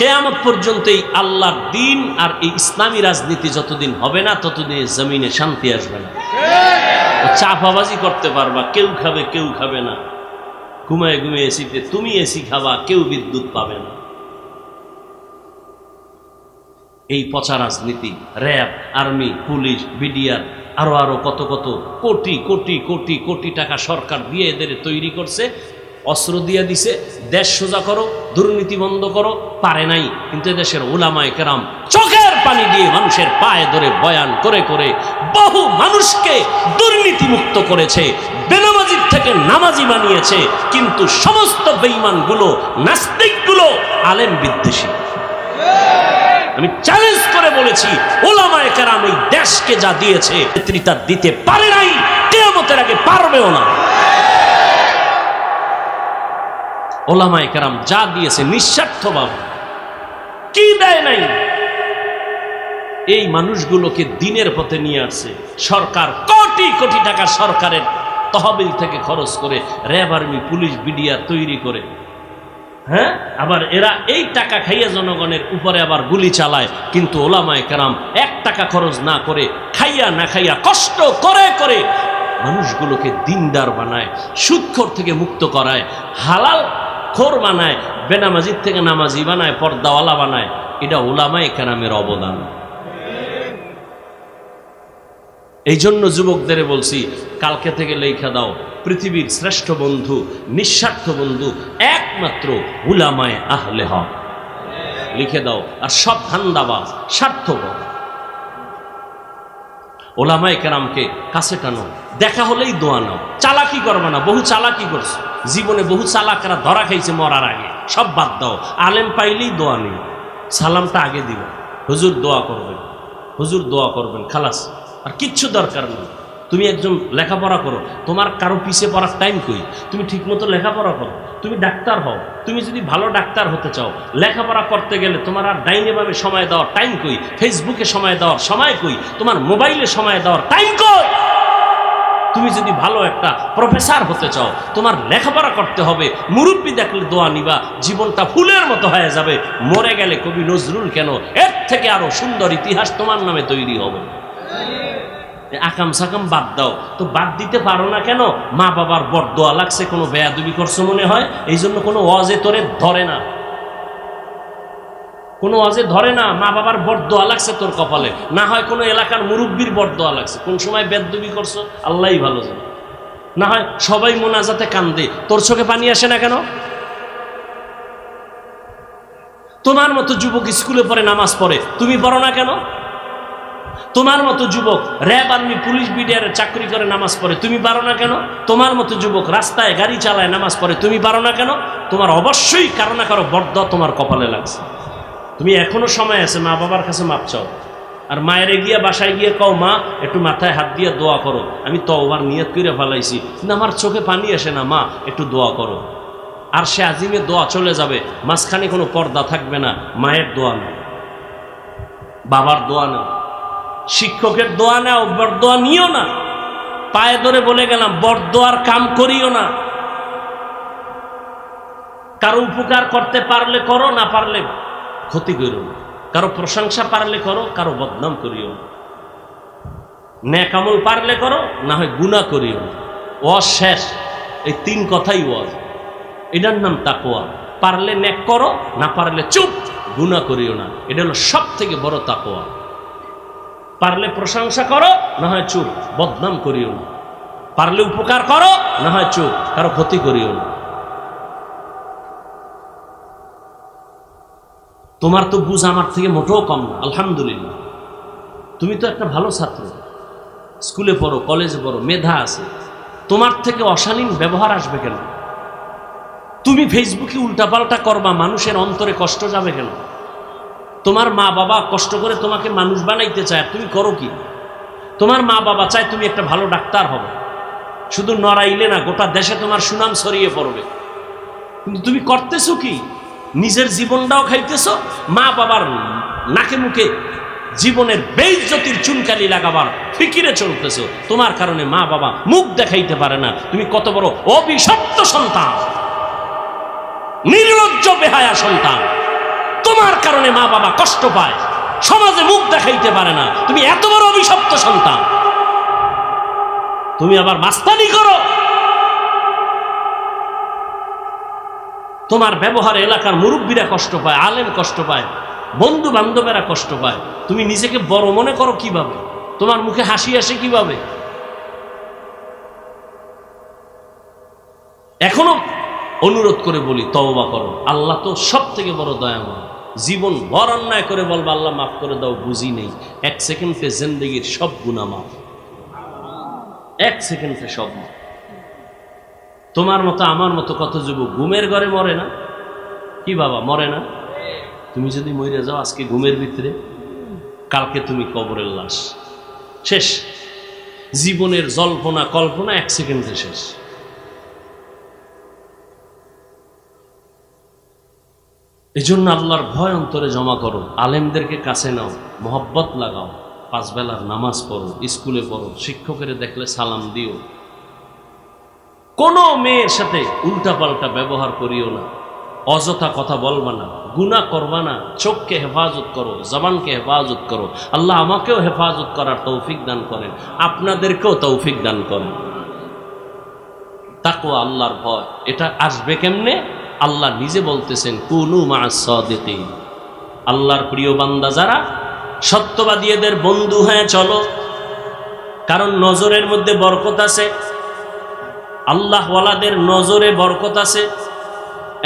কিয়ামত পর্যন্তই আল্লাহর দ্বীন আর এই ইসলামী রাজনীতি যতদিন হবে না, ততদিন জমিনে শান্তি আসবে না। চাপাবাজি করতে পারবা, কেউ খাবে কেউ খাবে না। ঘুমায় ঘুমিয়ে এসিতে তুমি এসি খাবা, কেউ বিদ্যুৎ পাবে না। এই পচা রাজনীতি, র্যাব, আর্মি, পুলিশ, বিডিআর, আরো আরো কত কত কোটি কোটি কোটি কোটি টাকা সরকার দিয়ে এদের তৈরি করছে, অস্ত্র দিয়ে দিছে। দেশ সোজা করো, দুর্নীতি বন্ধ করো, পারে নাই। কিন্তু এদেশের উলামায়ে কেরাম চোখের পানি দিয়ে মানুষের পায়ে ধরে বয়ান করে করে বহু মানুষকে দুর্নীতি মুক্ত করেছে, বেনামাজির থেকে নামাজি বানিয়েছে। কিন্তু সমস্ত বেঈমানগুলো, নাস্তিকগুলো আলেম বিদ্বেষী। আমি চ্যালেঞ্জ করে বলেছি, উলামায়ে কেরাম এই দেশকে যা দিয়েছে নেতৃত্ব দিতে পারে নাই, কিয়ামতের আগে পারবেও না। উলামায়ে কেরাম যা দিয়েছে নিঃস্বার্থভাবে, কি দেয় নাই। এই মানুষগুলোকে দিনের পথে নিয়ে আসছে সরকার। কোটি কোটি টাকা সরকারের তহবিল থেকে খরচ করে র্যাব, আর্মি, পুলিশ, বিডিআর তৈরি করে, হ্যাঁ, আবার এরা এই টাকা খাইয়া জনগণের উপরে আবার গুলি চালায়। কিন্তু উলামায়ে কেরাম এক টাকা খরচ না করে, খাইয়া না খাইয়া, কষ্ট করে করে মানুষগুলোকে দিনদার বানায়, সুদখোর থেকে মুক্ত করায়, হালাল খোর বানায়, বেনামাজির থেকে নামাজি বানায়, পর্দাওয়ালা বানায়। এটা উলামায়ে কেরামের অবদান। এই জন্য যুবকদের বলছি, কালকে থেকে লেখা দাও, পৃথিবীর শ্রেষ্ঠ বন্ধু, নিঃস্বার্থ বন্ধু একমাত্র উলামায়ে আহলে হক। লিখে দাও। আর সব ধান্দাবাজ, স্বার্থপর। উলামায়ে কেরামকে কাছে টানো, দেখা হলেই দোয়া নাও। চালাকি করবে না, বহু চালাকি করছে জীবনে, বহু চালাকরা ধরা খাইছে মরার আগে। সব বাদ দাও। আলেম পাইলেই দোয়া নেই, সালামটা আগে দিব, হুজুর দোয়া করবেন, হুজুর দোয়া করবেন, খালাস। আর কিচ্ছু দরকার নেই। তুমি একজন লেখাপড়া করো, তোমার কারো পিছিয়ে পড়ার টাইম কই? তুমি ঠিকমতো লেখাপড়া করো, তুমি ডাক্তার হও। তুমি যদি ভালো ডাক্তার হতে চাও, লেখাপড়া করতে গেলে তোমার আর ডাইনে ভাবে সময় দেওয়ার টাইম কই? ফেসবুকে সময় দেওয়ার সময় কই? তোমার মোবাইলে সময় দেওয়ার টাইম কই? তুমি যদি ভালো একটা প্রফেসর হতে চাও, তোমার লেখাপড়া করতে হবে। মুরব্বী দেখলে দোয়া নিবা, জীবনটা ফুলের মতো হয়ে যাবে। মরে গেলে কবি নজরুল কেন, এর থেকে আরো সুন্দর ইতিহাস তোমার নামে তৈরি হবে। আকাম সাকাম বাদ দাও। তো বাদ দিতে পারো না কেন? মা বাবার বরদোয়া লাগছে, কোনো বেয়াদবি করছো মনে হয়, এই জন্য কোনো ওয়াজে তোরে ধরে না, কোনো ওয়াজে ধরে না। মা বাবার বরদোয়া লাগছে তোর কপালে, না হয় কোনো এলাকার মুরব্বীর বরদোয়া লাগছে। কোন সময় বেয়াদবি করছো আল্লাহই ভালো জানে। না হয় সবাই মোনাজাতে কান্দে, তোর চোখে পানি আসে না কেন? তোমার মতো যুবক স্কুলে পড়ে, নামাজ পড়ে, তুমি পড়ো না কেন? তোমার মতো যুবক র্যাব, আর্মি, পুলিশ, বিডিআর চাকরি করে, নামাজ পড়ে, তুমি পারো না কেন? তোমার মতো যুবক রাস্তায় গাড়ি চালায়, নামাজ পড়ে, তুমি পারো না কেন? তোমার অবশ্যই কারো না কারো বরদোয়া তোমার কপালে লাগছে। তুমি এখনো সময় আছে, মা বাবার কাছে মাপ চাও। আর মায়ের গিয়া বাসায় গিয়ে কও, মা একটু মাথায় হাত দিয়ে দোয়া করো, আমি তওবার নিয়ত করে ফেলাইছি, কিন্তু আমার চোখে পানি আসে না, মা একটু দোয়া করো। আর সে আজিমে দোয়া চলে যাবে, মাঝখানে কোনো পর্দা থাকবে না। মায়ের দোয়া নাও, বাবার দোয়া নাও, শিক্ষকের দোয়া নাও, বরদোয়া নিও না। পায়ে ধরে বলে গেলাম, বরদোয়ার কাম করিও না। কারো উপকার করতে পারলে করো, না পারলে ক্ষতি করো না। কারো প্রশংসা পারলে করো, কারো বদনাম করিও না। নেক আমল পারলে করো, না হয় গুনাহ করিও না। ওয়াজ শেষ, এই তিন কথাই ওয়াজ। এটার নাম তাকওয়া। পারলে নেক করো, না পারলে চুপ, গুনাহ করিও না। এটা হলো সব থেকে বড় তাকওয়া। পারলে প্রশংসা করো, না হয় চুপ, বদনাম করিও না। পারলে উপকার করো, না হয় চুপ, কারো ক্ষতি করিও না। তোমার তো বুঝ আমার থেকে মোটেও কম না, আলহামদুলিল্লাহ। তুমি তো একটা ভালো ছাত্র, স্কুলে পড়ো, কলেজে পড়ো, মেধা আছে। তোমার থেকে অশালীন ব্যবহার আসবে কেন? তুমি ফেসবুকে উল্টাপাল্টা করবা, মানুষের অন্তরে কষ্ট যাবে কেন? তোমার মা বাবা কষ্ট করে তোমাকে মানুষ বানাইতে চায়, আর তুমি করো কি? তোমার মা বাবা চায় তুমি একটা ভালো ডাক্তার হবে, শুধু নড়াইলে না, গোটা দেশে তোমার সুনাম ছড়িয়ে পড়বে। কিন্তু তুমি করতেছো কি? নিজের জীবনটাও খাইতেছো, মা বাবার নাকে মুখে জীবনের বেইজ্জতির চুনকালি লাগাবার ফিকিরে চলতেছো। তোমার কারণে মা বাবা মুখ দেখাইতে পারে না। তুমি কত বড় অভিশপ্ত সন্তান, নির্লজ্জ বেহায়া সন্তান। তোমার কারণে মা বাবা কষ্ট পায়, সমাজে মুখ দেখাইতে পারে না। তুমি এত বড় অভিশপ্ত সন্তান, তুমি আবার মাস্তানি করো। তোমার ব্যবহারে এলাকার মুরব্বীরা কষ্ট পায়, আলেম কষ্ট পায়, বন্ধু বান্ধবেরা কষ্ট পায়। তুমি নিজেকে বড় মনে করো কিভাবে? তোমার মুখে হাসি আসে কিভাবে? এখনো অনুরোধ করে বলি, তওবা করো। আল্লাহ তো সব থেকে বড় দয়াময়। জীবন ভর অন্যায় করে বলবা আল্লাহ মাফ করে দাও, বুঝি নেই। 1 সেকেন্ডে জিন্দেগির সব গুনাহ মাফ, 1 সেকেন্ডে সব মাফ। তোমার মতো আমার মতো কত যুবক ঘুমের ঘরে মরে না? কি বাবা, মরে না? তুমি যদি মরে যাও আজকে ঘুমের ভিতরে, কালকে তুমি কবরের লাশ, শেষ। জীবনের জল্পনা কল্পনা 1 সেকেন্ডে শেষ। এজন্য আল্লাহর ভয় অন্তরে জমা করো, আলেমদেরকে কাছে নাও, মোহব্বত লাগাও, 5 বেলার নামাজ পড়ো, স্কুলে পড়ো, শিক্ষকের দেখলে সালাম দিও। কোনো মেয়ের সাথে উল্টাপাল্টা ব্যবহার করিও না, অযথা কথা বলবা না, গুনাহ করবা না। চোখকে হেফাজত করো, জবানকে হেফাজত করো। আল্লাহ আমাকেও হেফাজত করার তৌফিক দান করেন, আপনাদেরকেও তৌফিক দান করেন। তাকওয়া, আল্লাহর ভয়, এটা আসবে কেমনে? আল্লাহ নিজে বলতেছেন, কুনু মা'আস সাদিকিন। আল্লাহর প্রিয় বান্দা যারা, সত্যবাদী এদের বন্ধু হয়ে চলো, কারণ নজরের মধ্যে বরকত আছে। আল্লাহওয়ালাদের নজরে বরকত আছে।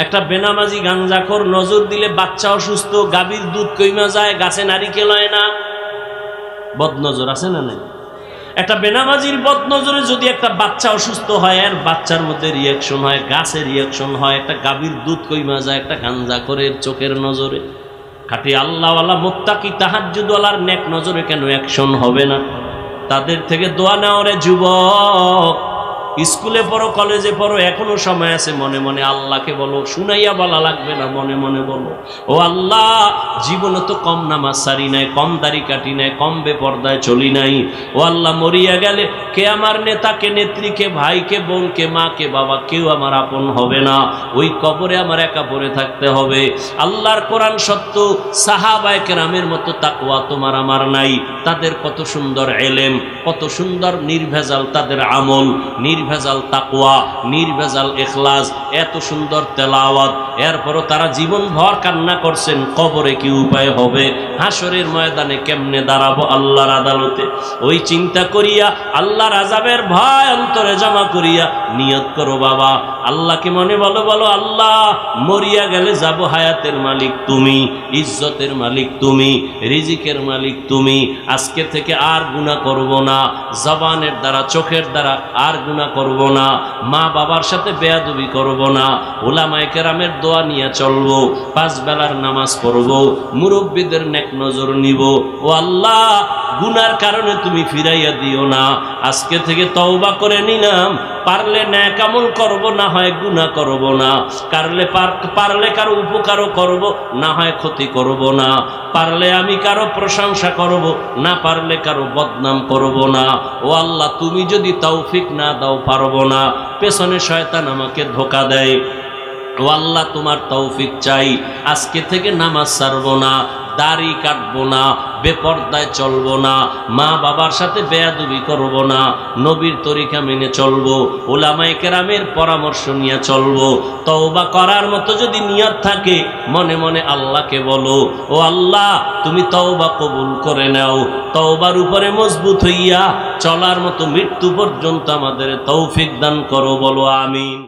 একটা বেনামাজি গাঞ্জাখোর নজর দিলে বাচ্চা অসুস্থ, গাভীর দুধ কইমা যায়, গাছে নারিকেল হয় না। বদনজর আছে না নাই? একটা বেনামাজির বদনজরে যদি একটা বাচ্চা অসুস্থ হয়, আর বাচ্চার মধ্যে রিয়াকশন হয়, গাছে রিয়াকশন হয়। একটা গাভীর দুধ কইমা যায় একটা গাঞ্জাখোরের চোখের নজরে। খাঁটি আল্লাহওয়ালা মুত্তাকি তাহাজ্জুদওয়ালার নেক নজরে কেন অ্যাকশন হবে না? তাদের থেকে দোয়া নাও রে যুবক। স্কুলে পড়ো, কলেজে পড়ো, এখনো সময় আছে। মনে মনে আল্লাহকে বলো, শুনাইয়া বলা লাগবে না, মনে মনে বলো, ও আল্লাহ, জীবনে তো কম নামাজ সারি নাই, কম দাড়ি কাটি নাই, কম বেপর্দায় চলি নাই। ও আল্লাহ, মরিয়া গেলে কে আমার নেতা, কে নেত্রী, কে ভাই, কে বোন, কে মা, কে বাবা, কেউ আমার আপন হবে না। ওই কবরে আমার একা পড়ে থাকতে হবে। আল্লাহর কোরআন সত্য, সাহাবায়ে কেরামের মতো তাকওয়া তোমার আমার নাই। তাদের কত সুন্দর এলেম, কত সুন্দর নির্ভেজাল তাদের আমল, নির্ভেজাল তাকওয়া, নির্ভেজাল ইখলাস, এত সুন্দর তেলাওয়াত। এরপরও তারা জীবন ভর কান্না করছেন, কবরে কি উপায় হবে, হাসরের ময়দানে কেমনে দাঁড়াবো আল্লাহর আদালতে। ওই চিন্তা করিয়া, আল্লাহর আযাবের ভয় অন্তরে জমা করিয়া নিয়ত করো বাবা, আল্লাহকে মনে বলো, বলো আল্লাহ, মরিয়া গেলে যাব, হায়াতের মালিক তুমি, ইজ্জতের মালিক তুমি, রিজিকের মালিক তুমি। আজকে থেকে আর গুনাহ করব না, জবানের দ্বারা, চোখের দ্বারা আর গুনাহ করব না, মা বাবার সাথে বেয়াদবি করব না, উলামায়ে কেরামের দোয়া নিয়ে চলবো, 5 বেলার নামাজ পড়বো, মুরব্বীদের নেক নজর নিব। ও আল্লাহ, গুনার কারণে তুমি ফিরাইয়া দিও না। আজকে থেকে তওবা করে নিলাম, পারলে নেক আমল করব, না হয় গুনাহ করব না। পারলে কারো উপকারও করব, না হয় ক্ষতি করব না। পারলে আমি কারো প্রশংসা করব, না পারলে কারো বদনাম করব না। ও আল্লাহ, তুমি যদি তৌফিক না দাও পারব না। পেছনে শয়তান আমাকে ধোঁকা দেয়। ও আল্লাহ, তোমার তৌফিক চাই। আজকে থেকে নামাজ ছাড়ব না, দাড়ি কাটবো না, বেপর্দায় চলবো না, মা বাবার সাথে বেয়াদবি করব না, নবীর তরিকা মেনে চলবো, উলামায়ে কেরামের পরামর্শ নিয়ে চলবো। তওবা করার মতো যদি নিয়ত থাকে মনে মনে আল্লাহকে বলো, ও আল্লাহ তুমি তওবা কবুল করে নাও। তওবার উপরে মজবুত হইয়া চলার মতো মৃত্যু পর্যন্ত আমাদের তৌফিক দান করো, বলো আমিন।